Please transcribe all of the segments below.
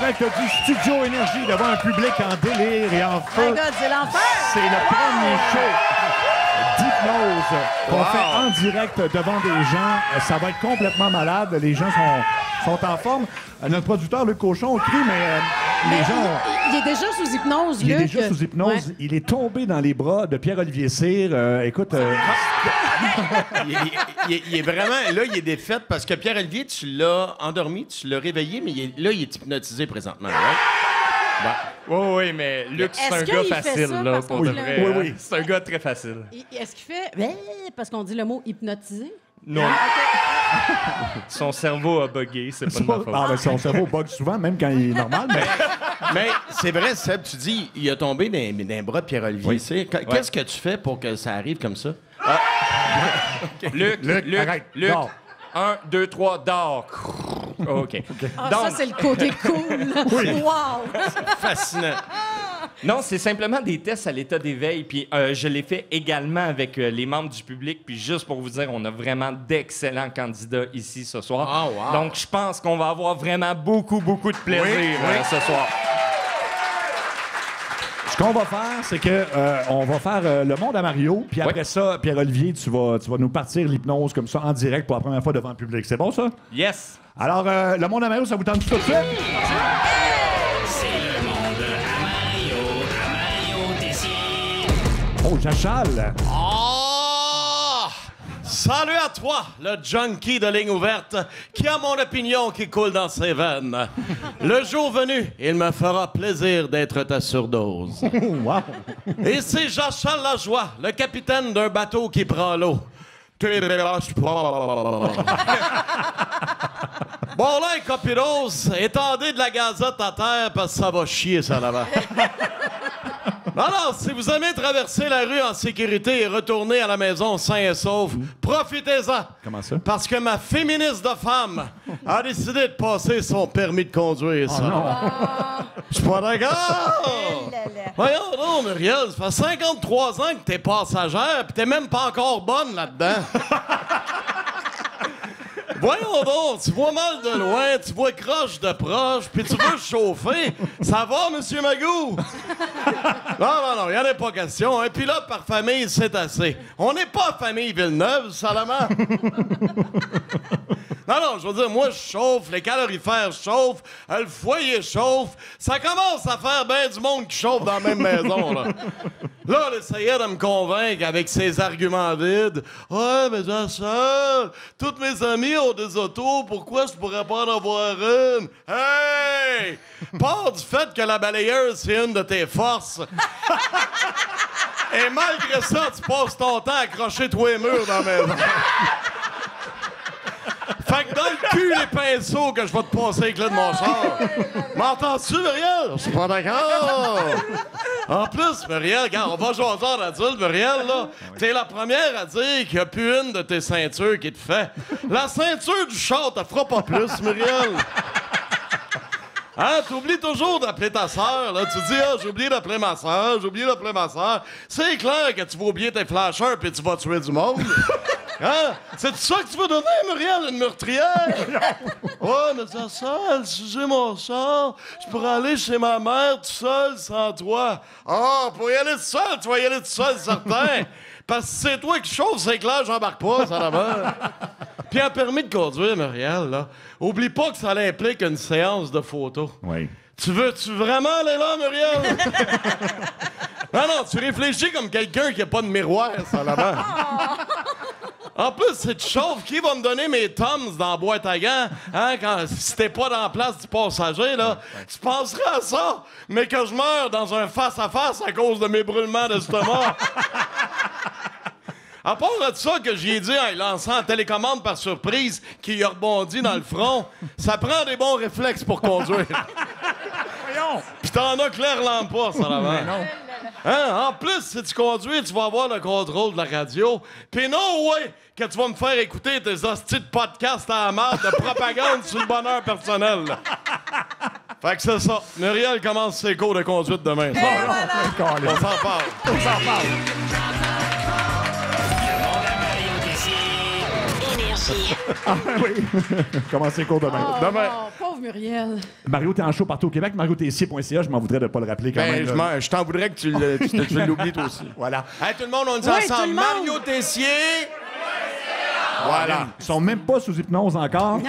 direct du Studio Énergie devant un public en délire et en feu. My God, c'est l'enfer! C'est le premier show d'hypnose qu'on fait en direct devant des gens. Ça va être complètement malade. Les gens sont en forme. Notre producteur, Luc Cochon, crie, mais les gens... Il est déjà sous hypnose, Luc. Il est déjà sous hypnose. Ouais. Il est tombé dans les bras de Pierre-Olivier Cyr. Écoute... il est vraiment... Là, il est défait parce que Pierre-Olivier, tu l'as endormi, tu l'as réveillé, mais il est hypnotisé présentement. Right? Bon. Oui, mais Luc, c'est un Est-ce gars qu'il fait facile, ça là, parce pour qu'on de dit le- vrai. Oui, hein. oui. C'est un gars très facile. Est-ce qu'il fait... Ben, parce qu'on dit le mot hypnotisé? Non. Son cerveau a bugué, c'est pas de ma faute. Ah, ben, son cerveau bug souvent, même quand il est normal. Mais c'est vrai, Seb, tu dis, il a tombé dans les bras de Pierre-Olivier Cyr. Qu'est-ce que tu fais pour que ça arrive comme ça? Luc, arrête. Luc. Dors. 1, 2, 3, dors. OK. Ah, Donc- ça, c'est le côté cool. Wow! Fascinant. Non, c'est simplement des tests à l'état d'éveil. Puis je l'ai fait également avec les membres du public. Puis juste pour vous dire, on a vraiment d'excellents candidats ici ce soir. Ah, wow. Donc, je pense qu'on va avoir vraiment beaucoup de plaisir ce soir. Ce qu'on va faire, c'est que on va faire le monde à Mario, puis après ça, Pierre-Olivier, tu vas nous partir l'hypnose comme ça en direct pour la première fois devant le public. C'est bon, ça? Yes! Alors, le monde à Mario, ça vous tente tout de suite? C'est le monde à Mario Tessier. Oh, j'achale! Oh! Salut à toi, le junkie de ligne ouverte, qui a mon opinion qui coule dans ses veines. Le jour venu, il me fera plaisir d'être ta surdose. Wow! Et c'est Jean-Charles Lajoie, le capitaine d'un bateau qui prend l'eau. Bon là, Copirose, étendez de la gazette à terre parce que ça va chier, ça, là-bas. Alors, si vous aimez traverser la rue en sécurité et retourner à la maison sain et sauf, profitez-en. Comment ça? Parce que ma féministe de femme a décidé de passer son permis de conduire, ça. Je suis pas d'accord! Voyons donc, Muriel, ça fait 53 ans que t'es passagère pis t'es même pas encore bonne là-dedans. Voyons donc, tu vois mal de loin, tu vois croche de proche, puis tu veux chauffer. Ça va, Monsieur Magou? Non, il n'y en a pas question. Un pilote par famille, c'est assez. On n'est pas famille Villeneuve, Salomon. Non, je veux dire, moi, je chauffe, les calorifères chauffent, le foyer chauffe. Ça commence à faire bien du monde qui chauffe dans la même maison, là. Là, elle essayait de me convaincre avec ses arguments vides. Ouais, mais ça, toutes mes amies ont des autos, pourquoi je pourrais pas en avoir une? Hey! Pars du fait que la balayeuse, c'est une de tes forces. Et malgré ça, tu passes ton temps à accrocher toi les murs dans la maison. Fait que dans le cul, les pinceaux que je vais te passer avec là de mon char. M'entends-tu, Muriel? Je suis pas d'accord. En plus, Muriel, regarde, on va jaser en adulte, Muriel, là. T'es la première à dire qu'il n'y a plus une de tes ceintures qui te fait. La ceinture du char te fera pas plus, Muriel. Hein? T'oublies toujours d'appeler ta sœur, là. Tu dis, j'ai oublié d'appeler ma sœur, j'ai oublié d'appeler ma sœur. C'est clair que tu vas oublier tes flashers puis tu vas tuer du monde. Hein? C'est ça que tu veux devenir, Muriel, une meurtrière? Ouais, mais ça, si j'ai mon char, je pourrais aller chez ma mère tout seul sans toi. Ah, pour y aller tout seul, tu vas y aller tout seul, certain. Parce que c'est toi qui chauffe, c'est clair, j'embarque pas, ça là-bas. Puis un permis de conduire, Muriel, là, oublie pas que ça implique une séance de photos. Oui. Tu veux-tu vraiment aller là, Muriel? Non, tu réfléchis comme quelqu'un qui a pas de miroir, ça là-bas. En plus, si tu chauffes, qui va me donner mes Toms dans la boîte à gants? Hein, si t'es pas dans la place du passager, là? Tu penserais à ça, mais que je meurs dans un face-à-face à cause de mes brûlements d'estomac. À part de ça que j'y ai dit en lançant la télécommande par surprise qui a rebondi dans le front, ça prend des bons réflexes pour conduire. Pis t'en as clairement pas, ça, là-bas. Hein? En plus, si tu conduis, tu vas avoir le contrôle de la radio. Pis non, ouais, que tu vas me faire écouter tes hosties de podcasts à la marde de propagande sur le bonheur personnel. Là. Fait que c'est ça. Muriel commence ses cours de conduite demain. On s'en parle. Le monde à Mario Tessier. Énergie. Ah oui. Commencez cours demain. Oh, Demain. non, pauvre Muriel. Mario, t'es en show partout au Québec. MarioTessier.ca, je m'en voudrais de pas le rappeler quand même. là. Je t'en voudrais que tu l'oublies toi aussi. Voilà. Hey, tout le monde, on dit Oui, tout ensemble. le monde. Mario Tessier. Voilà. Ils sont même pas sous hypnose encore.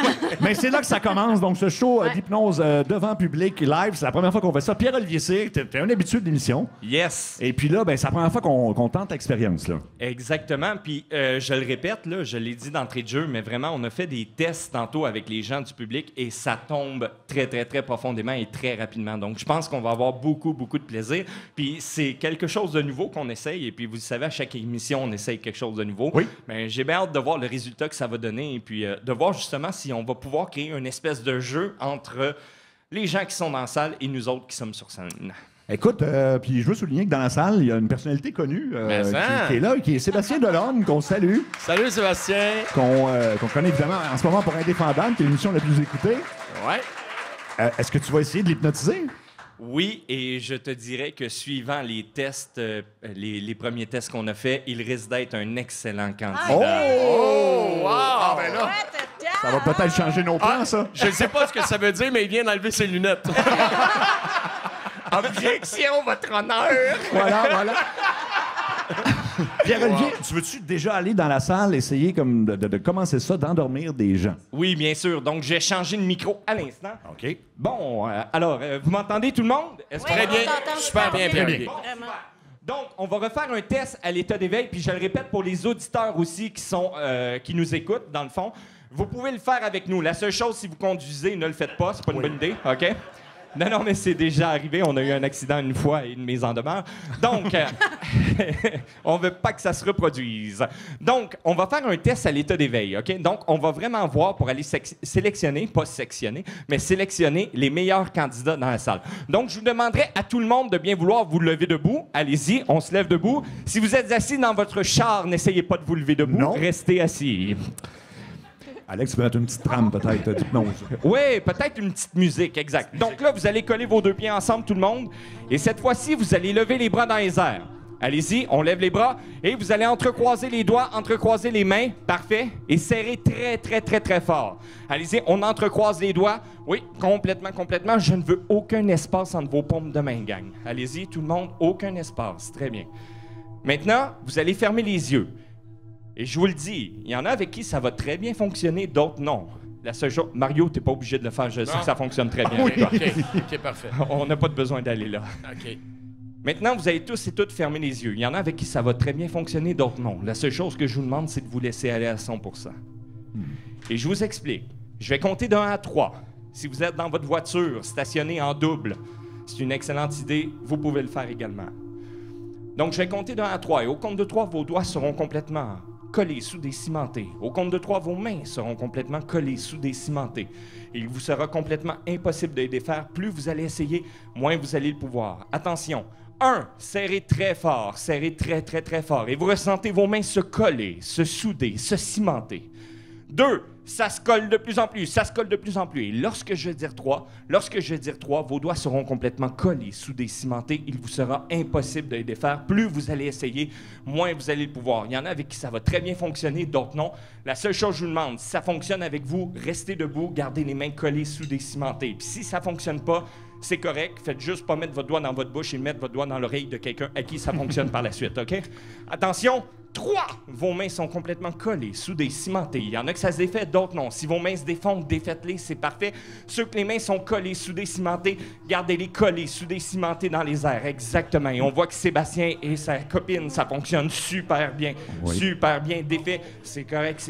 Mais c'est là que ça commence. Donc, ce show d'hypnose devant public live, c'est la première fois qu'on fait ça. Pierre-Olivier Cyr, t'es un habitué de l'émission. Yes. Et puis là, ben, c'est la première fois qu'on tente l'expérience. Là. Exactement. Puis je le répète, là, je l'ai dit d'entrée de jeu, mais vraiment, on a fait des tests tantôt avec les gens du public et ça tombe très, très, très profondément et très rapidement. Donc, je pense qu'on va avoir beaucoup, beaucoup de plaisir. Puis c'est quelque chose de nouveau qu'on essaye. Et puis, vous le savez, à chaque émission, on essaye quelque chose de nouveau. Oui. Mais j'ai bien hâte de voir le résultat que ça va donner et puis de voir justement si on va pouvoir créer une espèce de jeu entre les gens qui sont dans la salle et nous autres qui sommes sur scène. Écoute, puis je veux souligner que dans la salle, il y a une personnalité connue Mais ça. qui est là, qui est Sébastien Delorme, qu'on salue, Salut, Sébastien. qu'on connaît évidemment en ce moment pour Indéfendable, qui est l'émission la plus écoutée. Ouais. Est-ce que tu vas essayer de l'hypnotiser? Oui, et je te dirais que suivant les tests, les premiers tests qu'on a faits, il risque d'être un excellent candidat. Oh, wow. Ah, ben là. Ça va peut-être changer nos plans, ça. Je ne sais pas ce que ça veut dire, mais il vient d'enlever ses lunettes. Objection, votre honneur! Voilà. Pierre-Olivier, tu veux-tu déjà aller dans la salle, essayer comme de commencer ça, d'endormir des gens? Oui, bien sûr. Donc, j'ai changé de micro à l'instant. OK. Bon, alors, vous m'entendez tout le monde? Est-ce que- Très bien. Super bien, Pierre-Olivier. Vraiment. Donc, on va refaire un test à l'état d'éveil, puis je le répète pour les auditeurs aussi qui nous écoutent, dans le fond. Vous pouvez le faire avec nous. La seule chose, si vous conduisez, ne le faites pas. C'est pas une bonne idée, OK? Non, mais c'est déjà arrivé. On a eu un accident une fois et une mise en demeure. Donc, on veut pas que ça se reproduise. Donc, on va faire un test à l'état d'éveil, OK? Donc, on va vraiment voir pour aller sélectionner, pas sectionner, mais sélectionner les meilleurs candidats dans la salle. Donc, je vous demanderai à tout le monde de bien vouloir vous lever debout. Allez-y, on se lève debout. Si vous êtes assis dans votre char, n'essayez pas de vous lever debout. Non. Restez assis. Alex, tu peux mettre une petite trame, peut-être, d'hypnose. Oui, peut-être une petite musique, exact. Donc là, vous allez coller vos deux pieds ensemble, tout le monde. Et cette fois-ci, vous allez lever les bras dans les airs. Allez-y, on lève les bras. Et vous allez entrecroiser les doigts, entrecroiser les mains. Parfait. Et serrer très, très, très, très fort. Allez-y, on entrecroise les doigts. Oui, complètement. Je ne veux aucun espace entre vos paumes de main, gang. Allez-y, tout le monde, aucun espace. Très bien. Maintenant, vous allez fermer les yeux. Et je vous le dis, il y en a avec qui ça va très bien fonctionner, d'autres non. La seule chose... Mario, t'es pas obligé de le faire, je sais que ça fonctionne très bien avec toi. OK, parfait. On n'a pas de besoin d'aller là. OK. Maintenant, vous allez tous et toutes fermer les yeux. Il y en a avec qui ça va très bien fonctionner, d'autres non. La seule chose que je vous demande, c'est de vous laisser aller à 100%. Et je vous explique. Je vais compter de 1 à 3. Si vous êtes dans votre voiture, stationnée en double, c'est une excellente idée, vous pouvez le faire également. Donc, je vais compter de 1 à 3. Et au compte de 3, vos doigts seront complètement collés, soudés, cimentés. Au compte de 3, vos mains seront complètement collées, soudées, cimentées. Il vous sera complètement impossible de les défaire. Plus vous allez essayer, moins vous allez le pouvoir. Attention. 1. Serrez très fort. Serrez très, très, très fort. Et vous ressentez vos mains se coller, se souder, se cimenter. 2. Ça se colle de plus en plus, ça se colle de plus en plus. Et lorsque je vais dire 3, vos doigts seront complètement collés, soudés, cimentés. Il vous sera impossible de les défaire. Plus vous allez essayer, moins vous allez le pouvoir. Il y en a avec qui ça va très bien fonctionner, d'autres non. La seule chose que je vous demande, si ça fonctionne avec vous, restez debout, gardez les mains collées, soudées, cimentées. Puis si ça fonctionne pas, c'est correct. Faites juste pas mettre votre doigt dans votre bouche et mettre votre doigt dans l'oreille de quelqu'un à qui ça fonctionne par la suite, OK? Attention! 3. Vos mains sont complètement collées, soudées, cimentées. Il y en a que ça se défait, d'autres non. Si vos mains se défont, défaites-les, c'est parfait. Ceux que les mains sont collées, soudées, cimentées, gardez-les collées, soudées, cimentées dans les airs. Exactement. Et on voit que Sébastien et sa copine, ça fonctionne super bien. Oui. Super bien. Défait. C'est correct.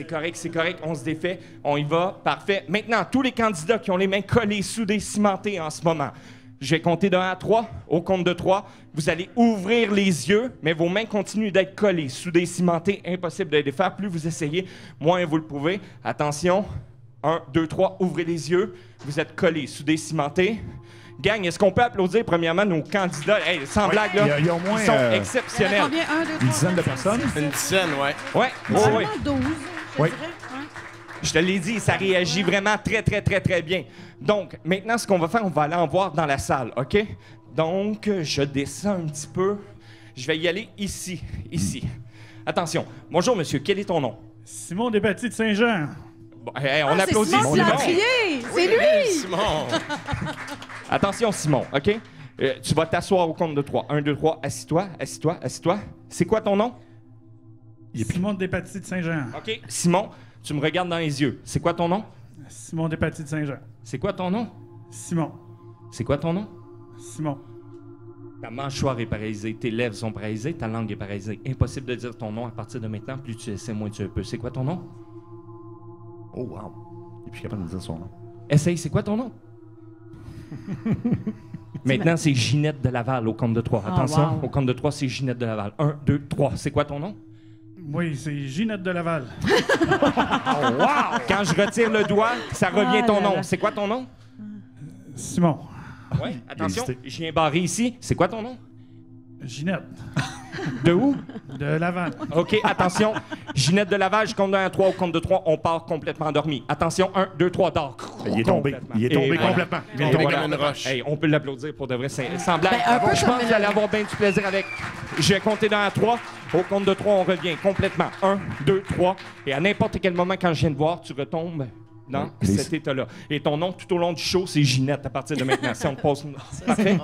On se défait. On y va. Parfait. Maintenant, tous les candidats qui ont les mains collées, soudées, cimentées en ce moment, je vais compter de 1 à 3. Au compte de 3, vous allez ouvrir les yeux, mais vos mains continuent d'être collées, soudées, cimentées. Impossible de les défaire. Plus vous essayez, moins vous le pouvez. Attention. 1, 2, 3, ouvrez les yeux. Vous êtes collés, soudés, cimentés. Gang, est-ce qu'on peut applaudir premièrement nos candidats? Hey, sans blague, là. Il y a au moins Ils sont Il y en a exceptionnels. combien? 1, 2, 3, une dizaine de personnes. Une dizaine, ouais. Ouais, ouais. Seulement 12, je Oui. dirais. Ouais. Je te l'ai dit, ça réagit vraiment très bien. Donc, maintenant, ce qu'on va faire, on va aller en voir dans la salle, OK? Donc, je descends un petit peu. Je vais y aller ici. Attention. Bonjour, monsieur. Quel est ton nom? Simon Despatie de Saint-Jean. Bon, hey, on C'est applaudit Simon Simon. Plantrier! C'est lui! Simon! Attention, Simon, OK? Tu vas t'asseoir au compte de 3. 1, 2, 3, assis-toi, assis-toi, assis-toi. C'est quoi ton nom? Simon Despatie de Saint-Jean. OK. Simon, tu me regardes dans les yeux. C'est quoi ton nom? Simon Despatie de Saint-Jean. C'est quoi ton nom? Simon. C'est quoi ton nom? Simon. Ta mâchoire est paralysée, tes lèvres sont paralysées, ta langue est paralysée. Impossible de dire ton nom à partir de maintenant. Plus tu essaies, moins tu peux. C'est quoi ton nom? Oh, wow. Il est plus capable de dire son nom. Essaye, c'est quoi ton nom? Maintenant, c'est Ginette de Laval au compte de 3. Ah, Attention, wow. au compte de 3, c'est Ginette de Laval. 1, 2, 3. C'est quoi ton nom? Oui, c'est Ginette de Laval. Quand je retire le doigt, ça revient Ah ton là nom. là. C'est quoi ton nom? Simon. Oui. Attention, hésité. j'ai un barré ici. C'est quoi ton nom? Ginette. De où? De Laval. OK, attention. Ginette de Laval, je compte de 1 à 3. Au compte de 3, on part complètement endormi. Attention, 1, 2, 3, dors. Il est tombé. Complètement. Il est tombé Et voilà. complètement. Il vient de Et tomber comme une roche. Hey, on peut l'applaudir pour de vrai. C'est semblable. Ben, un peu Je comme pense que le- vous allez avoir bien du plaisir avec. Je vais compter dans à 3. Au compte de 3, on revient complètement. 1, 2, 3. Et à n'importe quel moment, quand je viens de voir, tu retombes dans cet état-là. Et ton nom tout au long du show, c'est Ginette à partir de maintenant. Si on te pose. Parfait.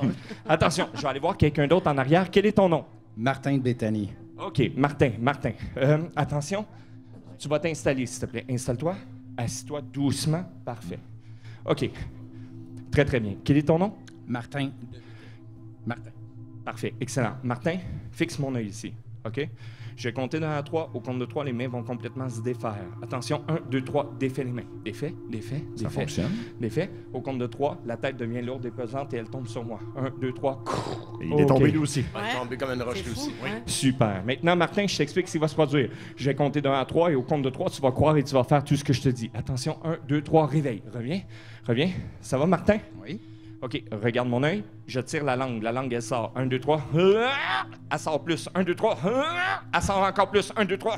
Attention, je vais aller voir quelqu'un d'autre en arrière. Quel est ton nom? Martin de Béthanie. OK, Martin. Attention, tu vas t'installer, s'il te plaît. Installe-toi. Assis-toi doucement. Parfait. OK. Très, très bien. Quel est ton nom? Martin. Parfait. Excellent. Martin, fixe mon œil ici. OK? Je vais compter dans la 3. Au compte de 3, les mains vont complètement se défaire. Attention, 1, 2, 3, défais les mains. Défais, défais, Ça défais. fonctionne. Défais. Au compte de 3, la tête devient lourde et pesante et elle tombe sur moi. 1, 2, 3. Et il est tombé lui aussi. Il est tombé comme une roche C'est lui fou, aussi. hein? Super. Maintenant, Martin, je t'explique ce qui va se produire. Je vais compter de 1 à 3 et au compte de 3, tu vas croire et tu vas faire tout ce que je te dis. Attention, 1, 2, 3, réveille. Reviens. Reviens. Ça va, Martin? Oui. OK, regarde mon œil. Je tire la langue. La langue, elle sort. 1, 2, 3. Elle sort plus. 1, 2, 3. Elle sort encore plus. 1, 2, 3.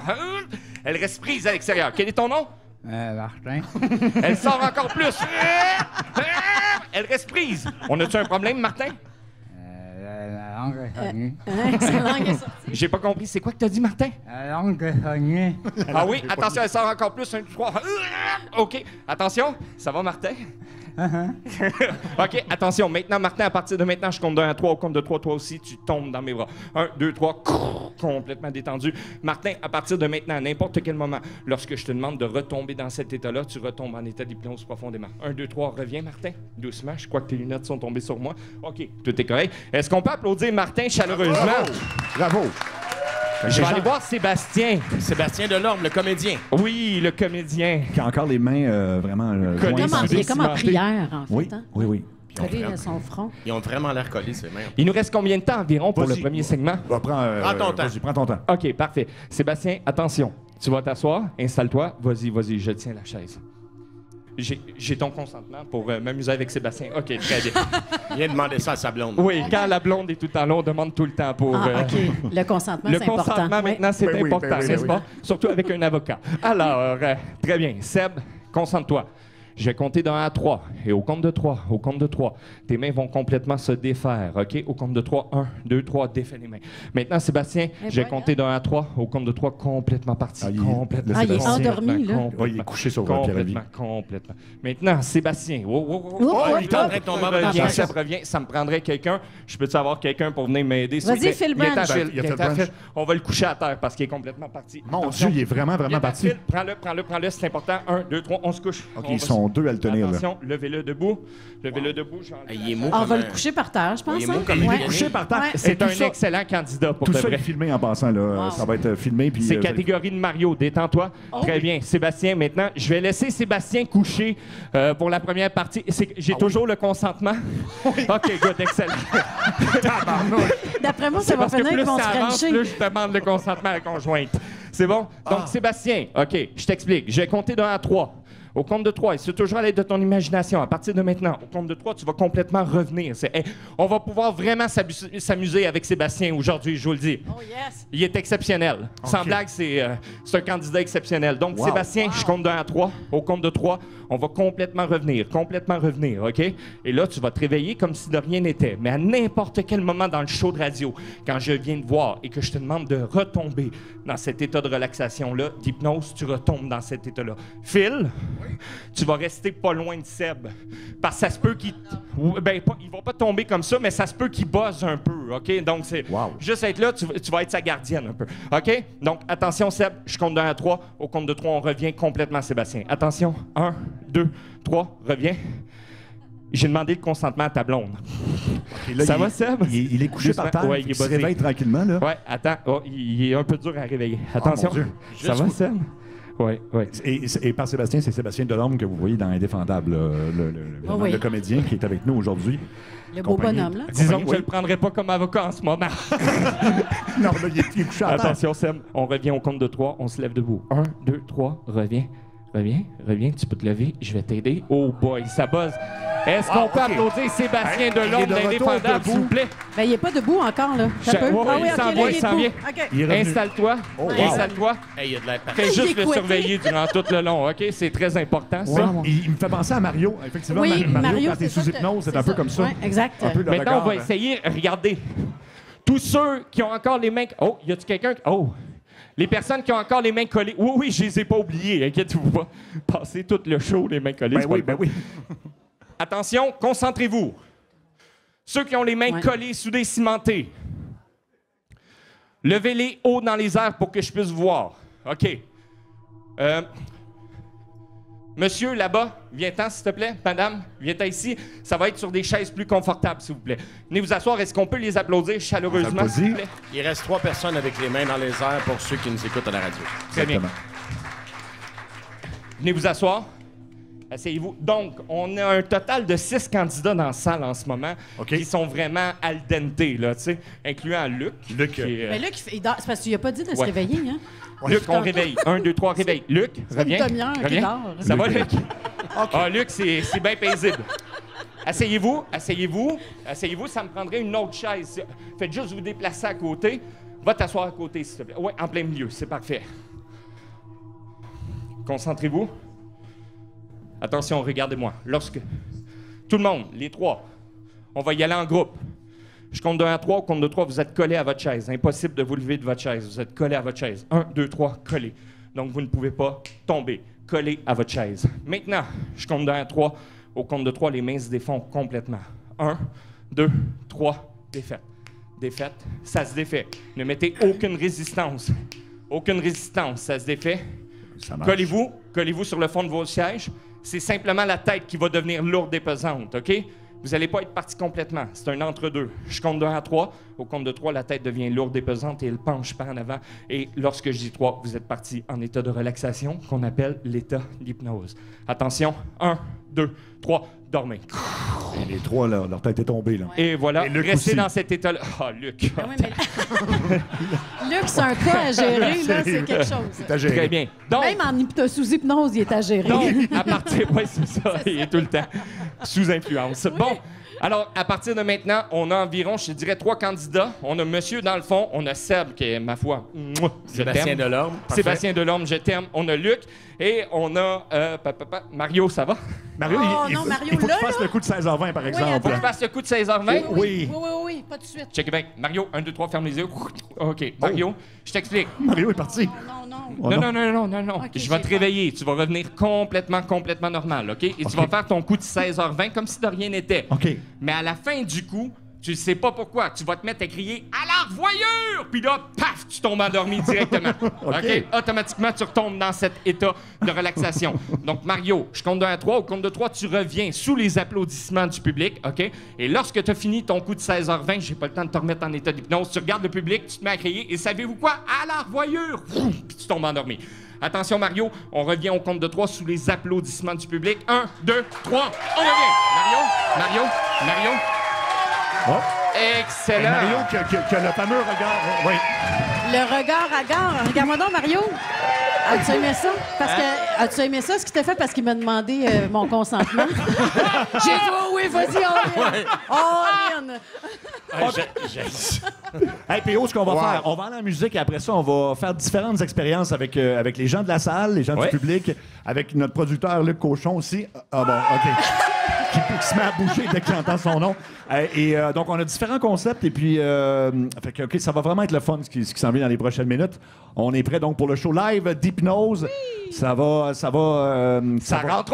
Elle reste prise à l'extérieur. Quel est ton nom? Martin. Elle sort encore plus. Elle reste prise. On a-tu un problème, Martin? La langue est cognée. Hein, sa langue est sortie. J'ai pas compris. C'est quoi que t'as dit, Martin? La langue est cognée. Ah oui, attention, elle sort encore plus. 1, 2, 3. OK, attention. Ça va, Martin? OK, attention. Maintenant, Martin, à partir de maintenant, je compte de 1 à 3. Au compte de 3, toi aussi, tu tombes dans mes bras. 1, 2, 3. Complètement détendu. Martin, à partir de maintenant, à n'importe quel moment, lorsque je te demande de retomber dans cet état-là, tu retombes en état d'hypnose profondément. 1, 2, 3. Reviens, Martin. Doucement. Je crois que tes lunettes sont tombées sur moi. OK, tout est correct. Est-ce qu'on peut applaudir Martin chaleureusement? Bravo. Je vais aller voir Sébastien. Sébastien Delorme, le comédien. Oui, le comédien. Qui a encore les mains vraiment Collé jointes. Il est comme en cimenté. prière, en fait. Oui, Hein? oui, oui. Collé à son front. Ils ont vraiment l'air collés, ces mains. Il nous reste combien de temps environ pour le Vas-y. premier segment? Bah, Prends ton temps. Vas-y, prends ton temps. OK, parfait. Sébastien, attention. Tu vas t'asseoir, installe-toi. Vas-y, vas-y, je tiens la chaise. J'ai ton consentement pour m'amuser avec Sébastien. OK, très bien. Il vient demander ça à sa blonde. Oui, quand la blonde est tout en long, on demande tout le temps pour... Ah, OK. Le consentement, Le c'est important. consentement, Oui. maintenant, c'est Ben oui, important, ben oui, ben n'est-ce oui. pas? Surtout avec un avocat. Alors, très bien. Seb, concentre-toi. Je vais compter de 1 à 3. Et au compte de 3, au compte de 3, tes mains vont complètement se défaire. OK? Au compte de 3, 1, 2, 3, défais les mains. Maintenant, Sébastien, je vais voilà. compter de 1 à 3. Au compte de 3, complètement parti. Ah, Complètement. Ah, il est Sébastien. endormi, là. Ouais, il est couché sur Pierre-Lévy. Complètement. Maintenant, Sébastien. Il est en train de tomber en bas de la Reviens, chaise. Seb, reviens. Ça me prendrait quelqu'un. Je peux-tu avoir quelqu'un pour venir m'aider? s'il vous Vas-y, plaît? Phil Il est à Branch. Phil, Il y a il est Phil à Branch. Phil. On va le coucher à terre parce qu'il est complètement parti. Mon Attention. Dieu, il est vraiment Il est à parti. Phil. Prends-le, c'est important. 1, 2, 3, on se couche. OK, On ils va sont deux à le tenir, là. Attention, levez-le debout. Levez-le debout. Il est mou Ah, on comme va un- le coucher par terre, je pense. Il est mou hein? comme Ouais. une Couché par terre. Ouais. Et C'est tout un ça- excellent candidat pour Tout de ça vrai. est filmé en passant, là. Wow. Ça va être filmé. Puis, C'est vous allez- catégorie de Mario. Détends-toi. Oh Très oui. bien. Sébastien, maintenant, je vais laisser Sébastien coucher pour la première partie. J'ai toujours le consentement? OK, good, excellent. D'après moi, ça C'est va parce que finir plus qu'ils vont se ça avance, frencher. plus je demande le consentement à la conjointe. C'est bon? Donc, Sébastien, OK, je t'explique. Je vais compter de 1 à 3. Au compte de 3, et c'est toujours à l'aide de ton imagination. À partir de maintenant, au compte de 3, tu vas complètement revenir. Hey, on va pouvoir vraiment s'amuser avec Sébastien aujourd'hui, je vous le dis. Oh, yes. Il est exceptionnel. Sans blague, c'est un candidat exceptionnel. Donc, Sébastien, je compte de 1 à 3. Au compte de 3, on va complètement revenir, OK? Et là, tu vas te réveiller comme si de rien n'était. Mais à n'importe quel moment dans le show de radio, quand je viens te voir et que je te demande de retomber dans cet état de relaxation-là, d'hypnose, tu retombes dans cet état-là. Phil, tu vas rester pas loin de Seb. Parce que ça se peut qu'il... il va pas tomber comme ça, mais ça se peut qu'il buzz un peu, OK? Donc, c'est juste être là, tu vas être sa gardienne un peu, OK? Donc, attention, Seb, je compte de 1 à 3. Au compte de 3, on revient complètement, Sébastien. Attention, 1, 2, 3, reviens. J'ai demandé le consentement à ta blonde. Okay, là, ça va, Seb? Il est couché par terre, ouais, il se réveille tranquillement, là. Ouais, attends, il est un peu dur à réveiller. Attention, mon Dieu. Ça va, Seb? Oui. Et par Sébastien, c'est Sébastien Delorme que vous voyez dans Indéfendable, le comédien qui est avec nous aujourd'hui. Le beau bonhomme, là. Disons que je ne le prendrai pas comme avocat en ce moment. Non, là, il est couché à terre. Attention, Seb, on revient au compte de 3, on se lève debout. 1, 2, 3, reviens, tu peux te lever, je vais t'aider. Oh boy, ça buzz. Est-ce qu'on peut applaudir Sébastien Delorme d'Indéfendable, s'il vous plaît? Ben, il n'est pas debout encore, là. Ça peut? Il s'en vient. OK. Installe-toi. Installe-toi. Hey, il y a de l'air Fais juste le surveiller durant tout le long, OK? C'est très important, ça. Ouais, il me fait penser à Mario. Effectivement, Oui, Mario, quand t'es sous hypnose, c'est un peu comme ça. Oui, exact. Un peu le Maintenant, on va regard. essayer. Regardez. Tous ceux qui ont encore les mains... Oh, y a-tu quelqu'un... Oh! Les personnes qui ont encore les mains collées... Oui, je les ai pas oubliées, inquiétez-vous pas. Passez tout le show, les mains collées. Ben oui. Attention, concentrez-vous. Ceux qui ont les mains collées, soudées, cimentées, levez-les haut dans les airs pour que je puisse voir. OK. Monsieur, là-bas, viens-t'en, s'il te plaît. Madame, viens-t'en ici. Ça va être sur des chaises plus confortables, s'il vous plaît. Venez vous asseoir. Est-ce qu'on peut les applaudir chaleureusement, s'il vous plaît? Il reste 3 personnes avec les mains dans les airs pour ceux qui nous écoutent à la radio. Très bien. Venez vous asseoir. Asseyez-vous. Donc, on a un total de 6 candidats dans la salle en ce moment qui sont vraiment al dente, là, tu sais, incluant Luc. Mais Luc, c'est parce que tu lui as pas dit de se réveiller, hein? Luc, on réveille. 1, 2, 3, réveille. Luc, reviens. Une demi-heure qu'il dort. Ça va, Luc? Ah, Luc, c'est bien paisible. Asseyez-vous, ça me prendrait une autre chaise. Faites juste vous déplacer à côté. Va t'asseoir à côté, s'il te plaît. Oui, en plein milieu, c'est parfait. Concentrez-vous. Attention, regardez-moi. Lorsque... Tout le monde, les 3, on va y aller en groupe. Je compte de 1 à 3. Au compte de 3, vous êtes collés à votre chaise. Impossible de vous lever de votre chaise. Vous êtes collés à votre chaise. 1, 2, 3, collés. Donc, vous ne pouvez pas tomber. Collés à votre chaise. Maintenant, je compte de 1 à 3. Au compte de 3, les mains se défont complètement. 1, 2, 3, défaite. Défaite, ça se défait. Ne mettez aucune résistance. Aucune résistance, ça se défait. Collez-vous sur le fond de vos sièges. C'est simplement la tête qui va devenir lourde et pesante, OK? Vous n'allez pas être parti complètement. C'est un entre-deux. Je compte de 1 à 3. Au compte de 3, la tête devient lourde et pesante et elle penche par en avant. Et lorsque je dis 3, vous êtes parti en état de relaxation qu'on appelle l'état d'hypnose. Attention, 1, 2, 3, dormez. Et les 3, leur tête est tombée, là. Et voilà, Luc restez aussi. dans cet état-là. Ah, Luc. Ah oui, mais... Luc, c'est un cas à gérer, là, c'est quelque chose. C'est à gérer. Très bien. Donc, Même en sous hypnose, il est à gérer. Donc, à partir... Oui, c'est ça. Il est tout le temps sous influence. Bon, alors, à partir de maintenant, on a environ, je te dirais, 3 candidats. On a Monsieur dans le fond, on a Seb, qui est, ma foi, Sébastien Delorme. Sébastien Delorme, je t'aime. On a Luc et on a Mario, ça va? Mario, il faut qu'il fasse le coup de 16h20, par exemple. Faut que tu fasses le coup de 16h20? Oui, pas tout de suite. Check bien. Mario, 1, 2, 3, ferme les yeux. OK. Mario, je t'explique. Mario est parti. Non. Ok, Je vais te réveiller. Tu vas revenir complètement normal, OK? Et tu vas faire ton coup de 16h20 comme si de rien n'était. OK. Mais à la fin du coup, tu ne sais pas pourquoi, tu vas te mettre à crier « À la revoyure! » Puis là, paf, tu tombes endormi directement. OK? Automatiquement, tu retombes dans cet état de relaxation. Donc, Mario, je compte de 1 à 3. Au compte de 3, tu reviens sous les applaudissements du public, OK? Et lorsque tu as fini ton coup de 16h20, j'ai pas le temps de te remettre en état d'hypnose, tu regardes le public, tu te mets à crier, et savez-vous quoi? À la revoyure! Puis tu tombes endormi. Attention, Mario, on revient au compte de 3 sous les applaudissements du public. 1, 2, 3, on revient! Mario. Oh. Excellent! Et Mario qui a le fameux regard. Oui. Le regard à gare. Regarde-moi donc, Mario. As-tu aimé ça? As-tu aimé ça, ce qu'il t'a fait? Parce qu'il m'a demandé mon consentement. J'ai dit, oh oui, vas-y, all in. J'aime ça. Hey, PO, ce qu'on va faire, on va aller en musique et après ça, on va faire différentes expériences avec les gens de la salle, les gens du public, avec notre producteur Luc Cochon aussi. Ah bon, OK. qui se met à bouger dès qu'il entend son nom. Donc, on a différents concepts et puis, fait que, OK, ça va vraiment être le fun ce qui s'en vient dans les prochaines minutes. On est prêt donc pour le show live d'Hypnose. Oui. Ça rentre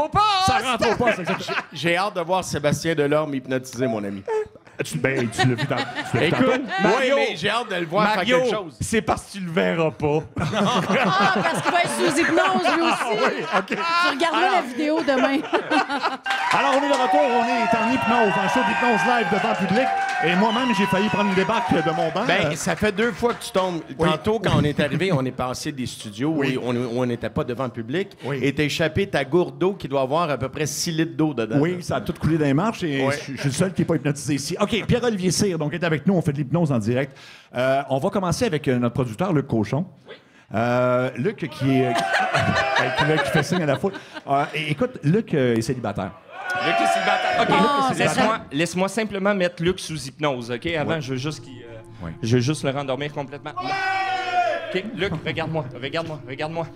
au pas! Ça rentre au pas, c'est exactement. J'ai hâte de voir Sébastien Delorme hypnotiser, mon ami. Tu l'as vu dans Écoute, oui, mais j'ai hâte de le voir faire quelque chose. C'est parce que tu le verras pas. Parce qu'il va être sous hypnose, lui aussi. Oui, OK. Tu regarderas la vidéo demain. Alors, on est de retour. On est en hypnose, en show d'hypnose live devant le public. Et moi-même, j'ai failli prendre une débarque de mon banc. Ben, ça fait 2 fois que tu tombes. Oui. Tantôt, quand on est arrivé, on est passé des studios où on n'était pas devant le public. Oui. Et t'as échappé ta gourde d'eau qui doit avoir à peu près 6 litres d'eau dedans. Oui, ça a tout coulé dans les marches et je suis le seul qui n'est pas hypnotisé ici. OK, Pierre-Olivier Cyr, donc, est avec nous. On fait de l'hypnose en direct. On va commencer avec notre producteur, Luc Cochon. Oui. Luc qui fait signe à la foule. Écoute, Luc est célibataire. Luc est célibataire. OK, laisse-moi simplement mettre Luc sous hypnose, OK? Avant, je veux juste je veux juste le rendormir complètement. OK, Luc, regarde-moi.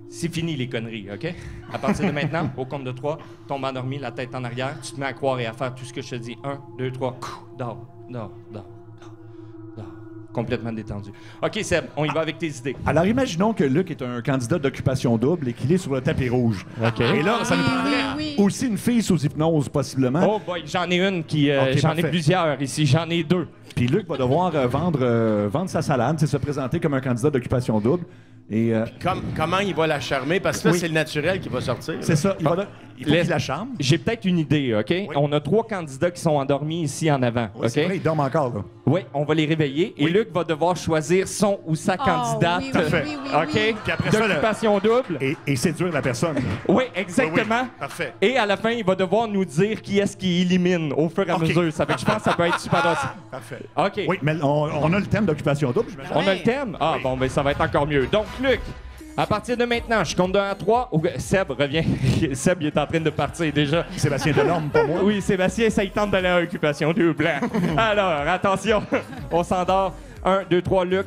C'est fini les conneries, OK? À partir de maintenant, au compte de 3, tombe endormi, la tête en arrière, tu te mets à croire et à faire tout ce que je te dis. 1, 2, 3, dors. Complètement détendu. OK, Seb, on y va avec tes idées. Alors, imaginons que Luc est un candidat d'occupation double et qu'il est sur le tapis rouge. OK. Et là, ça nous prendrait aussi une fille sous hypnose, possiblement. Oh boy, j'en ai une qui... j'en ai plusieurs ici, j'en ai 2. Puis Luc va devoir vendre sa salade, c'est se présenter comme un candidat d'occupation double. Et, comment il va la charmer? Parce que là, c'est le naturel qui va sortir. C'est ça. Il faut qu'il la charme. J'ai peut-être une idée, OK? Oui. On a 3 candidats qui sont endormis ici en avant. Oui, c'est vrai, ils dorment encore, là. Oui, on va les réveiller. Et Luc va devoir choisir son ou sa candidate. OK? Puis après d'occupation double. Et séduire la personne. Oui, exactement. Oui. Parfait. Et à la fin, il va devoir nous dire qui est-ce qui élimine au fur et à mesure. Ça fait que je pense que ça peut être super drôle. Parfait. OK. Oui, mais on a le thème d'occupation double, j'imagine. On a le thème? Ah, bon, ben ça va être encore mieux. Donc, Luc, à partir de maintenant, je compte de 1 à 3. Seb, reviens. Seb, il est en train de partir déjà. Sébastien Delorme, pas moi. Oui, Sébastien, ça il tente d'aller à l'occupation double. Alors, attention, on s'endort. 1, 2, 3, Luc.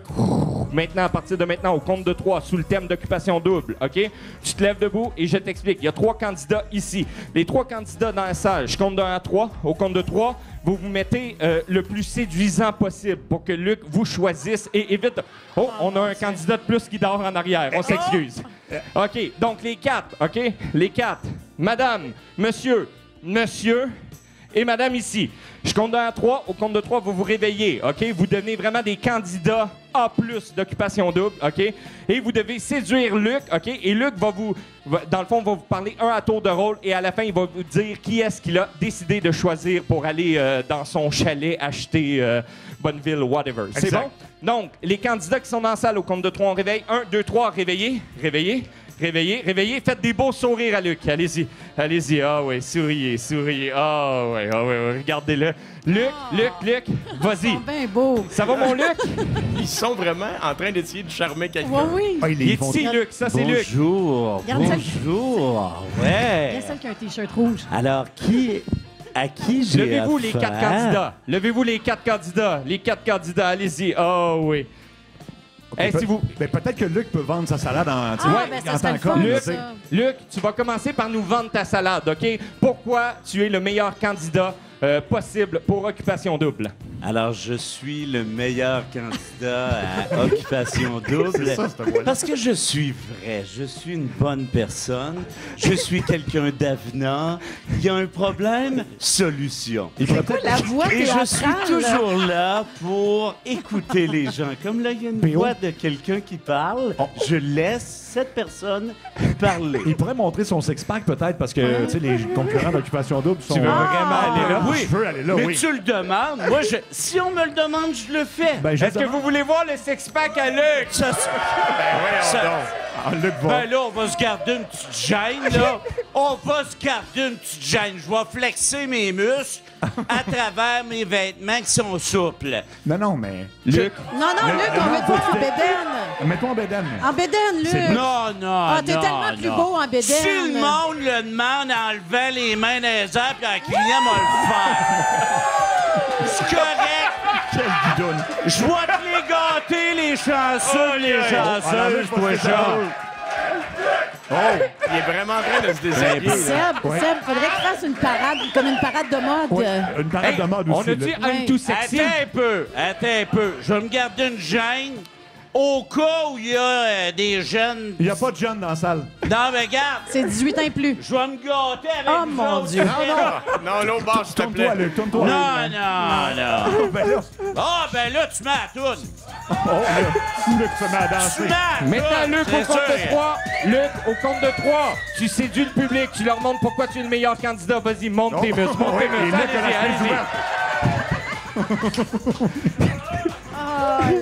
Maintenant, à partir de maintenant, au compte de 3, sous le thème d'occupation double, OK? Tu te lèves debout et je t'explique. Il y a 3 candidats ici. Les 3 candidats dans la salle, je compte de 1 à 3. Au compte de 3, vous vous mettez le plus séduisant possible pour que Luc vous choisisse et évite... Oh, on a un candidat de plus qui dort en arrière. On s'excuse. OK, donc les 4, OK? Les 4. Madame, monsieur et madame ici. Je compte de 1 à 3. Au compte de 3, vous vous réveillez, OK? Vous devenez vraiment des candidats A+ d'occupation double, OK? Et vous devez séduire Luc, OK? Et Luc dans le fond, va vous parler à tour de rôle et à la fin, il va vous dire qui est-ce qu'il a décidé de choisir pour aller dans son chalet acheter Bonneville, whatever. C'est bon? Donc, les candidats qui sont dans la salle, au compte de 3, on réveille. 1, 2, 3, réveillez. Faites des beaux sourires à Luc. Allez-y. Ah ouais, souriez. Ah ouais, regardez-le. Luc, vas-y. Bien beau. Ça va, mon Luc? Ils sont vraiment en train d'essayer de charmer quelqu'un. Oui. Ah, Il est ici, Luc. Ça, c'est Luc. Bonjour. Ouais. Il y a celle qui a un T-shirt rouge. Alors, à qui j'ai Levez-vous les 4 affaire? candidats. Les 4 candidats, allez-y. Ah oui. Okay, peut-être que Luc peut vendre sa salade en ça tant qu'homme. Luc, tu vas commencer par nous vendre ta salade, OK? Pourquoi tu es le meilleur candidat possible pour Occupation Double? Alors, je suis le meilleur candidat à Occupation Double. C'est ça, parce que je suis vrai, je suis une bonne personne, je suis quelqu'un d'avenant. Il y a un problème, solution. La voix Et je suis toujours là pour écouter les gens. Comme là, il y a une voix de quelqu'un qui parle, je laisse cette personne parler. Il pourrait montrer son six-pack peut-être parce que tu sais, les concurrents d'Occupation Double sont... Tu veux vraiment aller là? Oui, je veux aller là, mais tu le demandes. Moi, si on me le demande, je le fais. Est-ce que vous voulez voir le six-pack à Luc? Luc va... Ben là, on va se garder une petite gêne, là. On va se garder une petite gêne. Je vais flexer mes muscles. à travers mes vêtements qui sont souples. Non, mais... Luc, Non, Luc, on veut te voir en bédaine. Mets-toi en bédaine. En bédaine, Luc. Non. Ah, t'es tellement plus beau en bédaine. Si le monde le demande en levant les mains dans les airs puis en criant, moi le faire. C'est correct. Quel guidoune. Je vais te les gâter, les chanceux, les chanceuses, toi, Charles. Oh, il est vraiment en train de se déshabiller. Seb, faudrait qu'il fasse une parade, comme une parade de mode. Oui, une parade de mode on aussi. a dit là. un tout sexy. Attends un peu. Je vais me garder une gêne au cas où il y a des jeunes. Il n'y a pas de jeunes dans la salle. Non, mais regarde, C'est 18 ans et plus. je vais me gâter avec Oh, vous mon autres. Dieu. Non, l'autre bord, s'il te plaît. Tourne-toi, Luc, tourne-toi. Non. Ben là, Ah, ben là, tu mets la toune. Luc se met à Tu danser. mets la Maintenant, toune, Luc, c'est au compte sûr. de 3. Luc, au compte de 3. Tu séduis le public. Tu leur montres pourquoi tu es le meilleur candidat. Vas-y, monte tes muscles. Monte tes Et muscles. Luc a la Allez-y, chemise allez-y. ouverte.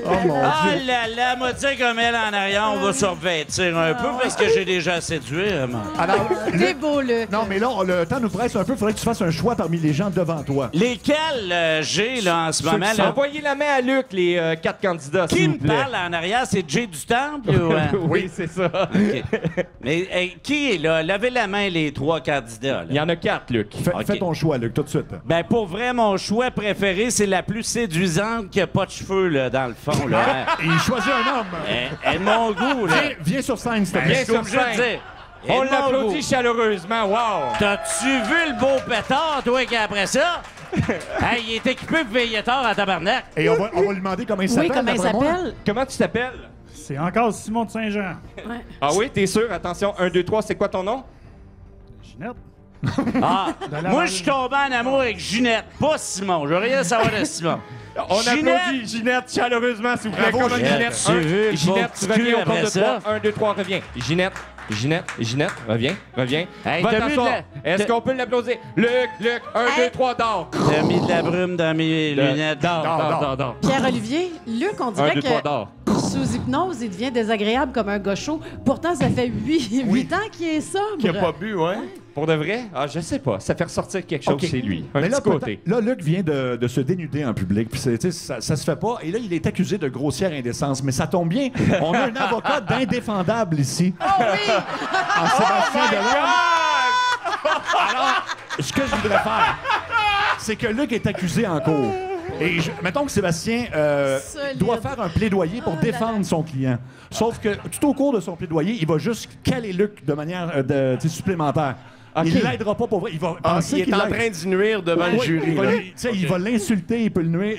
Oh mon Ah Dieu. là, m'a dit comme elle en arrière, on va se revêtir un peu parce que j'ai déjà séduit. Moi. Alors, T'es beau, Luc. non, mais là, le temps nous presse un peu. Il faudrait que tu fasses un choix parmi les gens devant toi. Lesquels j'ai là en ce Ceux moment? qui Là? Envoyez la main à Luc, les 4 candidats, Qui s'il me vous plaît. parle en arrière? C'est Jay du Temple? Ou, Oui, c'est ça. OK. Mais qui est là? Levez la main, les 3 candidats. Il y Là. en a 4, Luc. Fais ton choix, Luc, tout de suite. Ben, pour vrai, mon choix préféré, c'est la plus séduisante qui a pas de cheveux, là, dans le fond. Là. Il choisit un homme. Elle est mon goût, là. Viens sur scène, s'il te Viens plaît. Je suis sur obligé de scène. dire. Elle On est mon l'applaudit goût. chaleureusement. Wow! T'as-tu vu le beau pétard, toi, qui après ça? Hey, il est équipé de veilletard à tabarnak. Et on va lui demander comment il s'appelle. Oui, comment il d'après moi. s'appelle? Comment tu t'appelles? C'est encore Simon de Saint-Jean. Ah oui, t'es sûr? Attention, 1, 2, 3, c'est quoi ton nom? Ginette. Ah, moi, je suis tombé en amour avec Ginette, pas Simon. Je veux rien savoir de Simon. On Ginette! applaudit Ginette chaleureusement, s'il vous plaît. Bravo, Comment Ginette. Ginette? Tu veux le Ginette, beau tu reviens au petit compte cul de après 3. 1, 2, 3, reviens. Ginette, reviens. Hey, Va t'as mis de t'asseoir. la- Est-ce t'as- qu'on peut l'applaudir? Luc, 1, 2, 3, dors. T'as mis de la brume dans mes lunettes. Dors. Pierre-Olivier, Luc, on 1, dirait 2, 3, que dors. sous hypnose, il devient désagréable comme un gaucho. Pourtant, ça fait 8 ans qu'il est sobre. Qui a pas bu, ouais. Pour de vrai? Ah, je sais pas. Ça fait ressortir quelque chose OK. chez lui. Un Mais là, petit côté. là, Luc vient de se dénuder en public. Puis tu sais, ça se fait pas. Et là, il est accusé de grossière indécence. Mais ça tombe bien. On a un avocat d'indéfendable ici. Oh oui! En Sébastien Delorme. Alors, ce que je voudrais faire, c'est que Luc est accusé en cours. Et mettons que Sébastien Solide. doit faire un plaidoyer pour défendre son client. Sauf que tout au cours de son plaidoyer, il va juste caler Luc de manière tu sais, supplémentaire. OK. Il l'aidera pas pour vrai. Il va Ah, penser il est qu'il en l'aide. train d'y nuire devant le Oui, jury. il va, là. tu sais, il va l'insulter, il peut le nuire.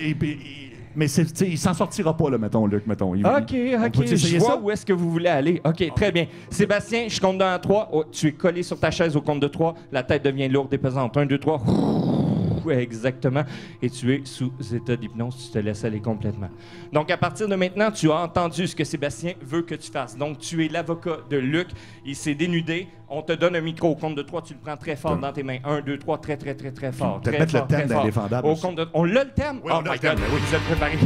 Mais tu sais, il s'en sortira pas, là, mettons, Luc, mettons. OK, On OK. peut Je essayer vois ça? où est-ce que vous voulez aller. OK, très bien. Sébastien, je compte dans 3. Oh, tu es collé sur ta chaise au compte de 3. La tête devient lourde et pesante. 1, 2, 3. Exactement. Et tu es sous état d'hypnose. Tu te laisses aller complètement. Donc, à partir de maintenant, tu as entendu ce que Sébastien veut que tu fasses. Donc, tu es l'avocat de Luc. Il s'est dénudé. On te donne un micro au compte de 3. Tu le prends très fort dans tes mains. 1, 2, 3. Très, très, très, très fort. Peut-être Très mettre le fort, thème très fort. d'indéfendable Au aussi. compte de... On l'a le thème? Oui, on a my le thème, God. oui. Vous êtes préparés?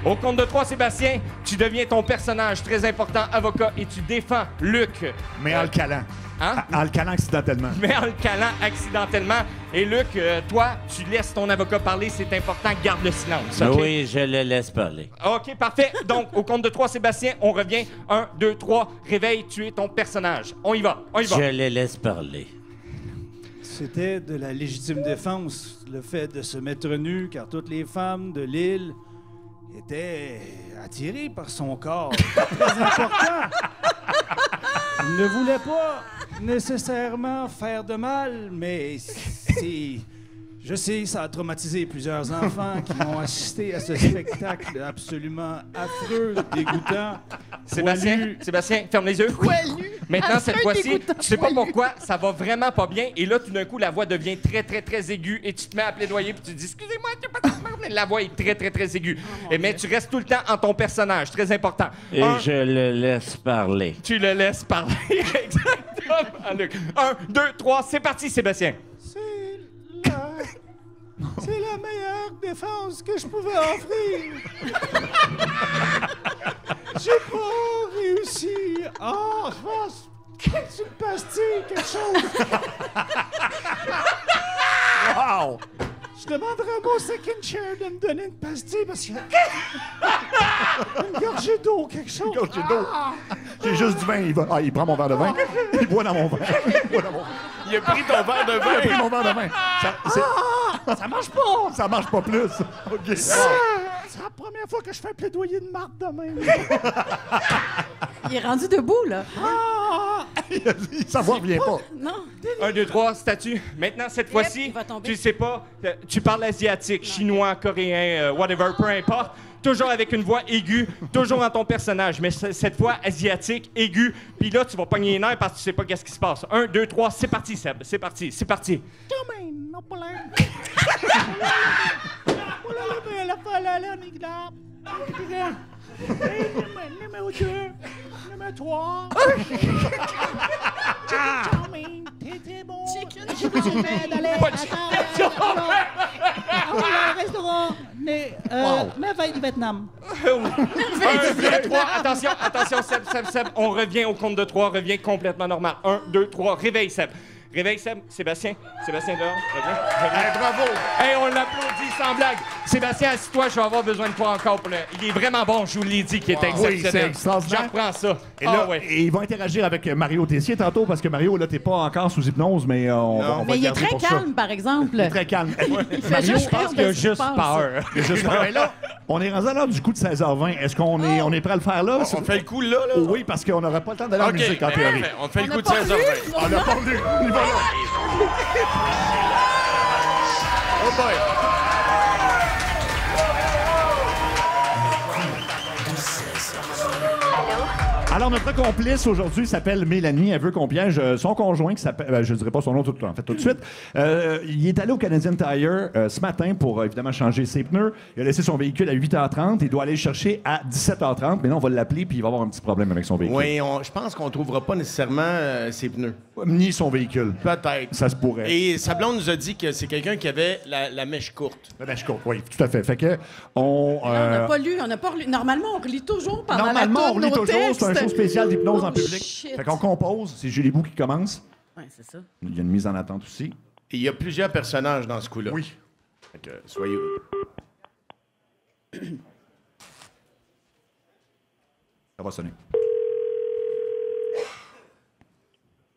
Au compte de 3, Sébastien, tu deviens ton personnage très important, avocat, et tu défends Luc. Mais en le calant. Hein? En le calant accidentellement. Mais en le calant accidentellement. Et Luc, toi, tu laisses ton avocat parler, c'est important, garde le silence. OK? Oui, je le laisse parler. OK, parfait. Donc, au compte de 3, Sébastien, on revient. 1, 2, 3, réveille, tu es ton personnage. On y va, on y va. Je le laisse parler. C'était de la légitime défense, le fait de se mettre nu, car toutes les femmes de l'île étaient attirées par son corps. Très important. Il ne voulait pas nécessairement faire de mal, mais c'est... Je sais, ça a traumatisé plusieurs enfants qui ont assisté à ce spectacle absolument affreux, dégoûtant. Sébastien, poilu. Sébastien, ferme les yeux. Maintenant, cette fois-ci, tu sais pas pourquoi, ça va vraiment pas bien. Et là, tout d'un coup, la voix devient très, très, très aiguë et tu te mets à plaidoyer puis tu dis « Excusez-moi, j'ai pas de merde. » La voix est très, très, très aiguë. Mais tu restes tout le temps en ton personnage, très important. Et Un, je le laisse parler. tu le laisses parler. Exactement, Luc. 1, 2, 3, c'est parti, Sébastien. C'est la meilleure défense que je pouvais offrir. J'ai pas réussi. Ah, je pense que c'est une pastille, quelque chose. Wow! Je demanderai à mon second chair de me donner une pastille parce que... une gorgée d'eau, quelque chose. Une gorgée d'eau. J'ai juste du vin. Il prend mon verre de vin. Il boit dans mon verre. Il a pris ton verre de Il a vin. pris mon verre de vin. Ça marche pas! Ça marche pas plus. OK. C'est la première fois que je fais un plaidoyer de marde de même. Il est rendu debout, là. Ça ne revient pas. Non. 1, 2, 3, statue. Maintenant, cette fois-ci, il va tomber. tu sais pas, tu parles asiatique, chinois, coréen, whatever, peu importe. Toujours avec une voix aiguë, toujours dans ton personnage, mais cette fois asiatique, aiguë. Puis là, tu vas pogner les nerfs parce que tu sais pas qu'est-ce qui se passe. 1, 2, 3, c'est parti, Seb. C'est parti, c'est parti. Numéro 2, numéro 3. T'es bon. Restaurant. Merveille du Vietnam. 1, 2, 3, attention, Seb, on revient au compte de 3, revient complètement normal. 1, 2, 3, réveille, Seb. Réveille, Seb. Sébastien dehors. Reviens. Bravo. Hey, on l'applaudit sans blague. Sébastien, assis-toi, je vais avoir besoin de toi encore. Il est vraiment bon, je vous l'ai dit, qu'il est exceptionnel. Oui, c'est extraordinaire. Je reprends ça. Et là, et ils vont interagir avec Mario Tessier tantôt parce que Mario, là, t'es pas encore sous hypnose, mais on va Mais il est garder très pour ça. calme, par exemple. Il est très calme. Mario, Je pense qu'il a juste peur. Il y a juste peur. Mais là, on est rendu à l'heure du coup de 16h20. Est-ce qu'on est, on est prêt à le faire là? On fait le coup là? Oui, parce qu'on n'aurait pas le temps d'aller en OK, musique en ben, théorie. parfait. On fait le On coup a de pas 16h20. On n'a pas vu. On y va là. Oh boy. Alors, notre complice aujourd'hui s'appelle Mélanie. Elle veut qu'on piège son conjoint qui s'appelle... je ne dirai pas son nom tout de suite. Il est allé au Canadian Tire ce matin pour, évidemment, changer ses pneus. Il a laissé son véhicule à 8h30. Il doit aller le chercher à 17h30. Mais là, on va l'appeler puis il va avoir un petit problème avec son véhicule. Oui, je pense qu'on ne trouvera pas nécessairement ses pneus. Ni son véhicule. Peut-être. Ça se pourrait. Et sa blonde nous a dit que c'est quelqu'un qui avait la mèche courte. La mèche courte, oui, tout à fait. Fait que, On n'a pas lu, Normalement, on relit toujours pendant normalement, la on tourne relit nos toujours. C'est un textes. show spécial d'hypnose en Oh, public. shit. Fait qu'on compose. C'est Julie Bou qui commence. Ouais, c'est ça. Il y a une mise en attente aussi. Et il y a plusieurs personnages dans ce coup-là. Oui. Fait que, soyez Ça va sonner.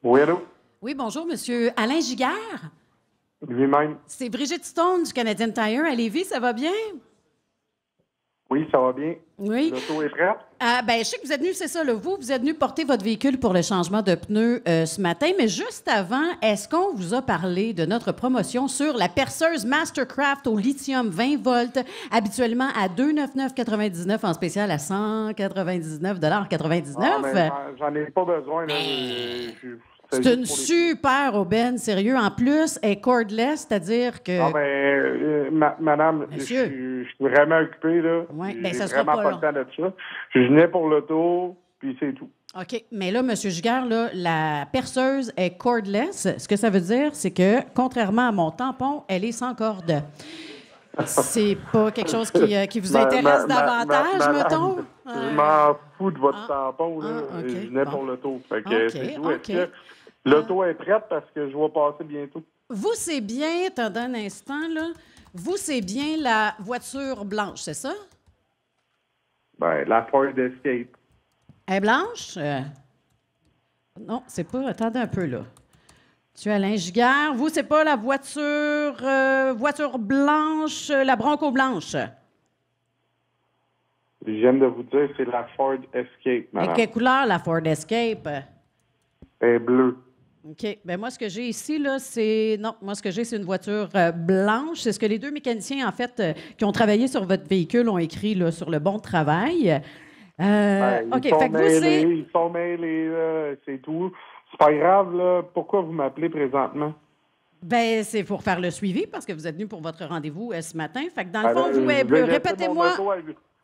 Oui, allô? Oui, bonjour, monsieur Alain Giguère. Lui-même. C'est Brigitte Stone du Canadian Tire à Lévis, ça va bien? Oui, ça va bien. Oui. L'auto est prête? Ben, je sais que vous êtes venu, c'est ça, là, vous êtes venu porter votre véhicule pour le changement de pneus ce matin, mais juste avant, est-ce qu'on vous a parlé de notre promotion sur la perceuse Mastercraft au lithium 20 volts, habituellement à 299,99 en spécial à 199,99 Ah, mais j'en ai pas besoin. Là. C'est une super aubaine, sérieux. En plus, elle est cordless, c'est-à-dire que... Ah, ben, madame, je suis vraiment occupé, là. Oui, ben J'ai ça sera vraiment pas le temps de ça. Je venais pour l'auto, puis c'est tout. OK. Mais là, M. Giguère, là, la perceuse est cordless. Ce que ça veut dire, c'est que, contrairement à mon tampon, elle est sans corde. C'est pas quelque chose qui vous intéresse davantage, mettons? Je m'en fous de votre tampon, là. OK. Je venais pour l'auto. Fait que c'est tout. OK. Est-ce que l'auto est prête parce que je vais passer bientôt? Vous, c'est bien, attendez un instant, là. Vous, c'est bien la voiture blanche, c'est ça? Ben, la Ford Escape. Elle est blanche? Non, c'est pas. Attendez un peu, là. Tu es Alain Giguère. Vous, c'est pas la voiture blanche, la Bronco blanche. Je viens de vous dire, c'est la Ford Escape, madame. Et quelle couleur, la Ford Escape? Elle est bleue. OK. Bien, moi, ce que j'ai ici, là, c'est... Non, moi, ce que j'ai, c'est une voiture blanche. C'est ce que les deux mécaniciens, en fait, qui ont travaillé sur votre véhicule ont écrit, là, sur le bon de travail. OK. Fait que vous, c'est... Ils sont mêlés, là, c'est tout. C'est pas grave, là. Pourquoi vous m'appelez présentement? Ben, c'est pour faire le suivi, parce que vous êtes venu pour votre rendez-vous ce matin. Fait que dans le fond, vous êtes bleu. Répétez-moi...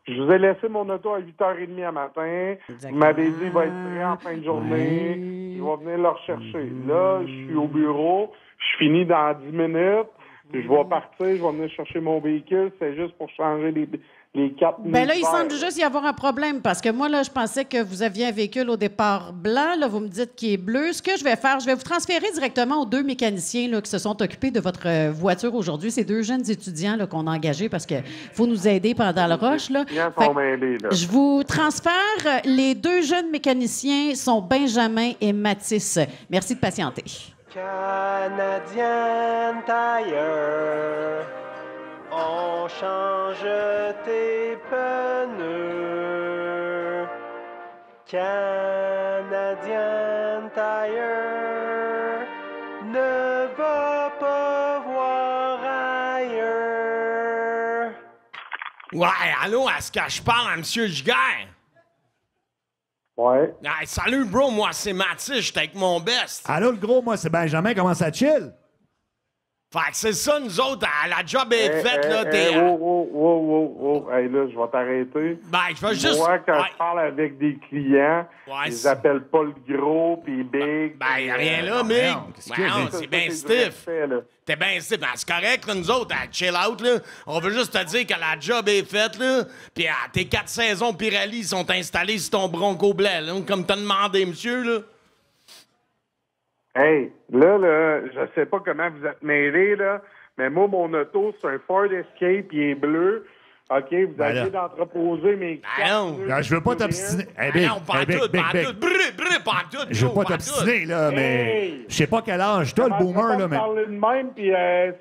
Je vous ai laissé mon auto à 8h30 à matin. Exactement. Vous m'avez dit qu'il va être prêt en fin de journée. Il va venir le rechercher. Là, je suis au bureau. Je finis dans 10 minutes. Je vais partir. Je vais venir chercher mon véhicule. C'est juste pour changer les 4000 Ben là, il semble verts. juste y avoir un problème parce que moi, là, je pensais que vous aviez un véhicule au départ blanc. Là, vous me dites qu'il est bleu. Ce que je vais faire, je vais vous transférer directement aux 2 mécaniciens là, qui se sont occupés de votre voiture aujourd'hui. Ces 2 jeunes étudiants là, qu'on a engagés parce qu'il faut nous aider pendant le rush. Là. Les clients Fait sont que mêlés, là. je vous transfère. Les 2 jeunes mécaniciens sont Benjamin et Mathis. Merci de patienter. Canadian Tire, on change tes pneus. Canadian Tire, ne va pas voir ailleurs. Ouais, allô, est-ce que je parle à M. Giguère? Ouais. Hey, salut, bro, moi, c'est Mathis, j'étais avec mon best. Allô, le gros, moi, c'est Benjamin. Comment ça chill? Fait que c'est ça, nous autres, la job est faite, là, t'es... Oh. Hey, là, je vais t'arrêter. Ben, je vais juste... Moi, quand Ouais. je parle avec des clients, Ouais, ils c'est- appellent pas le gros puis big. Ben, y'a rien là, mec. qu'est-ce qu'il y a, Ben, Nick? c'est bien du stiff. respect, là. T'es bien stiff. Ben, c'est correct, là, nous autres, chill out, là. On veut juste te dire que la job est faite, là. Puis tes 4 saisons Pirelli sont installées sur ton Bronco blanc, là, comme t'as demandé, monsieur, là. Hey, là, je sais pas comment vous êtes mêlés, là, mais moi, mon auto, c'est un Ford Escape, il est bleu. OK, vous Ben aviez là. d'entreposer mes Ben non. Non, je veux pas t'obstiner. Hey, Big, Ben non, pas hey, Big, tout, Big, pas Big. tout. Brrr, pas tout, Je veux bro, pas pas t'obstiner, là, mais Hey! je sais pas quel âge t'as, le boomer, là, mais... parler de même, puis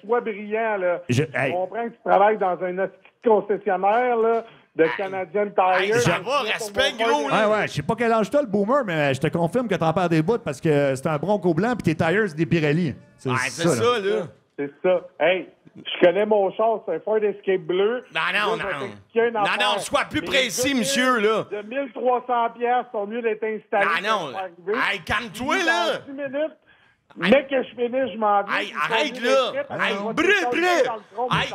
sois brillant, là. Je- Je hey. comprends que tu travailles dans un hostie de concessionnaire, là, de Canadian Tire. Hey, ça va, respect, gros, là. Ouais, je sais pas quel âge t'as, le boomer, mais je te confirme que t'en perds des bouts parce que c'est un Bronco blanc puis tes tires, c'est des Pirelli. Ouais, c'est ça, là. C'est ça. Hey, je connais mon char, c'est un Ford Escape bleu. Non, Là, non, je vais non. t'expliquer une Non, affaire. non, sois plus Les précis, 2000 monsieur, là. De 1300 piastres sont mieux d'être installés. Non, non. Hey, calme-toi, là. Dans 10 minutes, dès que je finis, je m'en vais. Hey, arrête, là. Hey, brrr. Hey.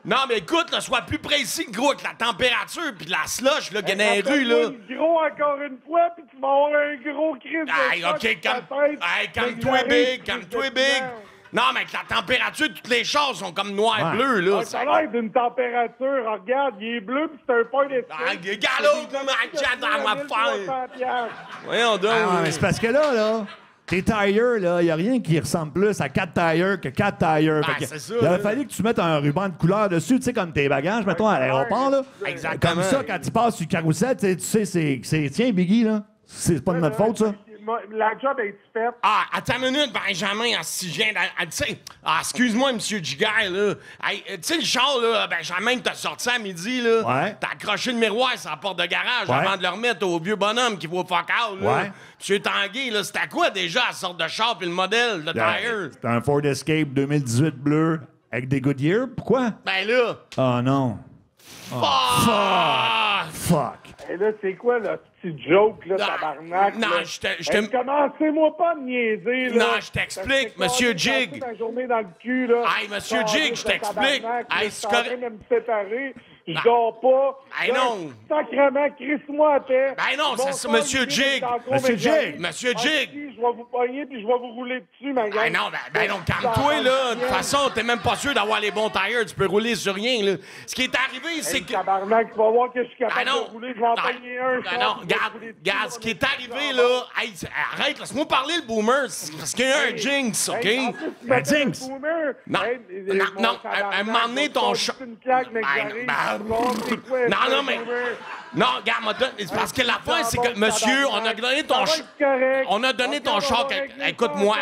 Non, mais écoute, là, sois plus précis, gros, avec la température puis la slush, là, qu'il y a dans les rues, là. Gros encore une fois, puis tu vas avoir un gros crise de Hey, choc OK, sur ta tête. Hey, calme-toi, Big, calme-toi, Big. Non, mais avec la température, toutes les choses sont comme noir et Ouais. bleu, là. Ça a l'air d'une température. Regarde, il est bleu, puis c'est un Ford Escape. Ah, regarde l'autre, là, ma chatte dans ma feuille. Voyons donc. Ah, mais c'est parce que là, tes tires, là, il a rien qui ressemble plus à 4 tires que 4 tires. Fait que c'est ça, il aurait là. fallu que tu mettes un ruban de couleur dessus, tu sais, comme tes bagages, mettons, à l'aéroport, là. Exactement. Comme ça, quand tu passes sur le carrousel, tu sais, c'est... Tiens, Biggie, là, c'est pas de notre faute, ça. La job est faite. Ah, attends une minute, Benjamin, si je viens tu sais, excuse-moi, monsieur Giguère, là. Hey, tu sais, le char, là, Benjamin, que t'as sorti à midi, là. Ouais. T'as accroché le miroir sur la porte de garage Ouais. avant de le remettre au vieux bonhomme qui vaut fuck out, là. Ouais. Monsieur Tanguay, là, c'était quoi déjà la sorte de char puis le modèle de tire? C'est un Ford Escape 2018 bleu avec des Goodyear. Pourquoi? Ben là, Oh non. fuck! Fuck. Et là, c'est quoi, le petit joke, là, tabarnak? non, là? je te- Hey, commencez-moi pas à me niaiser, là. Non, je t'explique, Parce que monsieur quand j'ai Jig. passé ma journée dans le cul, là. Hey, monsieur Tabarnak, Jig, je t'explique. tabarnak, là, Hey, je c'est suis en train correct. de me séparer. Je dors pas. Hey, Là, non. Sacrement, crisse-moi à paix. Ben non, c'est ça, monsieur Jig. Monsieur Jig. Monsieur Jig. Je vais vous pogner puis je vais vous rouler dessus, ma gueule. Ben non, ben non, calme-toi, là. De toute façon, t'es même pas sûr d'avoir les bons tires. Tu peux rouler sur rien, là. Ce qui est arrivé, c'est que... Tabarnak, tu vas voir que je suis capable Ben non. de rouler. Je vais en pogner un. Ben non, regarde, ce qui est arrivé, là... Hey, arrête, laisse-moi parler, le boomer. C'est parce qu'il y a un jinx, OK? Un jinx. Non, non, un moment donné, ton chat... Non, mais... Non, regarde, c'est parce que la fin, c'est que, monsieur, on a donné ton on a donné ton char... Écoute-moi.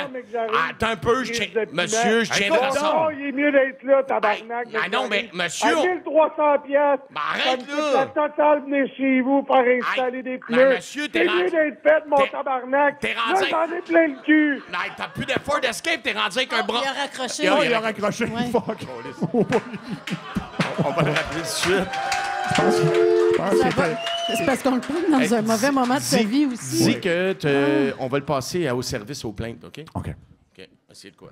Attends un peu, monsieur, je tiendrai ça. Non, il est mieux d'être là, tabarnak. Ah non, mais monsieur... À 1300 piastres. Ben arrête, ça me coûte là. la totale venir chez vous pour installer des pneus. monsieur, t'es C'est rendu- mieux d'être fait, mon t'es- tabarnak. t'es Là, rendu- j'en ai plein le cul. Non, t'as plus de Ford Escape, t'es rendu avec un bras... Il a raccroché. Oh, il a raccroché. Ouais. Fuck. On va le rappeler tout de suite. Je pense Ça que va. c'était- C'est parce qu'on le prend dans un mauvais moment de sa vie aussi. Dis que on va le passer au service aux plaintes, OK? OK. OK, essayez de quoi?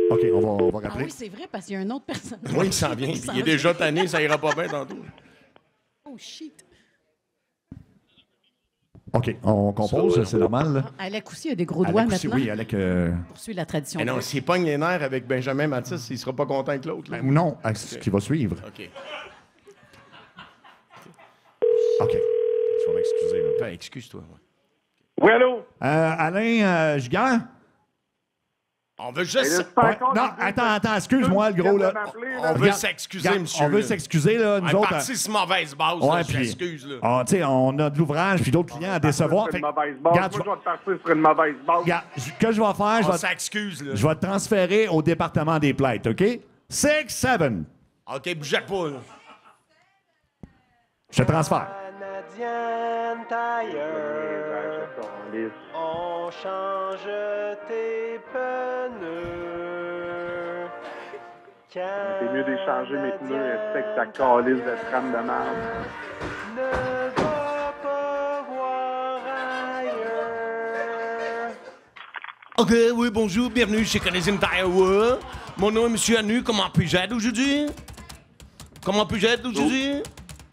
OK, on va Ah rappeler. oui, c'est vrai, parce qu'il y a une autre personne. Oui, il s'en vient. Il est déjà tanné, ça ira pas bien tantôt. Oh, shit. OK, on compose, c'est normal. Là. Alec aussi a des gros doigts Alec aussi, maintenant. oui, Alec... Poursuit la tradition. Mais non, s'il pogne les nerfs avec Benjamin Mathis, il sera pas content que l'autre. là. Non, ce qui va suivre. OK. OK. Tu vas m'excuser. là. Ben, excuse-toi. ouais. Oui, allô? Alain Giguère? On veut Et là, juste... c'est Ouais. encore Non, des- attends, excuse-moi, le gros, là. On veut s'excuser, Regarde, monsieur. On veut là. s'excuser, là, nous On est autres. parti sur mauvaise base, Ouais, là, je puis- m'excuse, là. Tu sais, on a de l'ouvrage puis d'autres clients à décevoir. Sur Fait une que- mauvaise base. regarde, Moi, je vais te partir sur une mauvaise base. regarde, ce que je vais faire, On s'excuse, là. je vais te transférer au département des plaintes, OK? 6-7. OK, bougez pas, là. Je te transfère. Canadian Tire, on change tes pneus. C'est mieux d'échanger mes pneus avec ta calice de trame de merde. Ne va pas voir ailleurs. OK, oui, bonjour, bienvenue chez Canadian Tire World. Mon nom est Monsieur Anu, comment puis-je aider aujourd'hui? Comment puis-je aider aujourd'hui?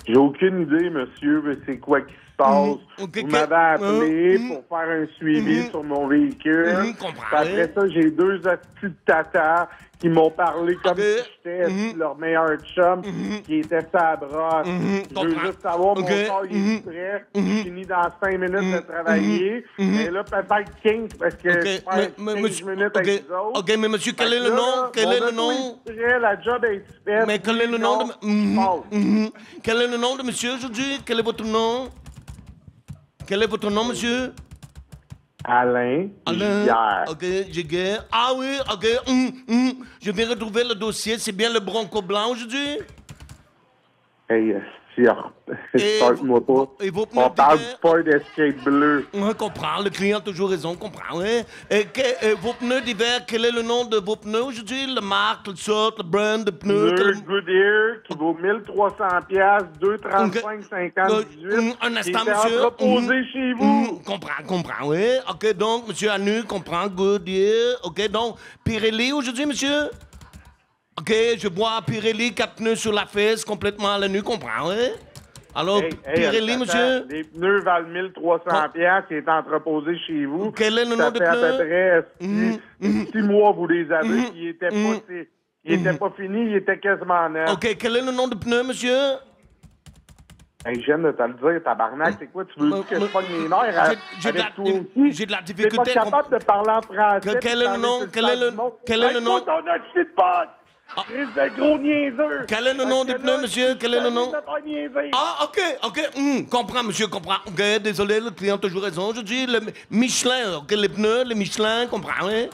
J'ai aucune idée, monsieur, mais c'est quoi qui se passe. OK, Vous m'avez appelé Mhm. pour faire un suivi sur mon véhicule. comprends. Puis après ça, j'ai deux hosties de tata qui m'ont parlé comme si j'étais leur meilleur chum qui était sa brosse. Je veux comprends. juste savoir, OK. mon corps, il est prêt. Je finis dans 5 minutes de travailler. Et là, peut-être 15, parce que je perds 15 minutes avec les autres. OK, mais monsieur, quel Fait est que le là, nom? là, Quel mon est le auto nom? est prêt, la job est faite. Mais quel est le nom de... Passe. Quel est le nom de monsieur aujourd'hui? Quel est votre nom? Quel est votre nom, monsieur? Alain Giguère. OK, Giguère. Ah oui, OK. Je viens retrouver le dossier. C'est bien le Bronco blanc aujourd'hui? Hey, start-moi pas. et vos pneus On parle d'hiver? du Ford Escape bleu. On comprend, le client a toujours raison, comprend, oui. Vos pneus d'hiver, quel est le nom de vos pneus aujourd'hui? La marque, le sorte, le brand de pneus? Pneu Goodyear qui vaut 1300$, 2,35, 58. Un qui instant, était monsieur. entreposé chez vous. Comprend, oui. OK, donc, monsieur Anu, comprend, Goodyear. OK, donc, Pirelli aujourd'hui, monsieur? OK, je vois Pirelli, 4 pneus sur la fesse, complètement à la nuit, comprend, oui? Alors, Pirelli, attends, monsieur? Les pneus valent 1300$, qui est entreposé chez vous. Quel est le nom Ça des fait à pneus? peu près 6 mois, vous les avez, puis ils étaient pas finis, ils étaient quasiment neufs. OK, quel est le nom de pneu, monsieur? Hey, je viens de te le dire, tabarnak, c'est quoi? Tu veux que je pogne les nerfs J'ai de avec toi aussi? j'ai de la T'es pas difficulté. capable de parler en français. Quel est le nom? Quel est le nom? ton hostie de pote! Chris de gros niaiseux! Quel est le nom des pneus, monsieur? Quel est le nom? Ah, OK. Comprends, monsieur, comprends. OK, désolé, le client a toujours raison. Je dis le Michelin, OK, les pneus, les Michelin, comprends, hein?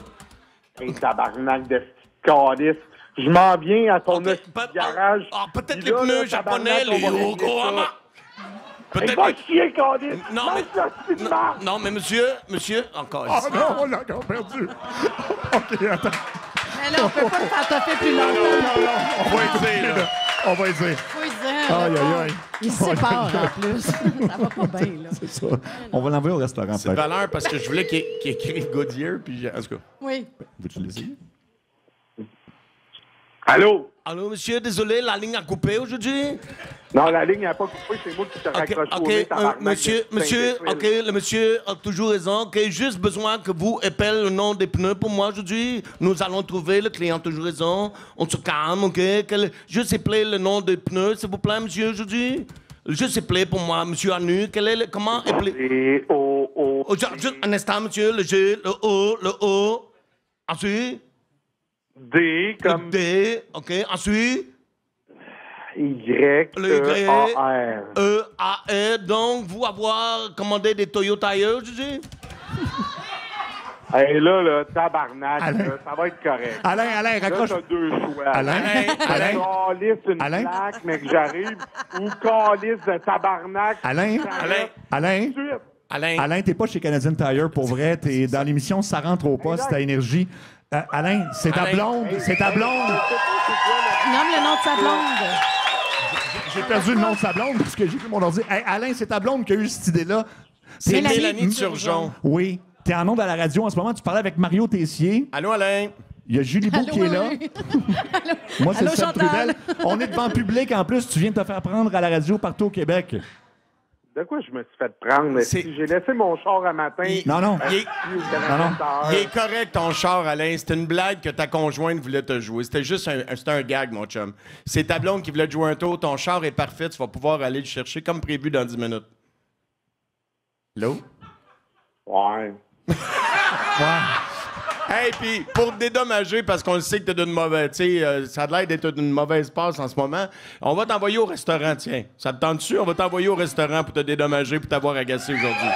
Hey, tabarnak de calice. Je m'en viens à ton hostie de garage. Peut-être Puis les là, pneus là, japonais, tabarnak, les on va régler Yokohama. ça. Peut-être... Hey, va chier, calice! Non, Mange mais... l'hostie de marde! Non, mais monsieur, encore Oh ici. non, on l'a encore perdu. OK, attends. Mais là, on peut pas le faire toffer plus longtemps. On va essayer, là. On va essayer. Faut y dire. Aïe, aïe, aïe. Il se sépare en plus. Ça va pas bien, là. C'est ça. On va l'envoyer au restaurant, C'est de peut-être. valeur parce que je voulais qu'il écrive Goodyear, puis en tout cas. Oui. Veux-tu l'essayer? Allô? Allô, monsieur, désolé, la ligne a coupé aujourd'hui? Non, la ligne n'a pas coupé, c'est moi qui te raccroche au nez, tabarnak. monsieur, OK, le monsieur a toujours raison. OK, juste besoin que vous appelez le nom des pneus pour moi aujourd'hui. Nous allons trouver, le client a toujours raison. On se calme, OK? Juste appelez le nom des pneus, s'il vous plaît, monsieur, aujourd'hui. Juste appelez pour moi, monsieur Anu. Comment appeler? Juste un instant, monsieur, le G, le O. Ensuite? D comme... Le D, OK. Ensuite? Y, Le Y, E-A-R. E-A-R. Donc, vous avoir commandé des Toyota aujourd'hui? Hey, là, tabarnak, Alain. là, ça va être correct. Alain, raccroche. Là, t'as deux choix. Alain, Calice une Alain. plaque, mais que j'arrive, ou calice de tabarnak. Alain, Alain, t'es pas chez Canadian Tire, pour vrai. T'es dans l'émission Ça rentre au poste à Énergie. Alain, c'est ta blonde. C'est ta blonde. Nomme le nom de sa blonde. J'ai perdu le nom de sa blonde parce que j'ai vu mon ordi. Hey, Alain, c'est ta blonde qui a eu cette idée-là. C'est Mélanie Turgeon. Oui. T'es en ondes à la radio en ce moment. Tu parlais avec Mario Tessier. Allô, Alain? Il y a Julie Beau qui est là. Moi, c'est Allô, Seb Chantal. Trudel. On est devant le public. En plus, tu viens de te faire prendre à la radio partout au Québec. De quoi je me suis fait prendre? Si j'ai laissé mon char à matin... Non. Il est correct, ton char, Alain. C'était une blague que ta conjointe voulait te jouer. C'était juste un gag, mon chum. C'est ta blonde qui voulait te jouer un tour. Ton char est parfait. Tu vas pouvoir aller le chercher comme prévu dans 10 minutes. L'eau? Ouais. Hey, puis pour te dédommager, parce qu'on le sait que t'es d'une mauvaise... Tu sais, ça a l'air d'être d'une mauvaise passe en ce moment, on va t'envoyer au restaurant, tiens. Ça te tente-tu? On va t'envoyer au restaurant pour te dédommager, pour t'avoir agacé aujourd'hui.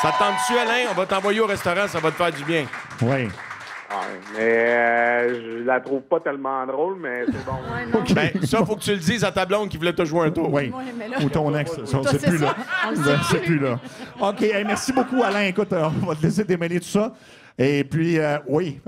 Ça te tente-tu, Alain? On va t'envoyer au restaurant, ça va te faire du bien. Oui. Ouais, mais je la trouve pas tellement drôle, mais c'est bon. Ouais, Ben, ça, faut que tu le dises à ta blonde qui voulait te jouer un tour. Oui. Ouais, mais là- Ou ton ex. Ça, on Toi, sait c'est plus, ça. là. On le On sait sait plus. plus, là. OK. Hey, merci beaucoup, Alain. Écoute, on va te laisser démêler tout ça. Et puis, oui.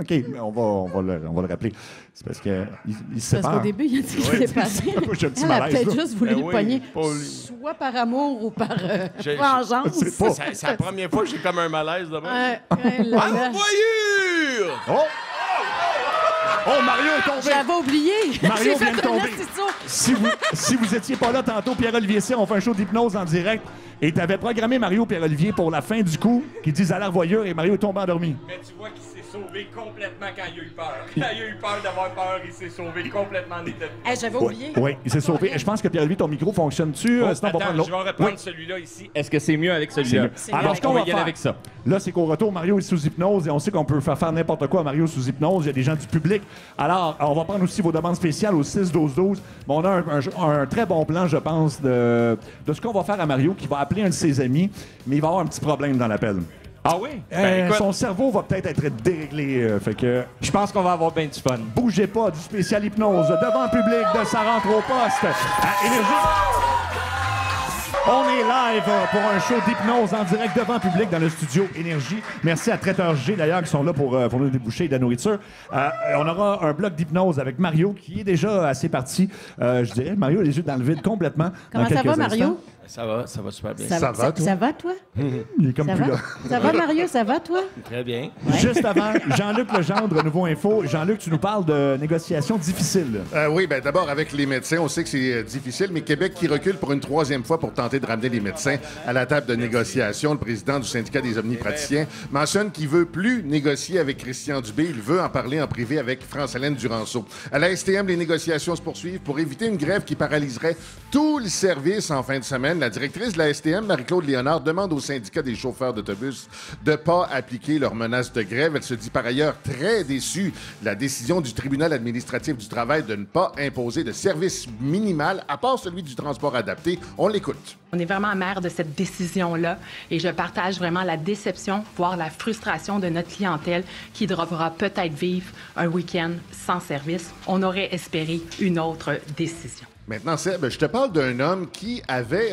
OK. On va le rappeler. C'est parce qu'il se Parce sépare. qu'au début, il a dit qu'il Oui, s'était passé. j'ai un petit Elle a malaise, peut-être là. juste voulu Ben le oui, pogner, pas lui. soit par amour ou par J'ai- vengeance. C'est pas- C'est la première fois que j'ai comme un malaise de même. Ouais, là, là. Envoyure! Oh, Mario est tombé! J'avais oublié. Mario J'ai vient de fait un tomber. petit saut. Si vous étiez pas là tantôt, Pierre-Olivier Cyr, on fait un show d'hypnose en direct. Et t'avais programmé Mario Pierre-Olivier pour la fin du coup, qui disent à la revoyure et Mario est tombé endormi. Mais tu vois qu'il s'est sauvé complètement quand il a eu peur. Quand il a eu peur d'avoir peur, il s'est sauvé complètement en état de... Hey, j'avais oublié. Oui, il s'est sauvé. Et je pense que Pierre-Olivier, ton micro fonctionne-tu? Sinon, on va Attends, prendre je l'autre. vais reprendre Oui. celui-là ici. Est-ce que c'est mieux avec celui-là? Alors, ce qu'on on va va y aller faire, avec ça. là, c'est qu'au retour, Mario est sous hypnose et on sait qu'on peut faire n'importe quoi à Mario sous hypnose. Il y a des gens du public. Alors, on va prendre aussi vos demandes spéciales au 6-12-12. Mais on a un très bon plan, je pense, de ce qu'on va faire à Mario, qui va appeler un de ses amis, mais il va avoir un petit problème dans l'appel. Ah oui? Ben, écoute, Son cerveau va peut-être être déréglé. Fait que je pense qu'on va avoir bien du fun. bougez pas du spécial hypnose devant le public de sa rentre au poste à Énergie. On est live pour un show d'hypnose en direct devant le public dans le studio Énergie. Merci à Traiteur G d'ailleurs qui sont là pour nous déboucher de la nourriture. On aura un bloc d'hypnose avec Mario qui est déjà assez parti. Je dirais, Mario a les yeux dans le vide complètement. Comment dans ça quelques va, Mario? instants. Ça va super bien. Ça va, toi? Il est comme Ça plus va? là. Ça va, Mario? Ça va, toi? Très bien. Juste avant, Jean-Luc Legendre, Nouveau Info. Jean-Luc, tu nous parles de négociations difficiles. Oui, bien d'abord, avec les médecins, on sait que c'est difficile, mais Québec qui recule pour une troisième fois pour tenter de ramener les médecins à la table de négociation. Le président du syndicat des omnipraticiens mentionne qu'il veut plus négocier avec Christian Dubé. Il veut en parler en privé avec France-Hélène Duranceau. À la STM, les négociations se poursuivent pour éviter une grève qui paralyserait tout le service en fin de semaine. La directrice de la STM, Marie-Claude Léonard, demande au syndicat des chauffeurs d'autobus de ne pas appliquer leurs menaces de grève. Elle se dit par ailleurs très déçue de la décision du tribunal administratif du travail de ne pas imposer de service minimal, à part celui du transport adapté. On l'écoute. On est vraiment amer de cette décision-là et je partage vraiment la déception, voire la frustration de notre clientèle qui devra peut-être vivre un week-end sans service. On aurait espéré une autre décision. Maintenant, Seb, je te parle d'un homme qui avait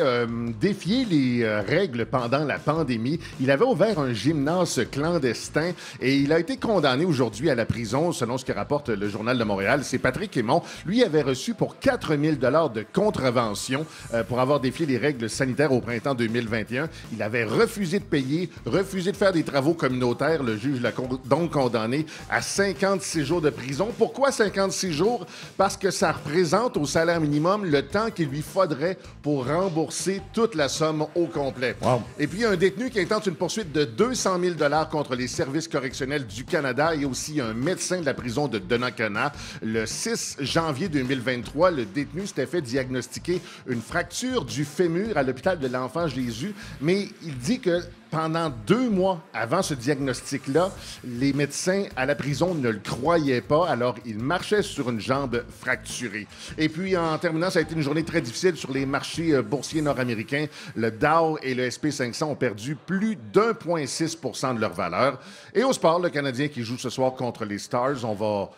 défié les règles pendant la pandémie. Il avait ouvert un gymnase clandestin et il a été condamné aujourd'hui à la prison, selon ce que rapporte le Journal de Montréal. C'est Patrick Aymon. Lui avait reçu pour 4 000 $ de contravention pour avoir défié les règles sanitaires au printemps 2021. Il avait refusé de payer, refusé de faire des travaux communautaires. Le juge l'a donc condamné à 56 jours de prison. Pourquoi 56 jours? Parce que ça représente au salaire minimum le temps qu'il lui faudrait pour rembourser toute la somme au complet. Wow. Et puis, il y a un détenu qui intente une poursuite de 200 000 $ contre les services correctionnels du Canada et aussi un médecin de la prison de Donnacona. Le 6 janvier 2023, le détenu s'était fait diagnostiquer une fracture du fémur à l'hôpital de l'Enfant Jésus, mais il dit que pendant 2 mois avant ce diagnostic-là, les médecins à la prison ne le croyaient pas, alors il marchait sur une jambe fracturée. Et puis, en terminant, ça a été une journée très difficile sur les marchés boursiers nord-américains. Le Dow et le SP500 ont perdu plus d'1,6 % de leur valeur. Et au sport, le Canadien qui joue ce soir contre les Stars, on va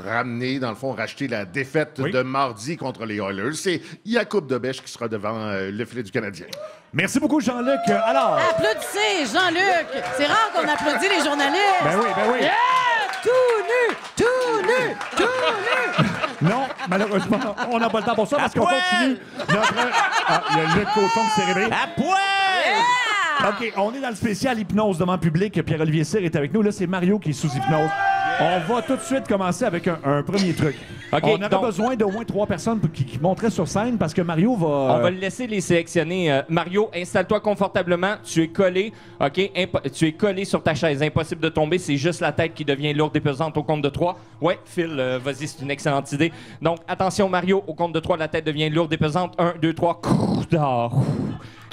ramener, dans le fond, racheter la défaite de mardi contre les Oilers. C'est Yacoub Debèche qui sera devant le filet du Canadien. Merci beaucoup, Jean-Luc. Alors... Applaudissez, Jean-Luc! C'est rare qu'on applaudit les journalistes! Ben oui. Yeah! Tout nu! Non, malheureusement, on n'a pas le temps pour ça parce qu'on continue notre... Ah, il y a Luc Cochon qui s'est réveillé. À poil! OK, on est dans le spécial hypnose devant le public. Pierre-Olivier Cyr est avec nous. Là, c'est Mario qui est sous hypnose. On va tout de suite commencer avec un premier truc. OK, On aurait donc, besoin d'au moins 3 personnes qui monteraient sur scène parce que Mario va... on va le laisser les sélectionner. Mario, installe-toi confortablement. Tu es collé, OK? Tu es collé sur ta chaise. Impossible de tomber. C'est juste la tête qui devient lourde et pesante au compte de 3. Ouais, Phil, vas-y, c'est une excellente idée. Donc, attention, Mario, au compte de 3, la tête devient lourde et pesante. 1, 2, 3, dehors.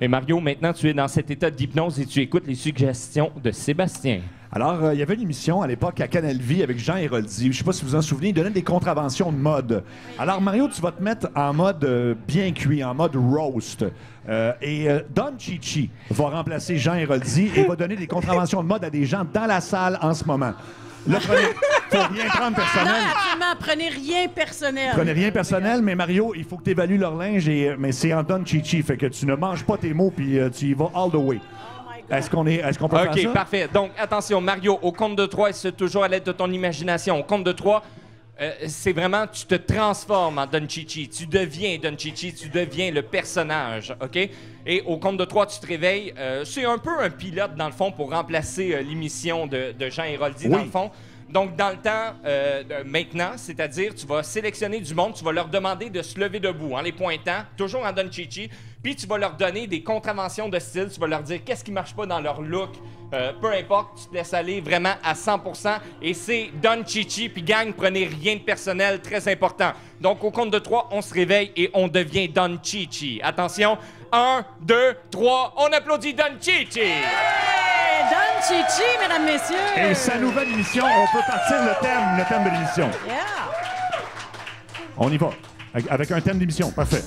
Et Mario, maintenant, tu es dans cet état d'hypnose et tu écoutes les suggestions de Sébastien. Alors, il y avait une émission à l'époque à Canal Vie avec Jean Héroldi. Je sais pas si vous vous en souvenez, il donnait des contraventions de mode. Alors, Mario, tu vas te mettre en mode bien cuit, en mode roast. Don Chichi va remplacer Jean Héroldi et va donner des contraventions de mode à des gens dans la salle en ce moment. Là, faut rien prendre personnel. Non, absolument, prenez rien personnel. Prenez rien personnel, mais Mario, il faut que tu évalues leur linge, mais c'est en Don Chichi, fait que tu ne manges pas tes mots puis tu y vas all the way. Est-ce qu'on peut faire ça? OK, parfait. Donc, attention, Mario, au compte de 3, c'est toujours à l'aide de ton imagination. Au compte de 3, c'est vraiment, tu te transformes en Don Chichi. Tu deviens Don Chichi, tu deviens le personnage, OK? Et au compte de 3, tu te réveilles. C'est un peu un pilote, dans le fond, pour remplacer l'émission de Jean Héroldi, dans le fond. Donc, dans le temps, maintenant, c'est-à-dire, tu vas sélectionner du monde, tu vas leur demander de se lever debout en les pointant, toujours en Don Chichi, puis tu vas leur donner des contraventions de style, tu vas leur dire qu'est-ce qui marche pas dans leur look, peu importe, tu te laisses aller vraiment à 100%, et c'est Don Chichi, puis gang, prenez rien de personnel, très important. Donc, au compte de 3, on se réveille et on devient Don Chichi. Attention, 1, 2, 3, on applaudit Don Chichi! Don Chichi, mesdames, messieurs! Et sa nouvelle émission, on peut partir le thème de l'émission. Yeah! On y va. Avec un thème d'émission. Parfait.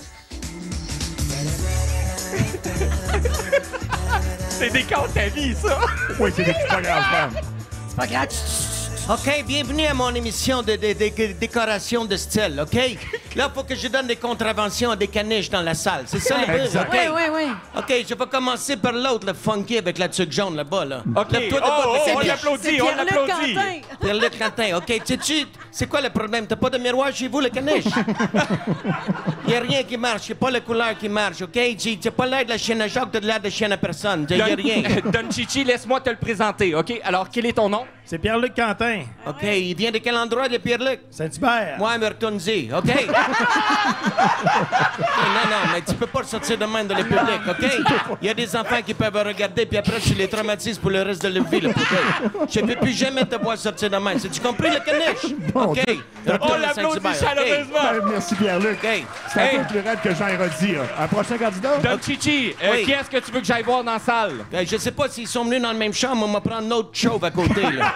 C'est des comptes à vie, ça! Oui, c'est pas grave, Sam. C'est pas grave. OK, bienvenue à mon émission de décoration de style, OK? Là, il faut que je donne des contraventions à des caniches dans la salle. C'est ça, le but? Exact. OK? Oui. OK, je vais commencer par l'autre, le funky avec la tuque jaune là-bas, là. OK. Lève-toi de Oh, bas, on caniche. l'applaudit, on l'applaudit. Pierre-Luc Quentin, OK. C'est quoi le problème? T'as pas de miroir chez vous, le caniche? Il n'y a rien qui marche. Il n'y a pas la couleur qui marche, OK? T'as pas l'air de la chienne à Jacques, t'as de l'air de chienne à personne. Il n'y a rien. Don Chichi, laisse-moi te le présenter, OK? Alors, quel est ton nom? C'est Pierre-Luc Quentin. OK, il vient de quel endroit, de Pierre-Luc? Saint-Hubert. Moi, me retourne-y, OK? OK, non, mais tu peux pas sortir de même dans le public, OK? Il y a des enfants qui peuvent regarder, puis après, tu les traumatises pour le reste de leur vie, le public. Je ne peux plus jamais te voir sortir de même. As-tu compris, le caniche? OK. On l'applaudit chaleureusement. Merci, Pierre-Luc. C'est un peu plus raide que Jean Héroldi. Un prochain candidat? Don Chichi, Oui. qui est-ce que tu veux que j'aille voir dans la salle? Je sais pas s'ils sont venus dans le même chambre, on va prendre une autre chauve à côté, là.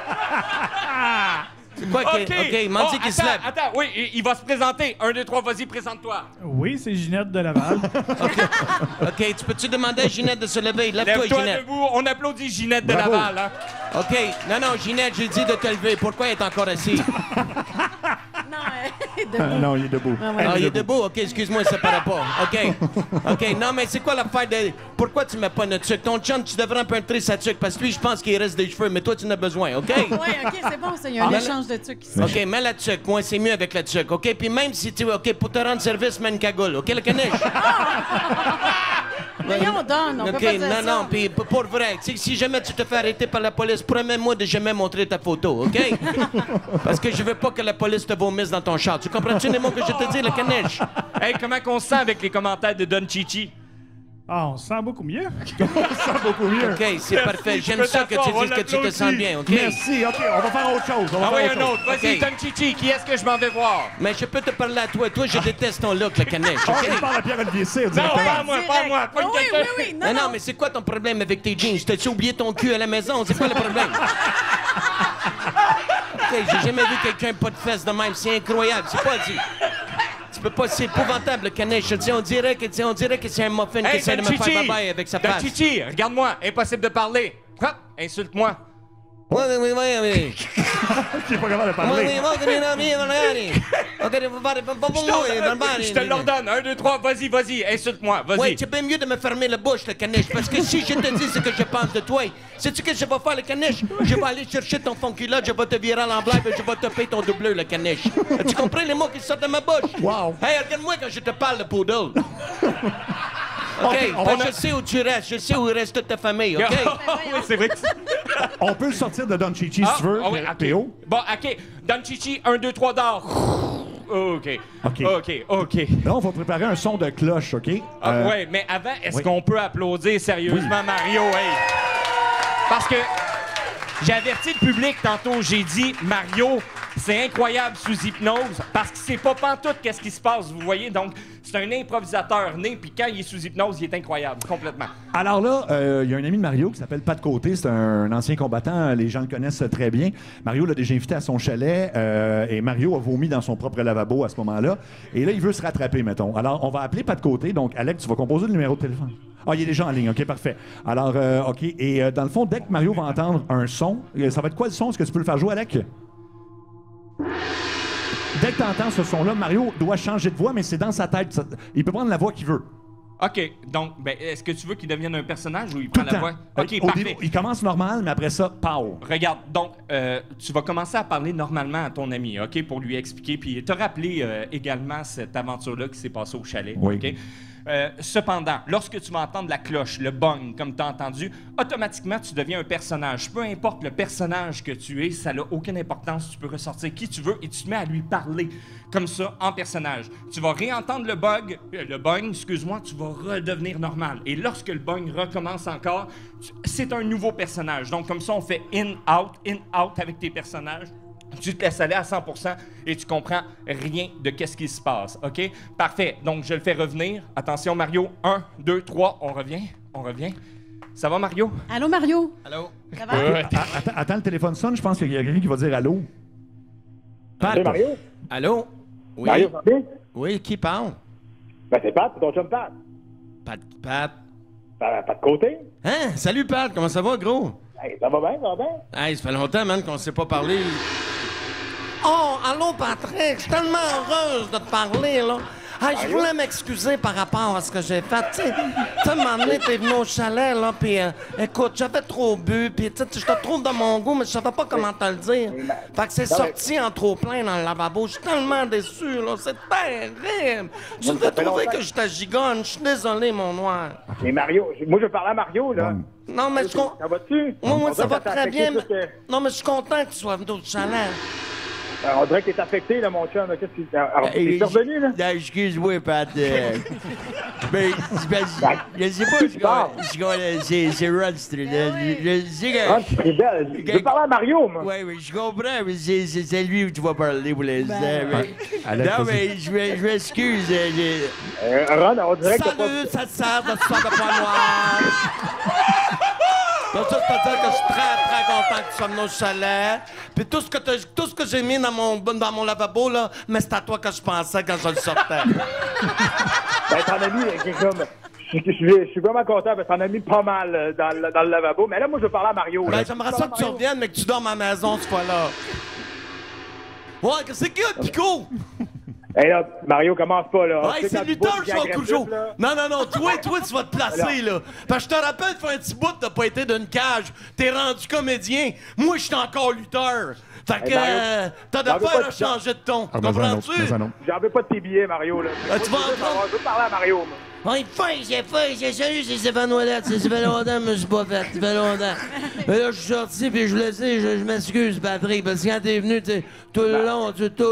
C'est quoi que... OK, il m'a dit qu'il se lève. Attends, oui, il va se présenter. 1, 2, 3, vas-y, présente-toi. Oui, c'est Ginette de Laval. OK, tu peux-tu demander à Ginette de se lever? Lève-toi, Lève-toi Ginette. debout. On applaudit Ginette de Bravo. Laval. Hein? OK, non, Ginette, j'ai dit de te lever. Pourquoi elle est encore assise? Non, il est debout. Ah, il est debout? OK, excuse-moi, ça paraît pas. OK, non, mais c'est quoi l'affaire de... Pourquoi tu mets pas notre tuque? Ton chum, tu devrais emprunter sa tuque, parce que lui, je pense qu'il reste des cheveux, mais toi, tu en as besoin, OK? Oui, OK, c'est bon, ça. Il y a un échange de trucs ici. OK, mets la tuque. Moi, c'est mieux avec la tuque, OK? Puis même si tu... OK, pour te rendre service, mets une cagoule, OK, le caniche? Voyons donc, on peut OK, pas dire ça. non, puis pour vrai, tu sais, si jamais tu te fais arrêter par la police, promets-moi de jamais montrer ta photo, OK? Parce que je veux pas que la police te vomisse dans ton char. Tu comprends-tu les mots que je te dis, le caniche? Hey, comment qu'on se sent avec les commentaires de Don Chichi? Ah, on se sent beaucoup mieux. Beaucoup mieux. OK, c'est parfait. J'aime ça que tu dises que tu te sens bien, OK? Merci. OK, on va faire autre chose. Ah oui, un autre. Vas-y, Don Chichi, qui est-ce que je m'en vais voir? Mais je peux te parler à toi. Toi, je déteste ton look, le caniche, On OK? parle à Pierre-Olivier Cyr Non, directement. parle-moi. Pas Oui. Non, mais c'est quoi ton problème avec tes jeans? T'as-tu oublié ton cul à la maison? C'est quoi le problème? OK, j'ai jamais vu quelqu'un pas de fesses de même. C'est incroyable. C'est pas dit. Tu peux pas, c'est épouvantable, le caniche. Tu sais, on dirait que c'est un muffin qui essaie de me faire babaye avec sa Don face. Chichi, regarde-moi. Impossible de parler. Hop, insulte-moi. Oui. J'ai pas capable de parler. Je te l'ordonne. 1, 2, 3, vas-y, insulte-moi, vas-y. Oui, tu peux mieux de me fermer la bouche, le caniche, parce que si je te dis ce que je pense de toi, sais-tu que je vais faire, le caniche? Je vais aller chercher ton fond culotte, je vais te virer à l'emblème et je vais te payer ton doubleur, le caniche. As-tu compris les mots qui sortent de ma bouche? Wow. Hey, regarde-moi quand je te parle, le poodle. OK, je sais où tu restes, je sais où reste toute ta famille, OK? Oui, c'est vrai que On peut le sortir de Don Chichi si tu veux, oui, Théo. Bon, OK. Don Chichi, 1, 2, 3 d'or. OK. Là, on va préparer un son de cloche, OK? Ouais, mais avant, est-ce qu'on peut applaudir sérieusement Mario? Hey? Parce que j'ai averti le public tantôt, j'ai dit, Mario, c'est incroyable sous hypnose, parce qu'il sait pas pantoute qu'est-ce qui se passe, vous voyez? Donc, c'est un improvisateur né, puis quand il est sous hypnose, il est incroyable, complètement. Alors là, il y a un ami de Mario qui s'appelle Pat Côté, c'est un ancien combattant, les gens le connaissent très bien. Mario l'a déjà invité à son chalet, et Mario a vomi dans son propre lavabo à ce moment-là. Et là, il veut se rattraper, mettons. Alors, on va appeler Pat Côté, donc Alex, tu vas composer le numéro de téléphone. Ah, il est déjà en ligne, OK, parfait. Alors, OK, et dans le fond, dès que Mario va entendre un son, ça va être quoi le son? Est-ce que tu peux le faire jouer, Alex? Dès que tu entends ce son-là, Mario doit changer de voix, mais c'est dans sa tête. Il peut prendre la voix qu'il veut. OK. Donc, est-ce que tu veux qu'il devienne un personnage ou il prend la voix? OK, Au parfait. début, il commence normal, mais après ça, pow! Regarde, donc, tu vas commencer à parler normalement à ton ami, OK, pour lui expliquer, puis te rappeler également cette aventure-là qui s'est passée au chalet, Oui. OK? Cependant, lorsque tu vas entendre la cloche, le bang, comme tu as entendu, automatiquement, tu deviens un personnage. Peu importe le personnage que tu es, ça n'a aucune importance. Tu peux ressortir qui tu veux et tu te mets à lui parler comme ça, en personnage. Tu vas réentendre le bang, excuse-moi, tu vas redevenir normal. Et lorsque le bang recommence encore, c'est un nouveau personnage. Donc, comme ça, on fait in, out avec tes personnages. Tu te laisses aller à 100% et tu comprends rien de qu'est-ce qui se passe, OK? Parfait. Donc, je le fais revenir. Attention, Mario. 1, 2, 3. On revient. Ça va, Mario? Allô, Mario? Allô? Ça va? Attends, le téléphone sonne. Je pense qu'il y a quelqu'un qui va dire allô. Pat. Salut, Mario? Allô? Oui. Mario, ça va bien? Oui, qui parle? Ben, c'est Pat, c'est ton chum Pat. Pat. Pat Côté? Hein? Salut, Pat. Comment ça va, gros? Hey, ça va bien, ça va bien? Hey, ça fait longtemps, man, qu'on s'est pas parlé. Oh, allô, Patrick. Je suis tellement heureuse de te parler, là. Hey, je voulais m'excuser par rapport à ce que j'ai fait. Tu sais, un moment donné, t'es venu au chalet, là, puis écoute, j'avais trop bu, puis tu sais, je te trouve de mon goût, mais je savais pas comment te le dire. Fait que c'est sorti en trop plein dans le lavabo. Je suis tellement déçu, là. C'est terrible. Je devais trouver que j'étais gigonne. Je suis désolé, mon noir. Et Mario, moi, je parlais à Mario, là. Non, mais je... Ça va-tu? Moi, ça va très bien, mais... mais... Non, mais je suis content que tu sois venu au chalet. On dirait que t'es affecté, là, mon chum. Qu'est-ce que alors, t'es revenu, là? Excuse-moi, Pat. Mais, je sais pas, c'est Rod Strudel. Rod Strudel? Je veux parler à Mario, moi. Oui, je comprends, mais c'est lui où tu vas parler pour l'instant. Non, mais je m'excuse. Ron, on dirait que... Salut, ça te sert de soir de poing noir. Donc, ça, je peux dire que je suis très, très content que tu sois venu au chalet. Puis tout ce que j'ai mis dans mon lavabo, là, mais c'est à toi que je pensais quand je le sortais. Ben, t'en as mis, comme... Je suis vraiment content parce que t'en as mis pas mal dans le lavabo. Mais là, moi, je veux parler à Mario. Ben, j'aimerais ça que tu reviennes, mais que tu dormes à la maison cette fois-là. Ouais, qu'est-ce qu'il y a, Pico? Hey là, Mario, commence pas, là. Ouais, c'est lutteur, Jean Cougeot. Non, toi, tu vas te placer, là. Parce que je te rappelle, fait un petit bout, t'as pas été d'une cage. T'es rendu comédien. Moi, je suis encore lutteur. Fait que t'as d'affaires à changer de ton. Comprends-tu? J'en veux pas de tes billets, Mario, là. Tu vas Je veux parler à Mario, moi. Oui, j'ai salut, c'est Stéphane Ouellette. Ça fait longtemps que je me suis pas fait. Ça fait longtemps. Mais là, je suis sorti, puis je m'excuse, Patrick, parce que quand t'es venu, tout le long, c'était tout,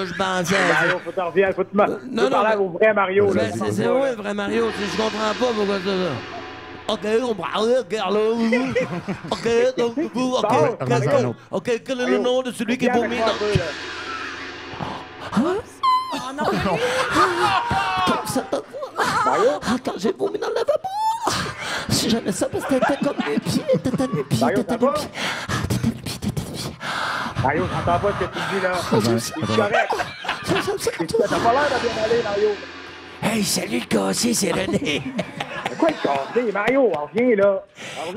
je pensais. Mario, faut t'en revenir, faut te parler au vrai Mario, là. C'est vrai, le vrai Mario, je comprends pas pourquoi c'est ça. OK, on parle, regarde là. OK, quel est le nom de celui qui est vomi dans... Oh non! Attends, j'ai vomi dans le lavabo. Si jamais ça, parce que t'étais comme nu-pied. Mario, j'entends pas ce que tu dis, là. C'est correct. T'as pas l'air de bien aller, Mario. Hey, salut le cassé, c'est René. Quoi le cassé? Mario, on revient, là.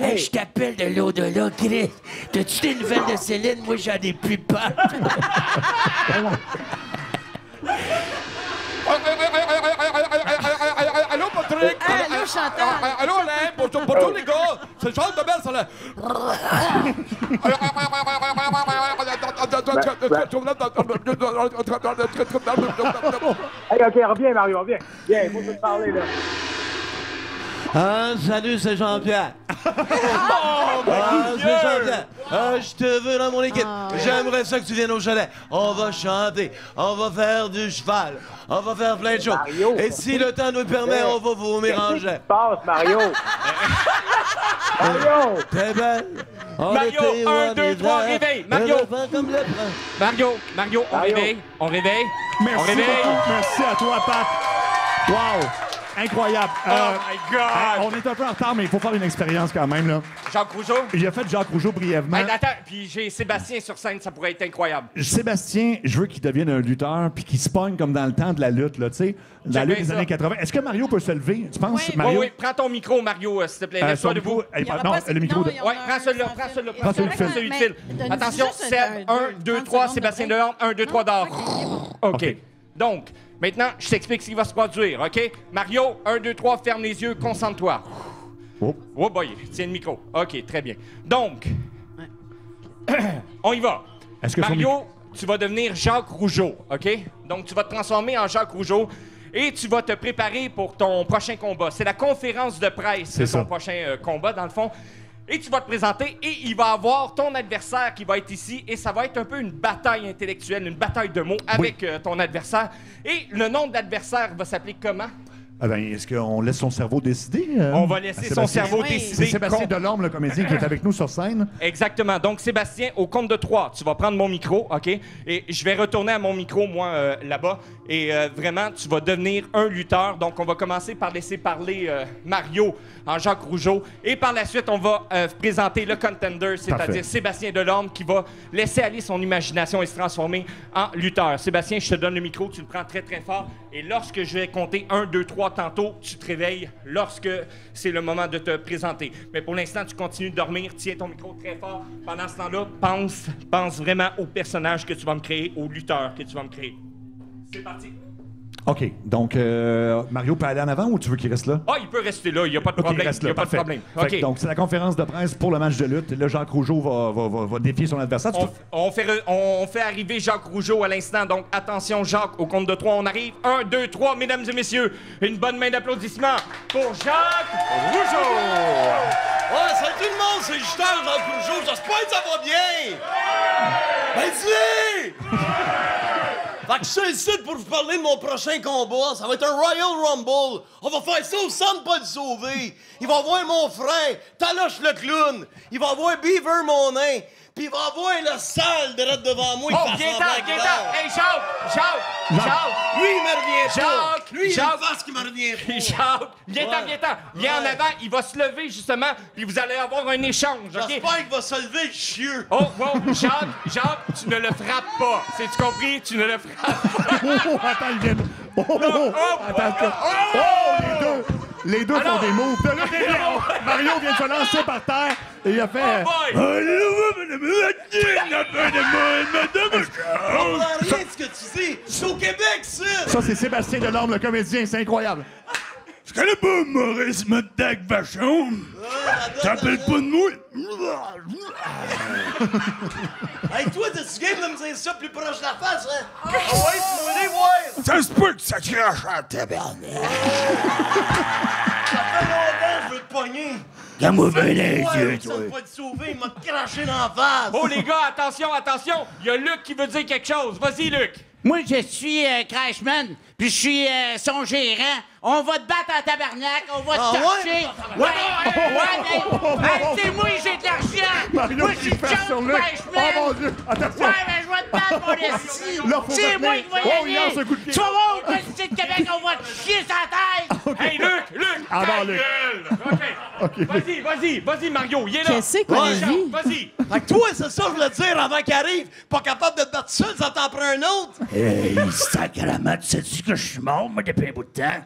Hey, je t'appelle de l'au-delà, Chris. T'as-tu des nouvelles de Céline? Moi, j'en ai plus peur. Allô, Patrick? Allô, Chantal? Allô, Alain? Bonjour, les gars! C'est Charles de Belle, ça, là! Hey, OK, reviens, Mario, reviens. Viens, faut te parler, là. Salut, c'est Jean-Pierre. Oh, c'est Jean-Pierre. Je te veux dans mon équipe. J'aimerais ça que tu viennes au chalet. On va chanter, on va faire du cheval, on va faire plein de choses. Mario. Et si le temps nous le permet, on va vous mélanger. Qu'est-ce qui se passe, Mario? Mario! T'es belle. Mario, 1, 2, 3, réveille. Mario, on réveille. On réveille. Merci on réveille. beaucoup. Merci à toi, Pat. Wow! Incroyable. Oh my God! On est un peu en retard, mais il faut faire une expérience quand même. Là. Jacques Rougeau? J'ai fait Jacques Rougeau brièvement. Hey, attends, puis j'ai Sébastien sur scène, ça pourrait être incroyable. Sébastien, je veux qu'il devienne un lutteur puis qu'il se pogne comme dans le temps de la lutte, là, tu sais, la lutte des années 80. Est-ce que Mario peut se lever, tu penses, Oui, Mario? oui, prends ton micro, Mario, s'il te plaît. Lève-toi debout. Non, le micro. Oui, prends celui-là, prends celui-là. Prends celui de fil. Celui de fil. Attention, 1, 2, 3, Sébastien Delorme, 1, 2, 3 dehors. OK. Donc, maintenant, je t'explique ce qui va se produire, OK? Mario, 1, 2, 3, ferme les yeux, concentre-toi. Oh boy, tiens le micro. OK, très bien. Donc, on y va. Mario, tu vas devenir Jacques Rougeau, OK? Donc, tu vas te transformer en Jacques Rougeau et tu vas te préparer pour ton prochain combat. C'est la conférence de presse de ton prochain combat, dans le fond. Et tu vas te présenter et il va avoir ton adversaire qui va être ici et ça va être un peu une bataille intellectuelle, une bataille de mots avec ton adversaire. Et le nom de l'adversaire va s'appeler comment? Ah ben, est-ce qu'on laisse son cerveau décider? On va laisser son cerveau décider. C'est Sébastien Delorme, le comédien, qui est avec nous sur scène. Exactement. Donc, Sébastien, au compte de 3, tu vas prendre mon micro, OK? Et je vais retourner à mon micro, moi, là-bas. Et vraiment, tu vas devenir un lutteur. Donc, on va commencer par laisser parler Mario en Jacques Rougeau. Et par la suite, on va présenter le contender, c'est-à-dire Sébastien Delorme, qui va laisser aller son imagination et se transformer en lutteur. Sébastien, je te donne le micro, tu le prends très, très fort. Et lorsque je vais compter 1, 2, 3 tantôt, tu te réveilles lorsque c'est le moment de te présenter. Mais pour l'instant, tu continues de dormir, tiens ton micro très fort. Pendant ce temps-là, pense vraiment au personnage que tu vas me créer, au lutteur que tu vas me créer. C'est parti. OK. Donc, Mario peut aller en avant ou tu veux qu'il reste là? Ah, il peut rester là, il n'y a pas de problème. Il reste là, y a pas de problème. OK. Donc, c'est la conférence de presse pour le match de lutte. Là, Jacques Rougeau va défier son adversaire. On fait arriver Jacques Rougeau à l'instant. Donc, attention, Jacques, au compte de 3, on arrive. 1, 2, 3, mesdames et messieurs. Une bonne main d'applaudissements pour Jacques Rougeau. Ouais, salut tout le monde, c'est Justin Jacques Rougeau. J'espère que ça va bien. Ben, dis-le! Fait que je suis ici pour vous parler de mon prochain combat. Ça va être un Royal Rumble. On va faire ça au centre Paul Sauvé. Il va voir mon frère, Taloche le clown. Il va voir Beaver mon nain. Puis il va avoir le sale direct devant moi. Oh, Gaétan! Hey, Jacques! Lui, il me revient pas. Jacques! Lui, il a une face qui me revient pas. Jacques! Gaétan! Viens en avant, il va se lever, justement, puis vous allez avoir un échange, OK? J'espère qu'il va se lever, le chieux. Oh, Jacques, tu ne le frappes pas. C'est-tu compris? Tu ne le frappes pas. Attends, il vient... Attends. Les deux font des moves. Mario vient de se lancer par terre et il a fait... Ça, rien de ce que tu dis. Je suis au Québec, ça. Ça, c'est Sébastien Delorme, le comédien. C'est incroyable. Je connais pas Maurice Modac Vachon. T'appelles pas de moi? Hey, toi, t'es-tu game de me dire ça plus proche de la face, hein? Ah ouais, tu m'as dit, ouais! Ça se peut que ça crache en tabarnak. Ça fait longtemps que je veux te pogner. Regarde-moi bien les yeux, Ça toi. ne pas te sauver, il m'a craché dans la face. Oh, les gars, attention! Il y a Luc qui veut dire quelque chose. Vas-y, Luc! Moi, je suis Crashman, puis je suis son gérant. On va te battre en tabarnak, on va te torcher. C'est moi, j'ai de l'argent. Moi, je suis John Crashman. Oh, mon Dieu! Attention! Ouais, mais je vais te battre, mon esti. C'est moi qui vais il lance un coup de pied. Tu vas voir, au Université de Québec, on va te chier sa tête. Hey, Luc! Ah ta non, Luc. gueule! OK. Vas-y, Mario, il est là. Qu'est-ce qu'on a dit? Vas-y. Fait que toi, c'est ça que je voulais te dire avant qu'il arrive. Pas capable de te battre seul, ça t'en prend un autre. Hey, sacrément, tu sais-tu que je suis mort, moi, depuis un bout de temps?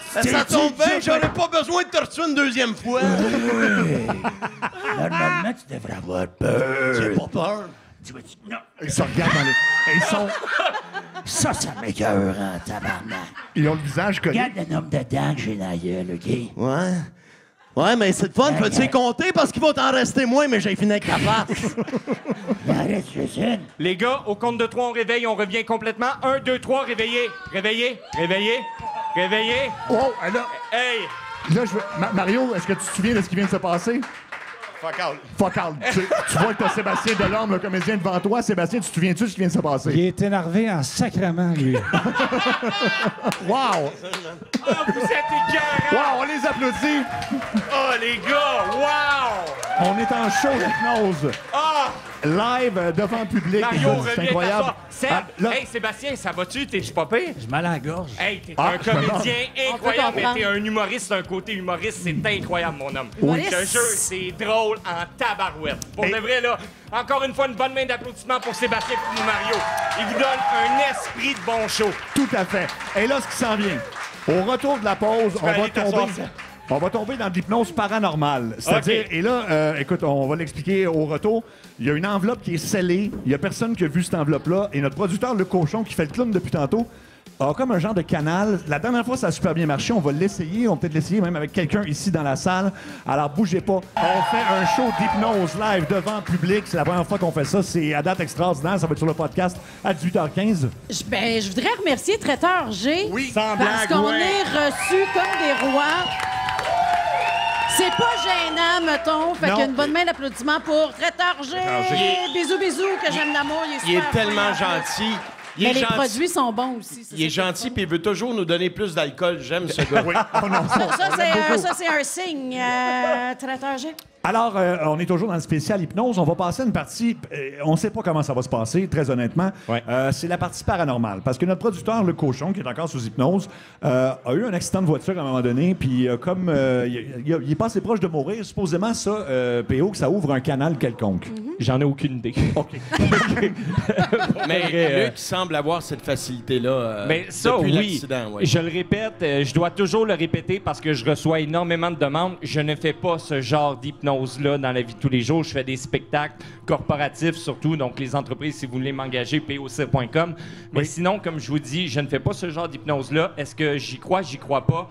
Ça tombe bien, j'aurais pas besoin de te retuer une deuxième fois. Normalement, tu devrais avoir peur. J'ai pas peur. Non. Ils se regardent dans les... Ils sont... Ça m'écoeure en tabarnak. Ils ont le visage collé. Regarde le nombre de dents que j'ai dans la gueule, OK? Ouais, mais c'est le fun. Peux-tu les compter? Parce qu'il va t'en rester moins, mais j'ai fini avec ta face. Arrête, je Les gars, au compte de 3, on réveille, on revient complètement. 1, 2, 3, réveillez. Réveillé? Oh, là, Hey! là je veux... Mario, est-ce que tu te souviens de ce qui vient de se passer? Fuck out. Fuck out. Tu vois que t'as Sébastien Delorme, le comédien, devant toi. Sébastien, tu te souviens-tu de ce qui vient de se passer? Il est énervé en sacrement, lui. Wow! Oh, vous êtes écœurants! Wow, on les applaudit! Oh, les gars! Wow! On est en show d'hypnose. Ah! Live devant le public. Mario, Écoute, c'est reviens incroyable. t'asseoir. Seb, Ah, là- hey, Sébastien, ça va-tu? T'es-tu pas pire? J'ai mal à la gorge. Hey, t'es Ah, un comédien On peut incroyable, mais comprendre. t'es un humoriste d'un côté humoriste, c'est incroyable, mon homme. Oui. Je te jure, c'est drôle en tabarouette. Pour de vrai, là, encore une fois, une bonne main d'applaudissement pour Sébastien et pour Mario. Il vous donne un esprit de bon show. Tout à fait. Et là, ce qui s'en vient, au retour de la pause, on aller t'asseoir, ça. on va tomber dans de l'hypnose paranormale. C'est-à-dire, OK. et là, écoute, on va l'expliquer au retour. Il y a une enveloppe qui est scellée. Il n'y a personne qui a vu cette enveloppe-là. Et notre producteur, le cochon, qui fait le clown depuis tantôt, a comme un genre de canal. La dernière fois, ça a super bien marché. On va l'essayer. On va peut-être l'essayer même avec quelqu'un ici dans la salle. Alors, bougez pas. On fait un show d'hypnose live devant le public. C'est la première fois qu'on fait ça. C'est à date extraordinaire. Ça va être sur le podcast à 18h15. Je voudrais remercier Traiteur G. Oui, sans Parce blague, qu'on ouais. est reçus comme des rois. C'est pas gênant, mettons. Fait Non. qu'une bonne main d'applaudissement pour Traiteur G. Bisous, bisous, que j'aime l'amour. Il est Il est super tellement fin. gentil. Il Mais est les gentil. produits sont bons aussi. Il est gentil puis il veut toujours nous donner plus d'alcool. J'aime ce gars. Oui. Oh non. Ça, c'est un signe, Traiteur G. Alors, on est toujours dans le spécial hypnose. On va passer à une partie, on ne sait pas comment ça va se passer, très honnêtement. Ouais. C'est la partie paranormale. Parce que notre producteur, le cochon, qui est encore sous hypnose, a eu un accident de voiture à un moment donné. Puis, comme il est pas assez proche de mourir, supposément, ça, PO, que ça ouvre un canal quelconque. J'en ai aucune idée. OK. Mais Vrai, Luc semble avoir cette facilité-là Mais ça, depuis oui. l'accident. Ouais. Je le répète, je dois toujours le répéter parce que je reçois énormément de demandes. Je ne fais pas ce genre d'hypnose-là dans la vie de tous les jours. Je fais des spectacles corporatifs surtout, donc les entreprises, si vous voulez m'engager, pocir.com. Mais sinon, comme je vous dis, je ne fais pas ce genre d'hypnose-là. Est-ce que j'y crois? J'y crois pas.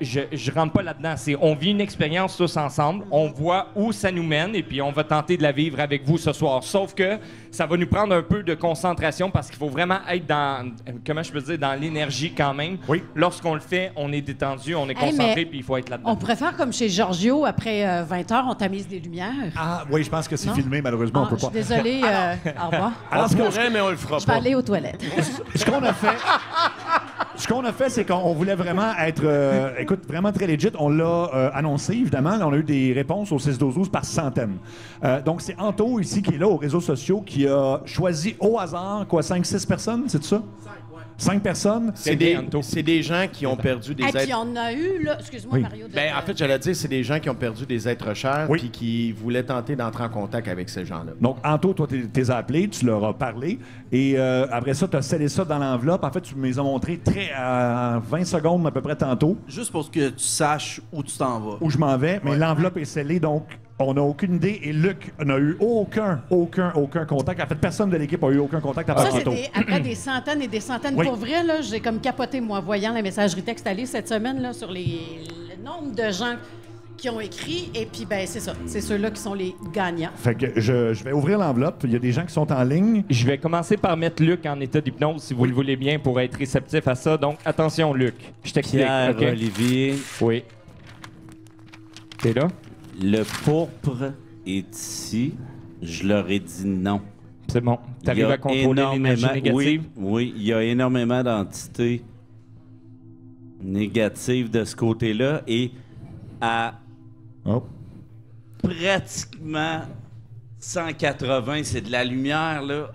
Je rentre pas là-dedans. On vit une expérience tous ensemble, on voit où ça nous mène et puis on va tenter de la vivre avec vous ce soir. Sauf que ça va nous prendre un peu de concentration parce qu'il faut vraiment être dans, comment je peux dire, dans l'énergie quand même. Oui. Lorsqu'on le fait, on est détendu, on est Hey, concentré mais puis il faut être là-dedans. On pourrait faire comme chez Giorgio, après 20 heures, on tamise des lumières. Ah, oui, je pense que c'est Non? filmé, malheureusement, on Ah, peut je suis pas. désolée. Au revoir. Alors, On pourrait, mais on le fera Je vais pas. aller aux toilettes. Ce qu'on a fait, c'est qu'on voulait vraiment être, écoute, vraiment très legit. On l'a annoncé, évidemment. On a eu des réponses au 6-12-12 par centaines. Donc, c'est Anto, ici, qui est là aux réseaux sociaux, qui a choisi au hasard, 5-6 personnes, c'est ça? 5 personnes. C'est des gens qui ont perdu des Et êtres... puis on a eu, là, excuse-moi, Oui. Mario. Ben, en fait, j'allais dire, c'est des gens qui ont perdu des êtres chers puis qui voulaient tenter d'entrer en contact avec ces gens-là. Donc, Anto, toi, t'es appelé, tu leur as parlé. Et après ça, tu as scellé ça dans l'enveloppe. En fait, tu me les as montrés en 20 secondes à peu près tantôt. Juste pour que tu saches où tu t'en vas. Où je m'en vais. Mais l'enveloppe est scellée, donc on n'a aucune idée. Et Luc n'a eu aucun contact. En fait, personne de l'équipe n'a eu aucun contact avec Ça, c'est Anto. après des centaines et des centaines. Oui. Pour vrai, là, j'ai comme capoté, moi, voyant la messagerie texte aller cette semaine là, sur le nombre de gens qui ont écrit. Et puis, ben c'est ça. C'est ceux-là qui sont les gagnants. Fait que je vais ouvrir l'enveloppe. Il y a des gens qui sont en ligne. Je vais commencer par mettre Luc en état d'hypnose, si vous le voulez bien, pour être réceptif à ça. Donc, attention, Luc. Je t'explique. Pierre OK? Olivier. Oui. T'es là? Le pourpre est ici. Je leur ai dit non. C'est bon. T'arrives Il y a à contrôler l'énergie énormément- négative? Oui, il y a énormément d'entités négatives de ce côté-là et à pratiquement 180, c'est de la lumière, là.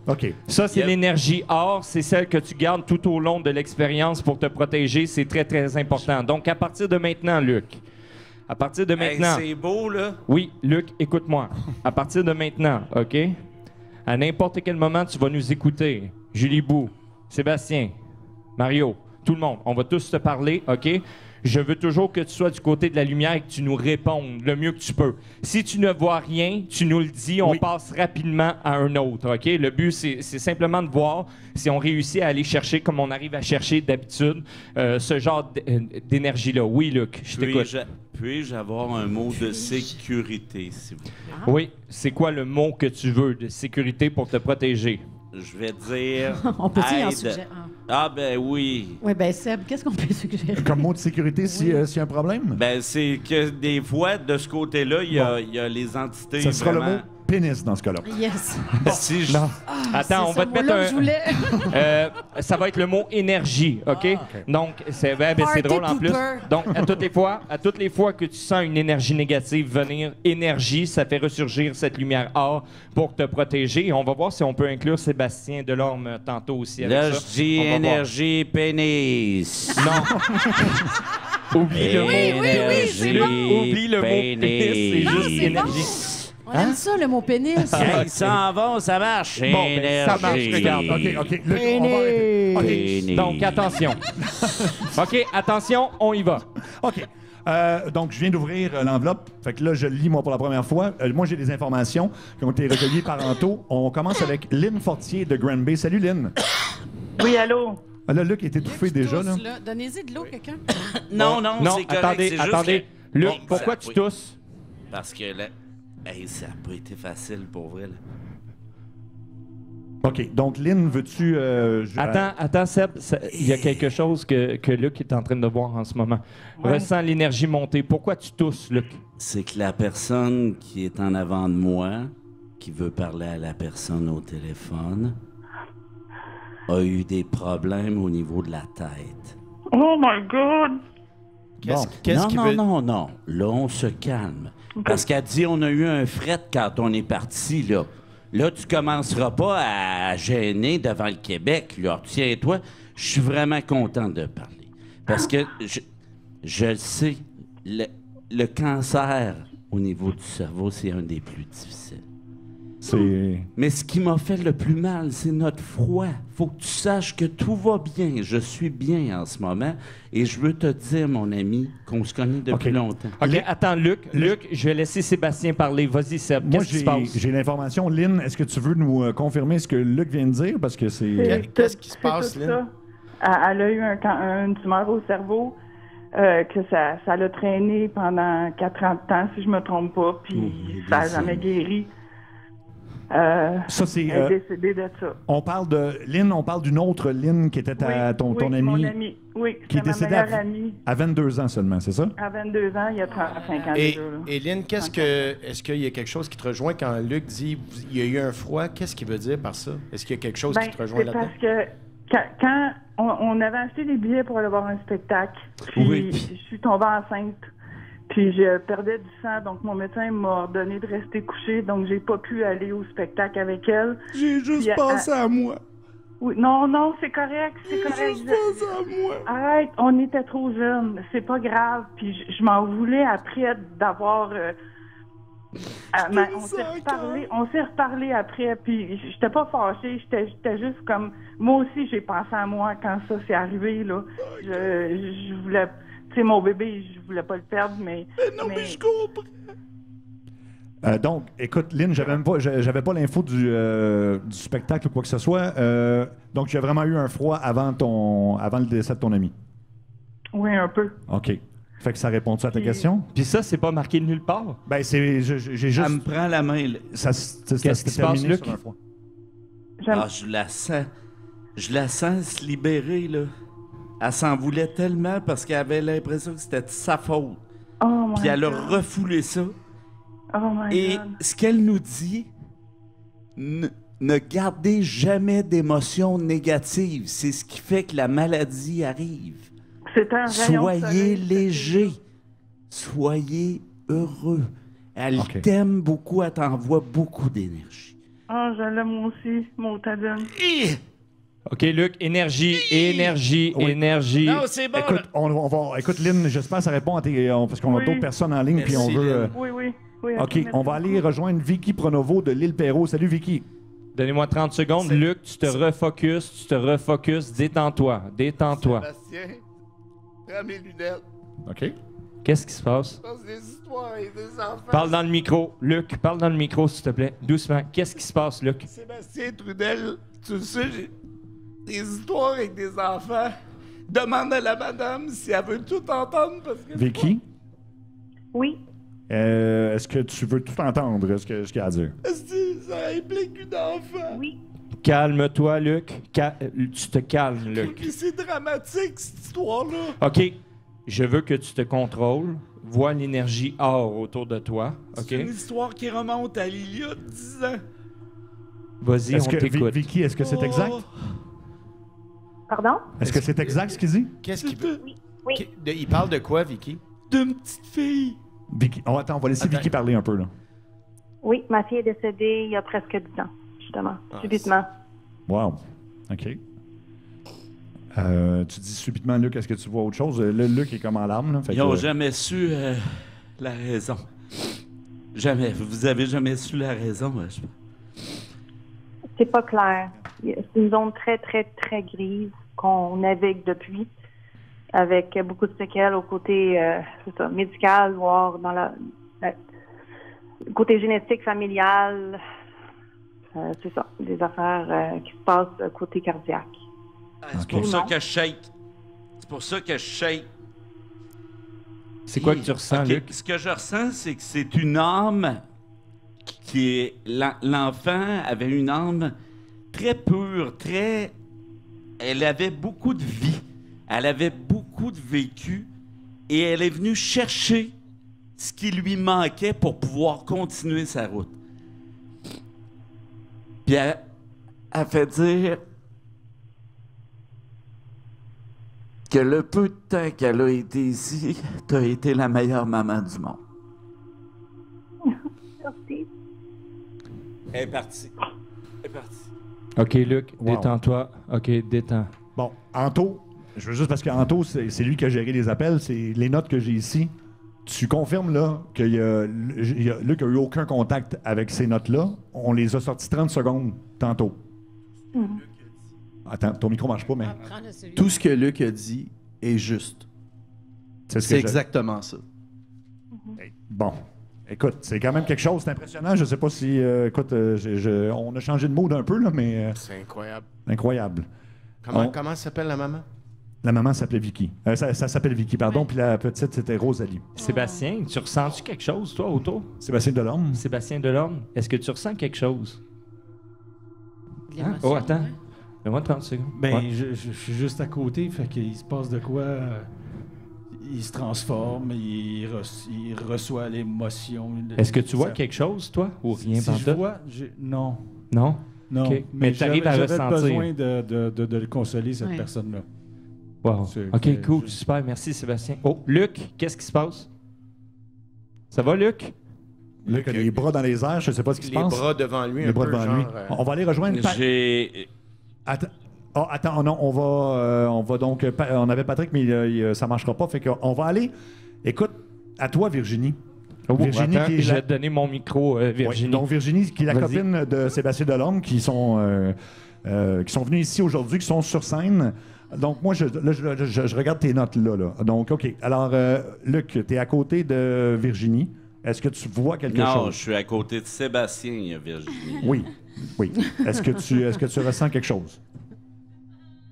OK. Ça, c'est Yep. l'énergie or. C'est celle que tu gardes tout au long de l'expérience pour te protéger. C'est très, très important. Donc, à partir de maintenant, Luc, à partir de Hey, maintenant... c'est beau, là. Oui, Luc, écoute-moi. À partir de maintenant, OK? À n'importe quel moment, tu vas nous écouter. Julie Bou, Sébastien, Mario, tout le monde. On va tous te parler, OK? Je veux toujours que tu sois du côté de la lumière et que tu nous répondes le mieux que tu peux. Si tu ne vois rien, tu nous le dis, on passe rapidement à un autre, OK? Le but, c'est simplement de voir si on réussit à aller chercher, comme on arrive à chercher d'habitude, ce genre d'énergie-là. Oui, Luc, je t'écoute. Puis-je avoir un mot de sécurité, s'il vous plaît? Oui, c'est quoi le mot que tu veux de sécurité pour te protéger? je vais dire. On peut-y en aide. suggérer. Ah, ben oui. Oui, ben Seb, qu'est-ce qu'on peut suggérer? Comme mot de sécurité, s'il y a un problème? Ben, c'est que des fois, de ce côté-là, il y a les entités. Ce sera vraiment... le mot pénis dans ce cas-là. Yes. Si je... Attends, on va te mettre un... ça va être le mot énergie, OK? Donc, c'est c'est drôle en plus. Donc, à toutes les fois que tu sens une énergie négative venir, énergie, ça fait ressurgir cette lumière or pour te protéger. Et on va voir si on peut inclure Sébastien Delorme tantôt aussi avec Là, ça. je dis énergie pénis. Non. Oublie le mot énergie. Oublie le mot pénis. C'est juste énergie. On aime ça, le mot pénis. Quand ils s'en vont, ça marche. Bon, ben, ça marche, regarde. OK. Luc, on va arrêter. OK. Donc, attention. OK, attention, on y va. OK. Donc, je viens d'ouvrir l'enveloppe. Fait que là, je le lis, moi, pour la première fois. Moi, j'ai des informations qui ont été recueillies par Anto. On commence avec Lynn Fortier de Granby. Salut, Lynn. Oui, allô? Ah, là, Luc est étouffé déjà, là. Donnez-y de l'eau, quelqu'un. Non, c'est correct. Attendez. Luc, pourquoi tu tousses? Parce que là... Hey, ça n'a pas été facile pour vrai. Là. OK. Donc, Lynn, veux-tu... Attends, Seb. Il y a quelque chose que Luc est en train de voir en ce moment. Ouais. Ressens l'énergie monter. Pourquoi tu tousses, Luc? C'est que la personne qui est en avant de moi, qui veut parler à la personne au téléphone, a eu des problèmes au niveau de la tête. Oh my God! Non. Là, on se calme. Okay. Parce qu'elle dit on a eu un fret quand on est parti, là. Là, tu commenceras pas à gêner devant le Québec, là. Tiens-toi, je suis vraiment content de parler. Parce que je le sais, le cancer au niveau du cerveau, c'est un des plus difficiles. Mais ce qui m'a fait le plus mal, c'est notre froid. Faut que tu saches que tout va bien. Je suis bien en ce moment. Et je veux te dire, mon ami, qu'on se connaît depuis longtemps. OK, attends, Luc, je vais laisser Sébastien parler. Vas-y, Seb. Moi, Qu'est-ce qui se passe? J'ai l'information. Lynn, est-ce que tu veux nous confirmer ce que Luc vient de dire? Parce que c'est... Qu'est-ce qui se passe, Lynn? Elle a eu une tumeur au cerveau. Que ça l'a traîné pendant 4 ans de temps, si je me trompe pas, puis ça n'a jamais guéri. Ça, c'est... Elle est décédée de ça. On parle de Lynn, on parle d'une autre Lynn qui était ton ami. Mon ami. Oui, qui est décédée à 22 ans seulement, c'est ça? À 22 ans, il y a 35 ans déjà. Et Lynn, est-ce qu'il y a quelque chose qui te rejoint quand Luc dit il y a eu un froid? Qu'est-ce qu'il veut dire par ça? Est-ce qu'il y a quelque chose qui te rejoint là-dedans? Parce que quand on avait acheté des billets pour aller voir un spectacle, puis je suis tombée enceinte. Puis je perdais du sang, donc mon médecin m'a ordonné de rester couchée, donc j'ai pas pu aller au spectacle avec elle. J'ai juste pensé à moi. Oui, non, c'est correct, c'est correct. J'ai juste pensé à moi. Arrête, on était trop jeunes, c'est pas grave. Puis je m'en voulais après d'avoir... on s'est reparlé après, puis j'étais pas fâchée, j'étais juste comme... Moi aussi, j'ai pensé à moi quand ça s'est arrivé, là. Je voulais... C'est mon bébé, je voulais pas le perdre, mais... Mais je comprends. Donc, écoute, Lynn, j'avais pas l'info du spectacle ou quoi que ce soit. Donc, tu as vraiment eu un froid avant le décès de ton ami? Oui, un peu. OK. Fait que ça répond-tu à ta question? Puis ça, c'est pas marqué nulle part? Ben, j'ai juste... Elle me prend la main, là. Qu'est-ce qui se passe, Luc? Je la sens. Je la sens se libérer, là. Elle s'en voulait tellement parce qu'elle avait l'impression que c'était de sa faute. Puis elle a refoulé ça. Et ce qu'elle nous dit, ne gardez jamais d'émotions négatives. C'est ce qui fait que la maladie arrive. C'est un rayon de Soyez soleil, léger. Soyez heureux. Elle t'aime beaucoup, elle t'envoie beaucoup d'énergie. Je l'aime aussi, mon tadin. OK, Luc, énergie. Non, c'est bon. Écoute, écoute, Lynn, j'espère que ça répond à parce qu'on a d'autres personnes en ligne, puis on veut... Oui. OK, on va aller rejoindre Vicky Pronovo de l'île Perrault. Salut, Vicky. Donnez-moi 30 secondes. Luc, tu te refocuses. Détends-toi. Sébastien, prends mes lunettes. OK. Qu'est-ce qui se passe? Je pense des histoires et des enfants. Parle dans le micro. Luc, parle dans le micro, s'il te plaît. Doucement. Qu'est-ce qui se passe, Luc? Sébastien Trudel, tu le sais, j'ai des histoires avec des enfants. Demande à la madame si elle veut tout entendre parce que... Vicky? Oui? Est-ce que tu veux tout entendre, ce qu'il y a à dire? Est-ce que ça implique une enfant? Oui. Calme-toi, Luc. Tu te calmes, Luc. Puis c'est dramatique, cette histoire-là. OK. Je veux que tu te contrôles. Vois l'énergie or autour de toi. OK? C'est une histoire qui remonte à il y a 10 ans. Vas-y, on t'écoute. Vicky, est-ce que c'est exact? Pardon? Est-ce que c'est exact ce qu'il dit? Qu'est-ce qu'il veut? Oui. Il parle de quoi, Vicky? D'une petite fille. Vicky. Oh, attends, on va laisser Vicky parler un peu, là. Oui, ma fille est décédée il y a presque 10 ans, justement, subitement. Wow. OK. Tu dis subitement, Luc, est-ce que tu vois autre chose? Le Luc est comme en larmes. Là, Ils n'ont jamais su la raison. Jamais. Vous avez jamais su la raison? C'est pas clair. C'est une zone très, très, très grise qu'on navigue depuis, avec beaucoup de séquelles au côté médical, voire dans le côté génétique, familial. C'est ça, des affaires qui se passent côté cardiaque. C'est pour ça que je shake. C'est pour ça que je shake. C'est quoi que tu ressens, Luc? Ce que je ressens, c'est que c'est une âme qui est... L'enfant avait une âme très pure, très... Elle avait beaucoup de vie. Elle avait beaucoup de vécu. Et elle est venue chercher ce qui lui manquait pour pouvoir continuer sa route. Puis elle fait dire que le peu de temps qu'elle a été ici, tu as été la meilleure maman du monde. Merci. Elle est partie. Elle est partie. OK, Luc, Wow. détends-toi. OK, détends. Bon, Anto, je veux juste parce qu'Anto, c'est lui qui a géré les appels, c'est les notes que j'ai ici. Tu confirmes là que Luc n'a eu aucun contact avec ces notes-là. On les a sorties 30 secondes tantôt. Attends, ton micro marche pas, mais... Tout ce que Luc a dit est juste. C'est ce que C'est je- exactement ça. Bon. Écoute, c'est quand même quelque chose, c'est impressionnant. Je sais pas si... écoute, on a changé de mode un peu, là, mais... C'est incroyable. incroyable. Comment s'appelle la maman? La maman s'appelait Vicky. Ça s'appelle Vicky, pardon. Puis la petite, c'était Rosalie. Sébastien, tu ressens-tu quelque chose, toi, autour? Sébastien Delorme. Sébastien Delorme, est-ce que tu ressens quelque chose? L'émotion, Oh, attends. ouais. Donne-moi 30 secondes. Ben, Ouais. je suis juste à côté, fait qu'il se passe de quoi. Il se transforme, il reçoit l'émotion. Est-ce que tu vois Ça- quelque chose, toi, ou rien Si je pantoute? vois, non. Non? Non, OK. mais t'arrives à j'avais ressentir. besoin de le consoler, cette Ouais. personne-là. Wow. C'est OK, que cool, super. Merci, Sébastien. Oh, Luc, qu'est-ce qui se passe? Ça va, Luc? Luc a les bras dans les airs, je sais pas ce qui se Les passe. bras devant lui, Les un bras peu, devant genre, lui. On va aller rejoindre... J'ai... Attends. Oh, attends, non, on va donc... on avait Patrick, mais ça marchera pas. Fait qu'on va aller... Écoute, à toi, Virginie. Virginie, Attends, qui est je la- vais te donner mon micro, Virginie. Oui, donc Virginie, qui est la Vas-y. copine de Sébastien Delorme, qui sont venus ici aujourd'hui, qui sont sur scène. Donc, moi, je regarde tes notes là. Donc, OK. Alors, Luc, tu es à côté de Virginie. Est-ce que tu vois quelque Non, chose? je suis à côté de Sébastien, Virginie. Oui. Est-ce que tu ressens quelque chose?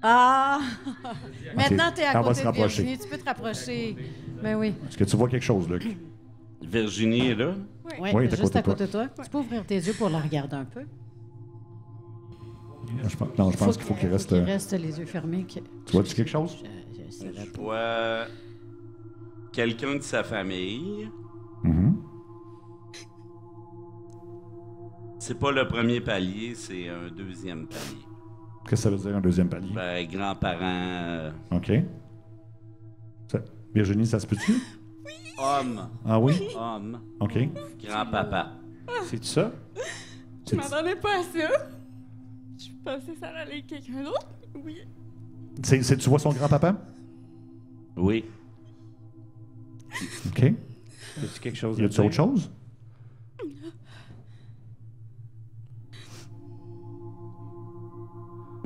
Ah! Maintenant, tu es on à va se côté de rapprocher. Virginie. Tu peux te rapprocher. Ben oui. Est-ce que tu vois quelque chose, Luc? Virginie est là? Oui, Oui, t'es juste à côté côté de toi. Tu peux ouvrir tes yeux pour la regarder un peu. Je pense qu'il faut qu'il reste... Il reste les yeux fermés. Tu vois-tu quelque chose? Je vois quelqu'un de sa famille. Mhm. C'est pas le premier palier, c'est un deuxième palier. Qu'est-ce que ça veut dire, un deuxième palier? Ben, grands-parents... OK. Virginie, ça se peut-tu? Homme. Ah oui? Homme. OK. Grand-papa. C'est ça? Je m'attendais pas à ça. Je pensais que ça allait avec quelqu'un d'autre. Oui. Tu vois son grand-papa? Oui. OK. Y a-tu quelque chose Y a-tu autre chose?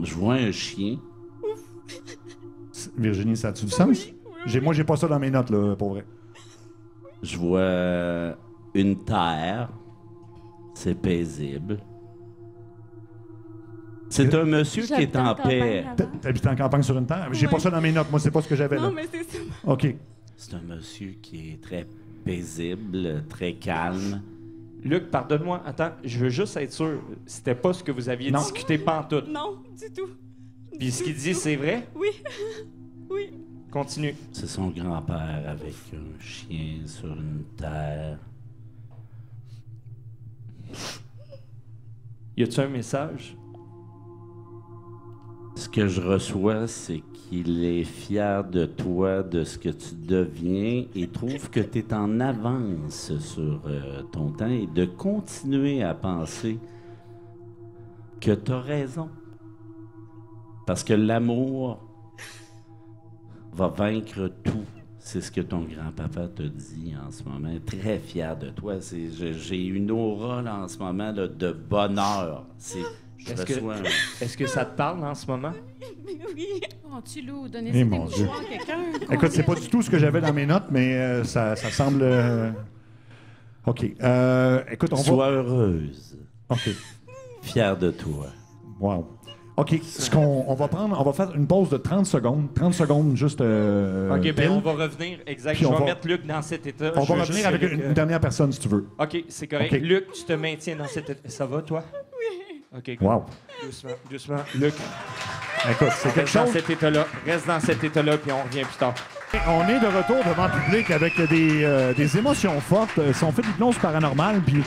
Je vois un chien. Virginie, ça a-tu du sens? Moi, j'ai pas ça dans mes notes, là, pour vrai. Je vois une terre. C'est paisible. C'est un monsieur qui est en paix. T'habites en campagne sur une terre? J'ai pas ça dans mes notes. Moi, c'est pas ce que j'avais là. Non, mais c'est ça. OK. C'est un monsieur qui est très paisible, très calme. Luc, pardonne-moi. Attends, je veux juste être sûr. C'était pas ce que vous aviez discuté pantoute. Non, du tout. Puis ce qu'il dit, c'est vrai? Oui. Oui. Continue. C'est son grand-père avec un chien sur une terre. Y a-tu un message? Ce que je reçois, c'est qu'il est fier de toi, de ce que tu deviens, et trouve que tu es en avance sur ton temps, et de continuer à penser que tu as raison. Parce que l'amour va vaincre tout. C'est ce que ton grand-papa te dit en ce moment. Très fier de toi. J'ai une aura là, en ce moment là, de bonheur. Est-ce que ça te parle en ce moment? Oui. Oh, tu loup, donnez Eh, des mon Dieu. mouchoirs à quelqu'un. Écoute, c'est pas du tout ce que j'avais dans mes notes, mais ça semble... OK. Écoute, on va... Sois heureuse. OK. Fier de toi. Wow. OK. On va faire une pause de 30 secondes. 30 secondes, juste... OK, pile. bien, on va revenir. Exact. Puis Je on vais va- mettre Luc dans cet état. On Je va veux revenir juste avec que Luc, une dernière personne, si tu veux. OK, c'est correct. OK. Luc, tu te maintiens dans cet état. Ça va, toi? Oui. OK, Wow. Doucement, doucement. Luc, Écoute, c'est quelque reste dans chose... cet état-là. Reste dans cet état-là, puis on revient plus tard. On est de retour devant le public avec des émotions fortes. Si on fait de l'hypnose paranormale, puis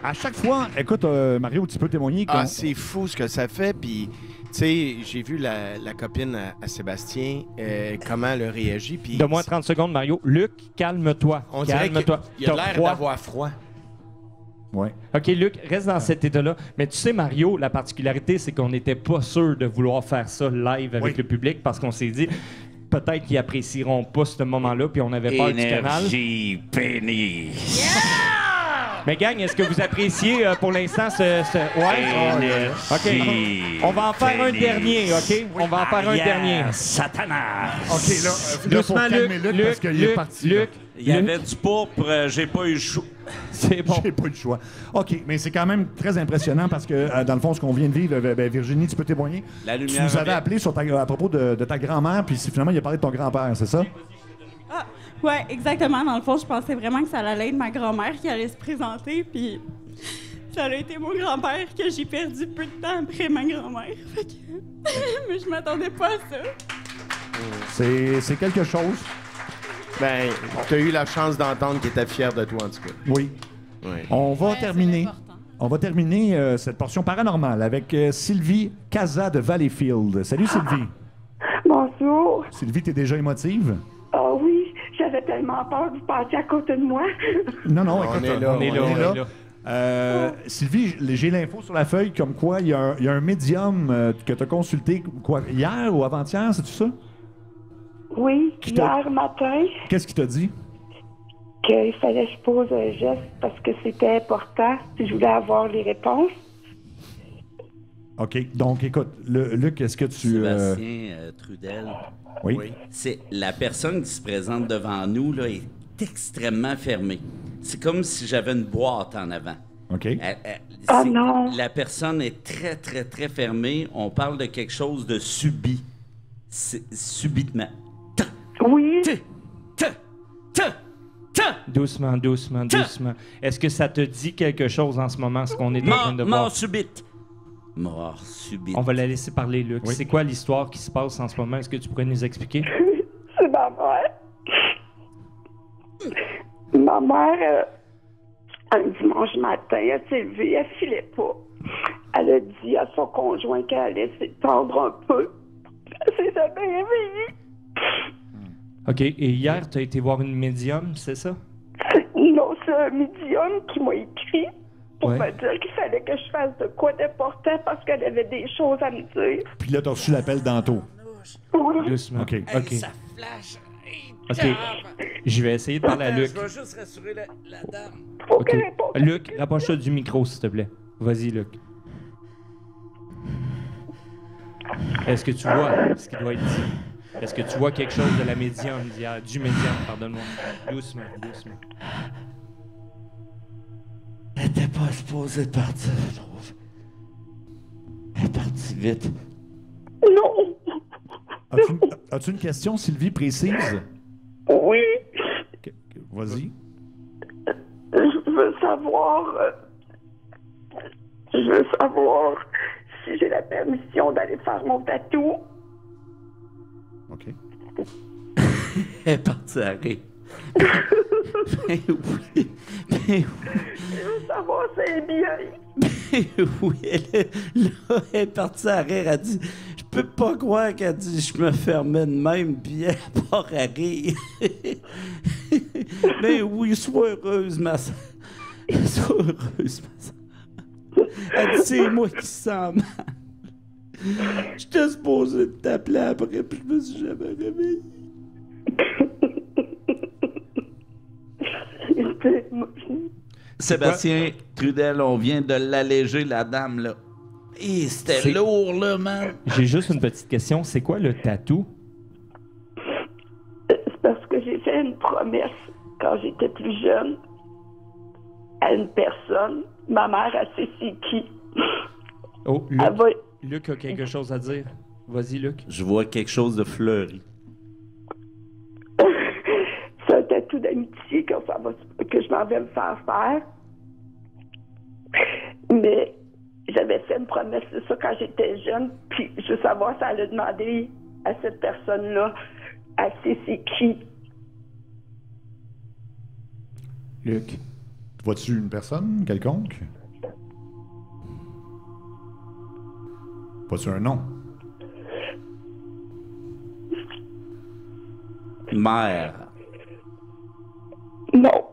à chaque fois, écoute, Mario, tu peux témoigner. Ah, c'est fou ce que ça fait. Puis, tu sais, j'ai vu la copine à Sébastien, comment elle a réagi. Puis, Donne-moi 30 secondes, Mario. Luc, calme-toi. on dirait Calme-toi. qu'il a T'as l'air froid. d'avoir froid. Ouais. OK, Luc, reste dans cet état-là. Mais tu sais, Mario, la particularité, c'est qu'on n'était pas sûr de vouloir faire ça live avec le public parce qu'on s'est dit, peut-être qu'ils apprécieront pas ce moment-là, puis on avait peur du canal. Énergie pénis. Mais gang, est-ce que vous appréciez pour l'instant ce... Ouais? OK. On va en faire un dernier, OK? On va en faire un dernier. Satanas. OK, là, Doucement, faut calmer Luc, parce qu'il est parti. là. Luc, Il y avait du pourpre, j'ai pas eu le choix. c'est bon. J'ai pas eu le choix. OK, mais c'est quand même très impressionnant parce que, dans le fond, ce qu'on vient de vivre, Virginie, tu peux témoigner? La Tu lumière nous avais revient. appelé à propos de ta grand-mère, puis finalement, il a parlé de ton grand-père, c'est ça? Ah, ouais, exactement. Dans le fond, je pensais vraiment que ça allait être ma grand-mère qui allait se présenter, puis ça a été mon grand-père que j'ai perdu peu de temps après ma grand-mère. Fait que... Mais je m'attendais pas à ça. C'est quelque chose. Ben, tu as eu la chance d'entendre qu'il était fier de toi, en tout cas. Oui. Ouais. On va Ouais, terminer. c'est important. On va terminer cette portion paranormale avec Sylvie Casa de Valleyfield. Salut Sylvie. Bonjour. Sylvie, t'es déjà émotive? Ah oui, j'avais tellement peur que vous passiez à côté de moi. Non, non, On écoute, est là, on est on est là. Sylvie, j'ai l'info sur la feuille comme quoi il y a un médium que tu as consulté quoi, hier ou avant-hier, c'est-tu ça? Oui, Qui t'a- hier matin, Qu'est-ce qu'il t'a dit? qu'il fallait que je pose un geste parce que c'était important si je voulais avoir les réponses. OK. Donc, écoute, Luc, est-ce que tu... Sébastien Trudel. Oui. C'est la personne qui se présente devant nous là, est extrêmement fermée. C'est comme si j'avais une boîte en avant. OK. Ah non! La personne est très, très, très fermée. On parle de quelque chose de subi. Subitement. Oui. Doucement, doucement, doucement. Est-ce que ça te dit quelque chose en ce moment, ce qu'on est en train de voir? Mort subite. Mort subite. On va la laisser parler, Luc. Oui. C'est quoi l'histoire qui se passe en ce moment? Est-ce que tu pourrais nous expliquer? C'est ma mère. Ma mère, un dimanche matin, elle s'est levée, elle filait pas. Elle a dit à son conjoint qu'elle allait s'étendre un peu. Elle s'est jamais réveillée. OK. Et hier, tu as été voir une médium, c'est ça? Non, c'est un médium qui m'a écrit pour Ouais. me dire qu'il fallait que je fasse de quoi d'important parce qu'elle avait des choses à me dire. Puis là, t'as reçu l'appel d'Anto. Oui. Doucement. OK. OK. Ça flash. OK. Je vais essayer de parler à Luc. Je vais juste rassurer la dame. Faut OK. qu'elle réponde. Luc, rapproche-toi du micro, s'il te plaît. Vas-y, Luc. Est-ce que tu vois ce qui doit être dit? Est-ce que tu vois quelque chose de la médium d'hier? Du médium, pardonne-moi. Doucement, doucement. Elle était pas supposée de partir, je trouve. Elle est partie vite. Non. As-tu une question, Sylvie, précise? Oui. Vas-y. Je veux savoir si j'ai la permission d'aller faire mon tatou. OK. Elle est partie à rire. Ben oui. Ben oui. Je veux savoir si elle est bien. Ben oui, là, elle est partie à rire. Elle dit, je peux pas croire qu'elle dit, je me fermais de même, puis elle part à rire. Ben oui, sois heureuse, ma soeur. Sois heureuse, ma soeur. Elle dit, c'est moi qui sens mal. J'étais supposé t'appeler après, puis je me suis jamais réveillé. Sébastien Trudel, on vient de l'alléger, la dame, là. Et c'était lourd, là, man. J'ai juste une petite question. C'est quoi le tatou? C'est parce que j'ai fait une promesse quand j'étais plus jeune à une personne. Ma mère, elle sait c'est qui. Oh, Luc a quelque chose à dire. Vas-y, Luc. Je vois quelque chose de fleuri. C'est un tatou d'amitié que je m'en vais me faire faire. Mais j'avais fait une promesse de ça quand j'étais jeune. Puis je veux savoir si elle a demandé à cette personne-là, elle sait c'est qui. Luc. Vois-tu une personne quelconque? Vois-tu un nom? Mère. Non.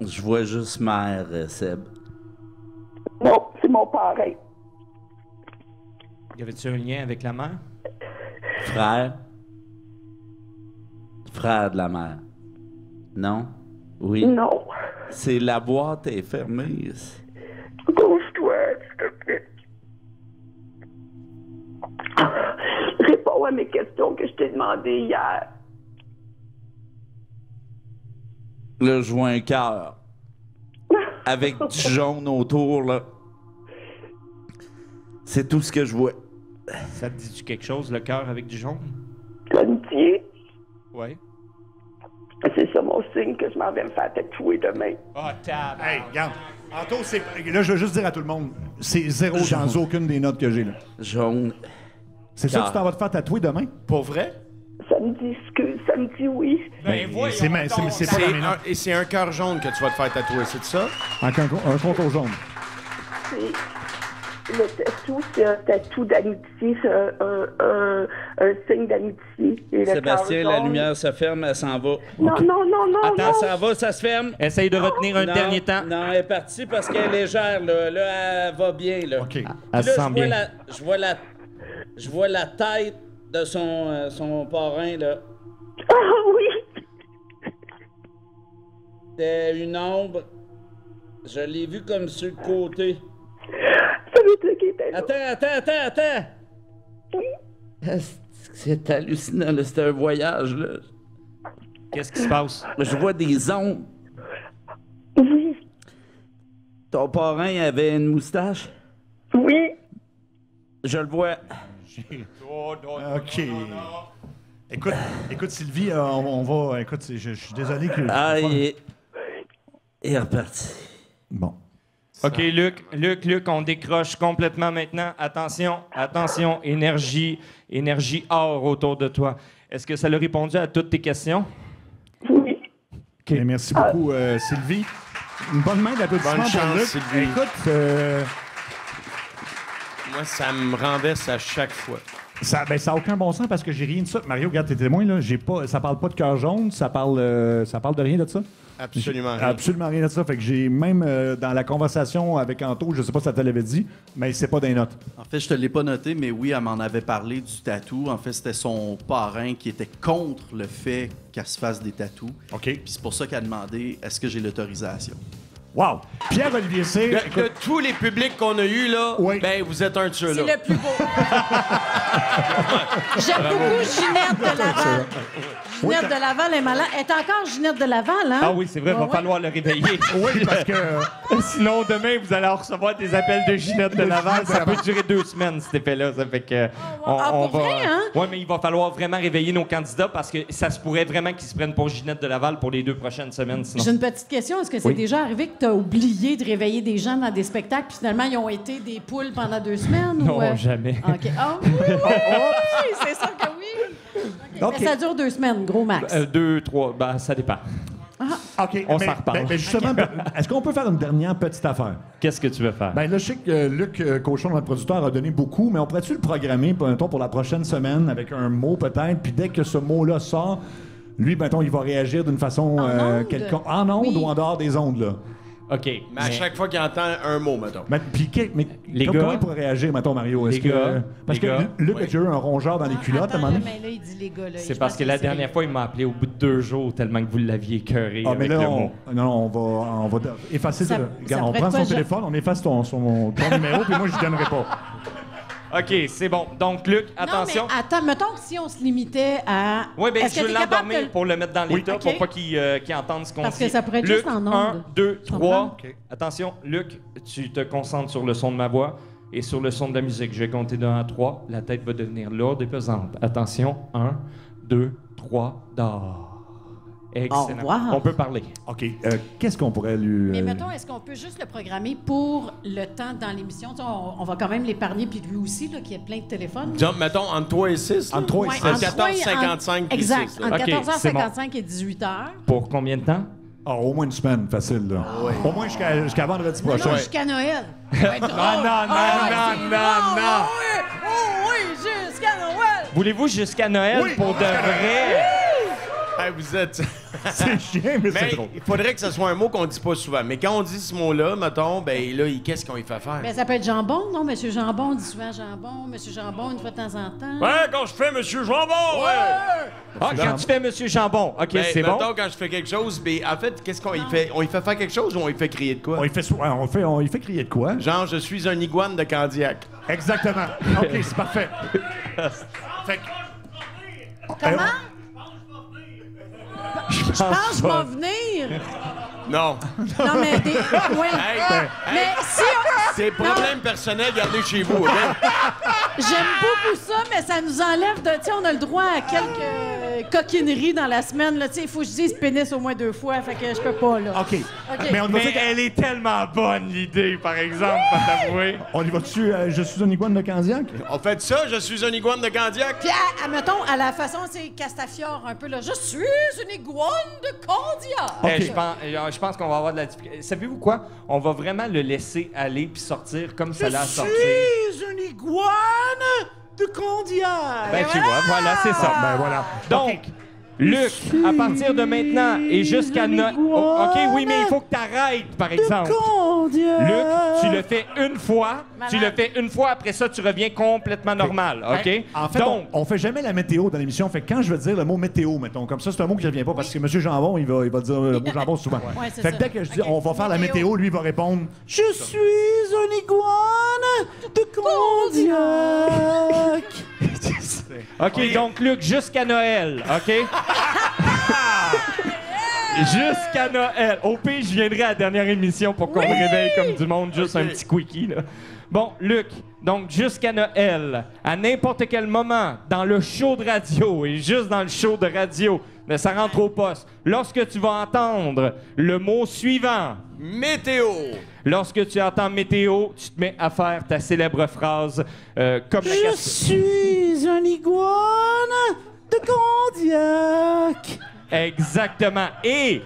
Je vois juste mère, Seb. Non, c'est mon parrain. Y avait-tu un lien avec la mère? Frère. Frère de la mère. Non? Oui? Non. C'est la boîte est fermée. Bouge-toi, s'il te plaît. Réponds à mes questions que je t'ai demandées hier. Là, je vois un cœur. Avec du jaune autour, là. C'est tout ce que je vois. Ça te dit-tu quelque chose, le cœur avec du jaune? L'amitié. Oui. C'est ça mon signe que je m'en vais me faire tatouer demain. Oh, tab! Hey, regarde. Anto, c'est. Là, je veux juste dire à tout le monde, c'est zéro dans aucune des notes que j'ai, là. Jaune. C'est ça que tu t'en vas te faire tatouer demain? Pour vrai? Samedi, oui. Ben, c'est pas dans mes notes. Et c'est un cœur jaune que tu vas te faire tatouer, c'est ça? Un contour jaune. Le tatou, c'est un tatou d'amitié, c'est un signe d'amitié. Et le Sébastien, cœur la jaune- lumière se ferme, elle s'en va. Non, non, non. Attends, ça va, ça se ferme. Essaye de retenir un Non, dernier temps. Non, elle est partie parce qu'elle est légère, là. Là, elle va bien, là. OK. Puis Elle se là, sent bien. Je vois la tête de son parrain, là. Ah oui! C'était une ombre. Je l'ai vu comme sur le côté. Ça veut dire qu'il était là. Attends! Oui? C'est hallucinant, là. C'était un voyage, là. Qu'est-ce qui se passe? Je vois des ombres. Oui. Ton parrain avait une moustache? Oui. Je le vois. OK. Écoute, Sylvie, on va... Écoute, je suis désolé que... Ah, il est reparti. Bon. OK, Luc, on décroche complètement maintenant. Attention, énergie or autour de toi. Est-ce que ça a répondu à toutes tes questions? Oui. OK, merci beaucoup, Sylvie. Une bonne main d'applaudissement Bonne pour chance, Luc. Sylvie. Écoute, Moi, ça me renverse à chaque fois. ça n'a aucun bon sens parce que j'ai rien de ça. Mario, regarde, t'es témoin, là. Ça parle pas de cœur jaune, ça parle de rien de ça? Absolument rien. Absolument rien de ça. Fait que j'ai même dans la conversation avec Anto, je sais pas si ça te l'avait dit, mais c'est pas des notes. En fait, je te l'ai pas noté, mais oui, elle m'en avait parlé du tatou. En fait, c'était son parrain qui était contre le fait qu'elle se fasse des tatous. OK. Puis c'est pour ça qu'elle a demandé est-ce que j'ai l'autorisation. Wow! Pierre-Olivier Cyr, écoute, tous les publics qu'on a eus, là, ben, vous êtes un de ceux-là. C'est le plus beau. J'aime beaucoup Ginette de Laval. Ginette de Laval est malade. Elle est encore Ginette de Laval, hein? Ah oui, c'est vrai, il va falloir le réveiller. Oui, parce que... Sinon, demain, vous allez recevoir des appels de Ginette de Laval. Ça peut durer 2 semaines, cet effet-là. Ça fait que... pour vrai, hein? Oui, mais il va falloir vraiment réveiller nos candidats parce que ça se pourrait vraiment qu'ils se prennent pour Ginette de Laval pour les 2 prochaines semaines, sinon. J'ai une petite question. Est-ce que c'est déjà arrivé que tu as oublié de réveiller des gens dans des spectacles puis finalement, ils ont été des poules pendant 2 semaines? Non, jamais. OK. Ah oui! Oui, c'est sûr que oui! Okay. Mais ça dure 2 semaines, gros max. 2, 3, ben ça dépend. OK. On s'en reparle. Mais justement, est-ce qu'on peut faire une dernière petite affaire? Qu'est-ce que tu veux faire? Ben là, je sais que Luc Cochon, notre producteur, a donné beaucoup, mais on pourrait-tu le programmer, mettons, pour la prochaine semaine avec un mot peut-être, puis dès que ce mot-là sort, lui, mettons, il va réagir d'une façon quelconque. En ondes ou en dehors des ondes, là? OK. Mais à chaque fois qu'il entend un mot, mettons. Mais comment il pourrait réagir, mettons, Mario? Parce que Luc a déjà eu un rongeur dans les culottes à un moment donné. Mais là, il dit les gars, là. C'est parce que la dernière fois, il m'a appelé au bout de 2 jours tellement que vous l'aviez écœuré mais avec là, le mot. on va effacer ça. On prend son téléphone, on efface ton numéro, puis moi, je ne donnerai pas. OK, c'est bon. Donc, Luc, attention. Non, mais attends, mettons que si on se limitait à... Oui, bien, je veux l'endormir pour le mettre dans l'état pour pas qu'il entende ce qu'on dit. Parce que ça pourrait être Luc, juste en ondes. 1, 2, 3. Attention, Luc, tu te concentres sur le son de ma voix et sur le son de la musique. Je vais compter de 1 à 3. La tête va devenir lourde et pesante. Attention, 1, 2, 3, dors. Excellent. Wow. On peut parler. OK. Qu'est-ce qu'on pourrait lui... Mais mettons, est-ce qu'on peut juste le programmer pour le temps dans l'émission? On va quand même l'épargner, puis lui aussi, là, qui a plein de téléphones. Mettons, entre 3 et 6. Entre 3 et 6. 14h55 et 6. Exact. Entre OK, 14h55 et 18h. Pour combien de temps? Au moins une semaine, facile, là. Au moins jusqu'à vendredi prochain. Non, jusqu'à Noël. Non. Oh oui, jusqu'à Noël. Voulez-vous jusqu'à Noël pour de vrai? Hey, vous êtes... C'est chiant, mais c'est drôle. Il faudrait que ce soit un mot qu'on dit pas souvent. Mais quand on dit ce mot-là, mettons, ben là, qu'est-ce qu'on y fait faire? Ben, ça peut être jambon, non? Monsieur Jambon, on dit souvent jambon. Monsieur Jambon, une fois de temps en temps. Ouais, quand je fais Monsieur Jambon! Ouais! Ah, quand tu fais Monsieur Jambon. OK, c'est bon. Mettons, quand je fais quelque chose, ben, en fait, qu'est-ce qu'on y fait? On y fait faire quelque chose ou on y fait crier de quoi? On y fait crier de quoi? Genre, je suis un iguane de Candiac. Exactement. OK, c'est parfait. Fait que... Comment? Je pense que je vais venir. Non. Non, mais oui. Mais si C'est problème personnel, gardez chez vous, OK? J'aime beaucoup ça, mais ça nous enlève de... Tu sais, on a le droit à quelques coquineries dans la semaine. Tu sais, il faut que je dise pénis au moins 2 fois, fait que je peux pas, là. OK. Mais elle est tellement bonne, l'idée, par exemple, pour t'avouer. On y va dessus, je suis un iguane de Candiac? On fait ça, je suis un iguane de Candiac? Puis, mettons, à la façon, c'est Castafiore un peu, là. Je suis une iguane de Candiac. Okay. Je pense qu'on va avoir de la difficulté. Savez-vous quoi? On va vraiment le laisser aller puis sortir comme ça l'a sorti. Je suis une iguane de Candiac. Ben, tu vois, voilà, c'est ça. Ben, voilà. Donc, Luc, à partir de maintenant et jusqu'à... OK, oui, mais il faut que tu arrêtes, par exemple. Luc, tu le fais une fois. Tu le fais une fois, après ça, tu reviens complètement normal, OK? En fait, on fait jamais la météo dans l'émission. Fait que quand je veux dire le mot météo, mettons, comme ça, c'est un mot qui ne revient pas parce que M. Jambon, il va dire le mot jambon souvent. Fait que dès que je dis on va faire la météo, lui, il va répondre Je suis un iguane de Candiac. OK, donc, Luc, jusqu'à Noël, OK? Jusqu'à Noël. Au pire, je viendrai à la dernière émission pour qu'on me réveille comme du monde, juste un petit quickie, là. Bon, Luc, donc jusqu'à Noël, à n'importe quel moment, dans le show de radio, et juste dans le show de radio, mais ça rentre au poste, lorsque tu vas entendre le mot suivant... Météo. Lorsque tu entends météo, tu te mets à faire ta célèbre phrase comme la Je suis un iguane de Candiac. Exactement. Et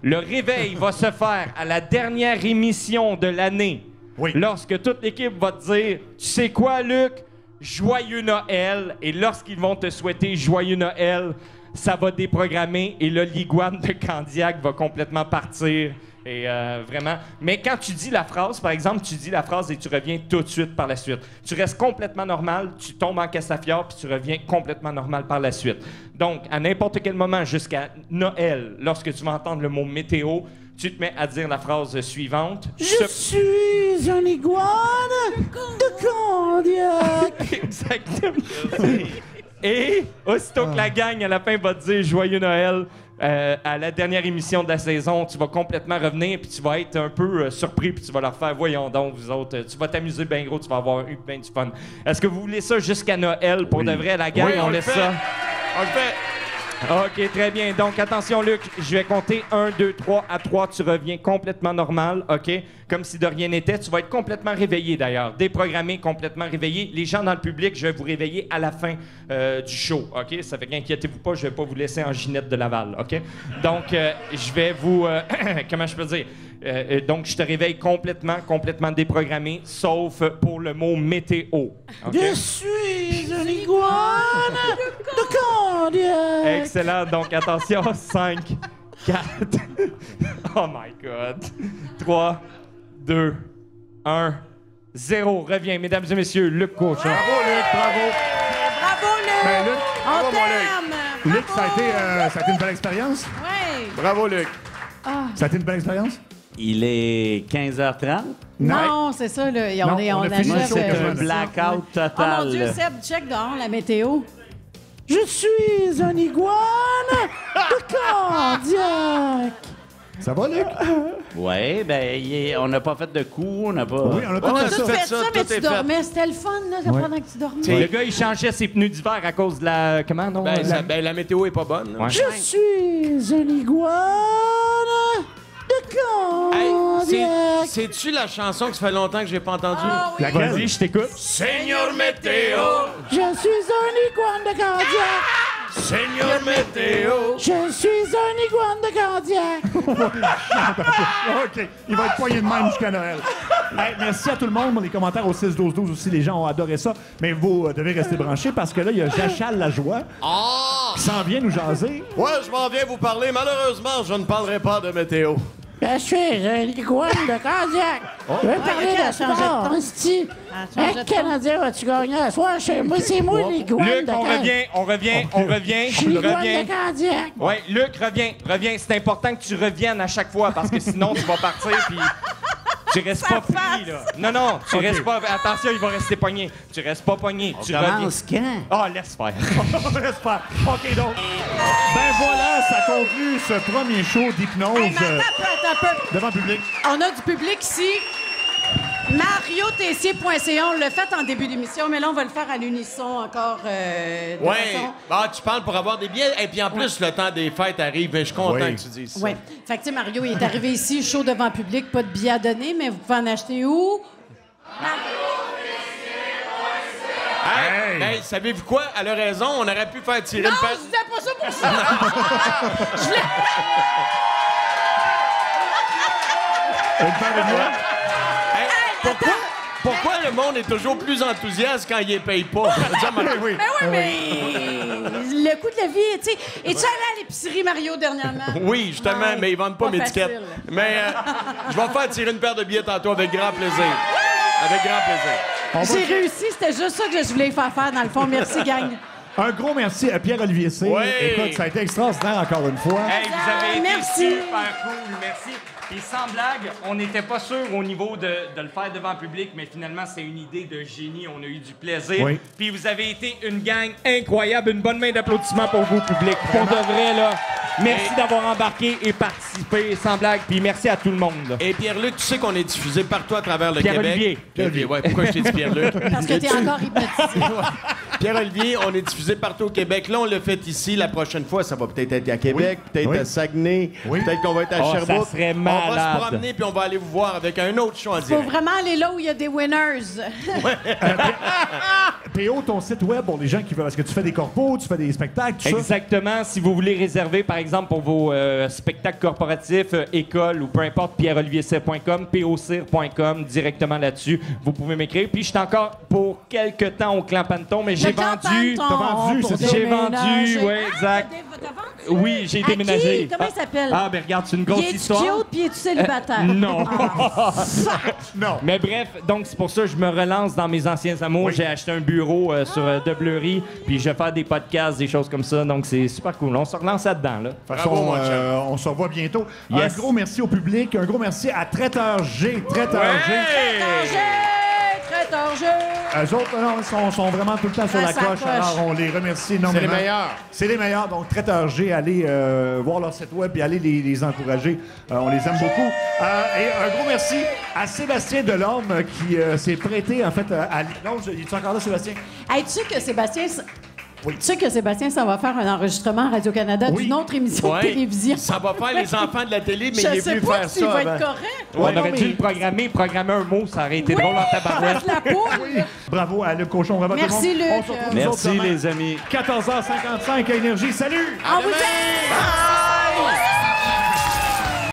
le réveil va se faire à la dernière émission de l'année. Oui. Lorsque toute l'équipe va te dire, tu sais quoi, Luc? Joyeux Noël. Et lorsqu'ils vont te souhaiter Joyeux Noël, ça va déprogrammer et là, l'iguane de Candiac va complètement partir. Et vraiment... Mais quand tu dis la phrase, par exemple, tu dis la phrase et tu reviens tout de suite par la suite. Tu restes complètement normal, tu tombes en Castafiore, puis tu reviens complètement normal par la suite. Donc, à n'importe quel moment, jusqu'à Noël, lorsque tu vas entendre le mot météo, Tu te mets à dire la phrase suivante. Je suis un iguane de Candiac. Exactement. Et aussitôt que la gang, à la fin, va te dire « Joyeux Noël », à la dernière émission de la saison, tu vas complètement revenir, puis tu vas être un peu surpris, puis tu vas leur faire « Voyons donc, vous autres, tu vas t'amuser bien gros, tu vas avoir eu bien du fun. » Est-ce que vous voulez ça jusqu'à Noël, pour de vrai, la gang? Oui, on laisse ça? On le fait. OK, très bien. Donc, attention, Luc, je vais compter 1, 2, 3. À 3, tu reviens complètement normal, OK? Comme si de rien n'était. Tu vas être complètement réveillé, d'ailleurs. Déprogrammé, complètement réveillé. Les gens dans le public, je vais vous réveiller à la fin du show, OK? Ça fait qu'inquiétez-vous pas, je vais pas vous laisser en Ginette de Laval, OK? Donc, je vais vous... comment je peux dire? Donc, je te réveille complètement déprogrammé, sauf pour le mot météo. OK? Je suis un iguane de Candiac. Excellent. Donc, attention. 5, 4... Oh my God. 3, 2, 1, 0. Reviens, mesdames et messieurs, Luc Cochon. Bravo, Luc, bravo. Bravo, Luc! Ben, Luc, On mon t'aime! Luc, ça a été une belle expérience? Oui! Bravo, Luc. Ah. Ça a été une belle expérience? Il est 15h30. Non, c'est ça, là. Non, on a fini achève, le show C'est un Ouais. blackout Oh total. mon Dieu, Seb, check dehors la météo. Je suis un iguane de Candiac. Ça va, Luc? Oui, ben, on n'a pas fait de coup, on n'a pas... Oui, on a On a tout tout fait ça, mais tout est tu fait. dormais. C'était le fun, là, pendant que tu dormais. Le gars, il changeait ses pneus d'hiver à cause de la... Comment, non? La météo est pas bonne. Ouais. Je suis un iguane de Hey, Candiac. c'est-tu la chanson que ça fait longtemps que j'ai pas entendue? Ah oui. Vas-y, je t'écoute. Seigneur Météo! Je suis un iguane de Candiac. Seigneur Météo! Je suis un iguane de Candiac. OK. Il va être poigné de même jusqu'à Noël. Hey, merci à tout le monde. Les commentaires au 6-12-12 aussi, les gens ont adoré ça. Mais vous devez rester branchés parce que là, il y a Jachal Lajoie qui s'en vient nous jaser. Ouais, je m'en viens vous parler. Malheureusement, je ne parlerai pas de météo. Je suis un iguane de Candiac. Je vais parler ok, de elle changeait de sport. ton. Esti. Elle changeait de Un ton. Canadien va-tu gagner à soir? Moi, c'est moi l'iguane Luc, de on Candiac. revient. Je suis l'iguane Reviens. de Candiac. Oui, Luc, reviens. C'est important que tu reviennes à chaque fois parce que sinon, tu vas partir puis tu restes pas pris, là. Non, tu restes pas... Attention, il va rester pogné. Tu restes pas pogné. Tu reviens. Commence quand? Ah, laisse faire. Laisse faire. OK, donc. Ben voilà, ça conclut ce premier show d'hypnose Hey, mais attends un peu. devant le public. On a du public ici. MarioTessier.ca, on l'a fait en début d'émission, mais là, on va le faire à l'unisson encore. De Ouais. façon... Ah, tu parles pour avoir des billets. Et puis en plus, le temps des fêtes arrive. Je suis content Oui. que tu dises ça. Oui. Fait que, tu sais, Mario, il est arrivé ici, chaud devant le public, pas de billets à donner, mais vous pouvez en acheter où? Hey, hey, savez-vous quoi? Elle a raison, on aurait pu faire tirer Non, une paire. je disais pas ça pour ça! Je voulais... Une paire de billets? Hey, pourquoi le monde est toujours plus enthousiaste quand il les paye pas? Oui. Ben oui, mais le coût de la vie, tu sais. Es-tu allé à l'épicerie, Mario, dernièrement? Oui, justement, Ouais. mais ils vendent pas mes facile. étiquettes. Mais je vais faire tirer une paire de billets tantôt avec grand plaisir. Avec grand plaisir. J'ai réussi, c'était juste ça que je voulais faire dans le fond. Merci, gang. Un gros merci à Pierre-Olivier C. Oui. Écoute, ça a été extraordinaire encore une fois. Hey, vous avez été Merci. super cool, merci. Et sans blague, on n'était pas sûr au niveau de le faire devant le public, mais finalement, c'est une idée de génie. On a eu du plaisir. Oui. Puis vous avez été une gang incroyable. Une bonne main d'applaudissements pour vous, public. Pour de vrai, là. Merci d'avoir embarqué et participé, sans blague. Puis merci à tout le monde. Et Pierre-Luc, tu sais qu'on est diffusé partout à travers le Pierre-Olivier. Québec. Pierre-Olivier. Ouais, pourquoi je t'ai dit Pierre-Luc? Parce que t'es encore hypnotisé. Pierre-Olivier, on est diffusé partout au Québec. Là, on l'a fait ici. La prochaine fois, ça va peut-être être à Québec, peut-être Oui. à Saguenay, Oui. peut-être qu'on va être à Oh, Sherbrooke. ça serait On va malade. se promener puis on va aller vous voir avec un autre show en Faut direct. vraiment aller là où il y a des winners. PO, ton site web pour les gens qui veulent. Est-ce que tu fais des corpos, tu fais des spectacles, tout ça? Exactement. Si vous voulez réserver, par exemple, pour vos spectacles corporatifs, écoles ou peu importe, pierreoliviercir.com, pocir.com, directement là-dessus. Vous pouvez m'écrire. Puis je suis encore pour quelques temps au Clan Panton, mais j'ai vendu. T'as vendu, c'est ça? J'ai vendu, oui, exact. Oui, j'ai À déménagé. qui? Comment il s'appelle? Ah, ben regarde, c'est une grosse Il est-tu histoire. cute puis es-tu célibataire? Non. Non. Mais bref, donc c'est pour ça que je me relance dans mes anciens amours. J'ai acheté un bureau. bureau sur de Bleury, puis je vais faire des podcasts, des choses comme ça, donc c'est super cool. On se relance là-dedans, là. De toute façon, on se revoit bientôt. Yes. Un gros merci au public, un gros merci à Traiteur G. Traiteur G. Eux autres, non, sont vraiment tout le temps sur la coche, alors on les remercie énormément. C'est les meilleurs. C'est les meilleurs. Donc, Traiteur G, allez voir leur site web et allez les encourager. On les aime beaucoup. Et un gros merci à Sébastien Delorme qui s'est prêté, en fait, à l'hypnose. Es-tu encore là, Sébastien? Hey, tu sais que Sébastien... Tu sais que Sébastien, ça va faire un enregistrement à Radio-Canada d'une autre émission de télévision. Ça va faire les enfants de la télé, mais il est venu pas faire s'il ça va avant. être correct. On aurait dû le programmer un mot, ça aurait été drôle en tabarouette. La poule. Bravo à Luc Cochon. Bravo Merci, tout le monde. Luc. On se retrouve Merci, nous autres demain. les amis. 14h55 à Énergie. Salut! On vous aime!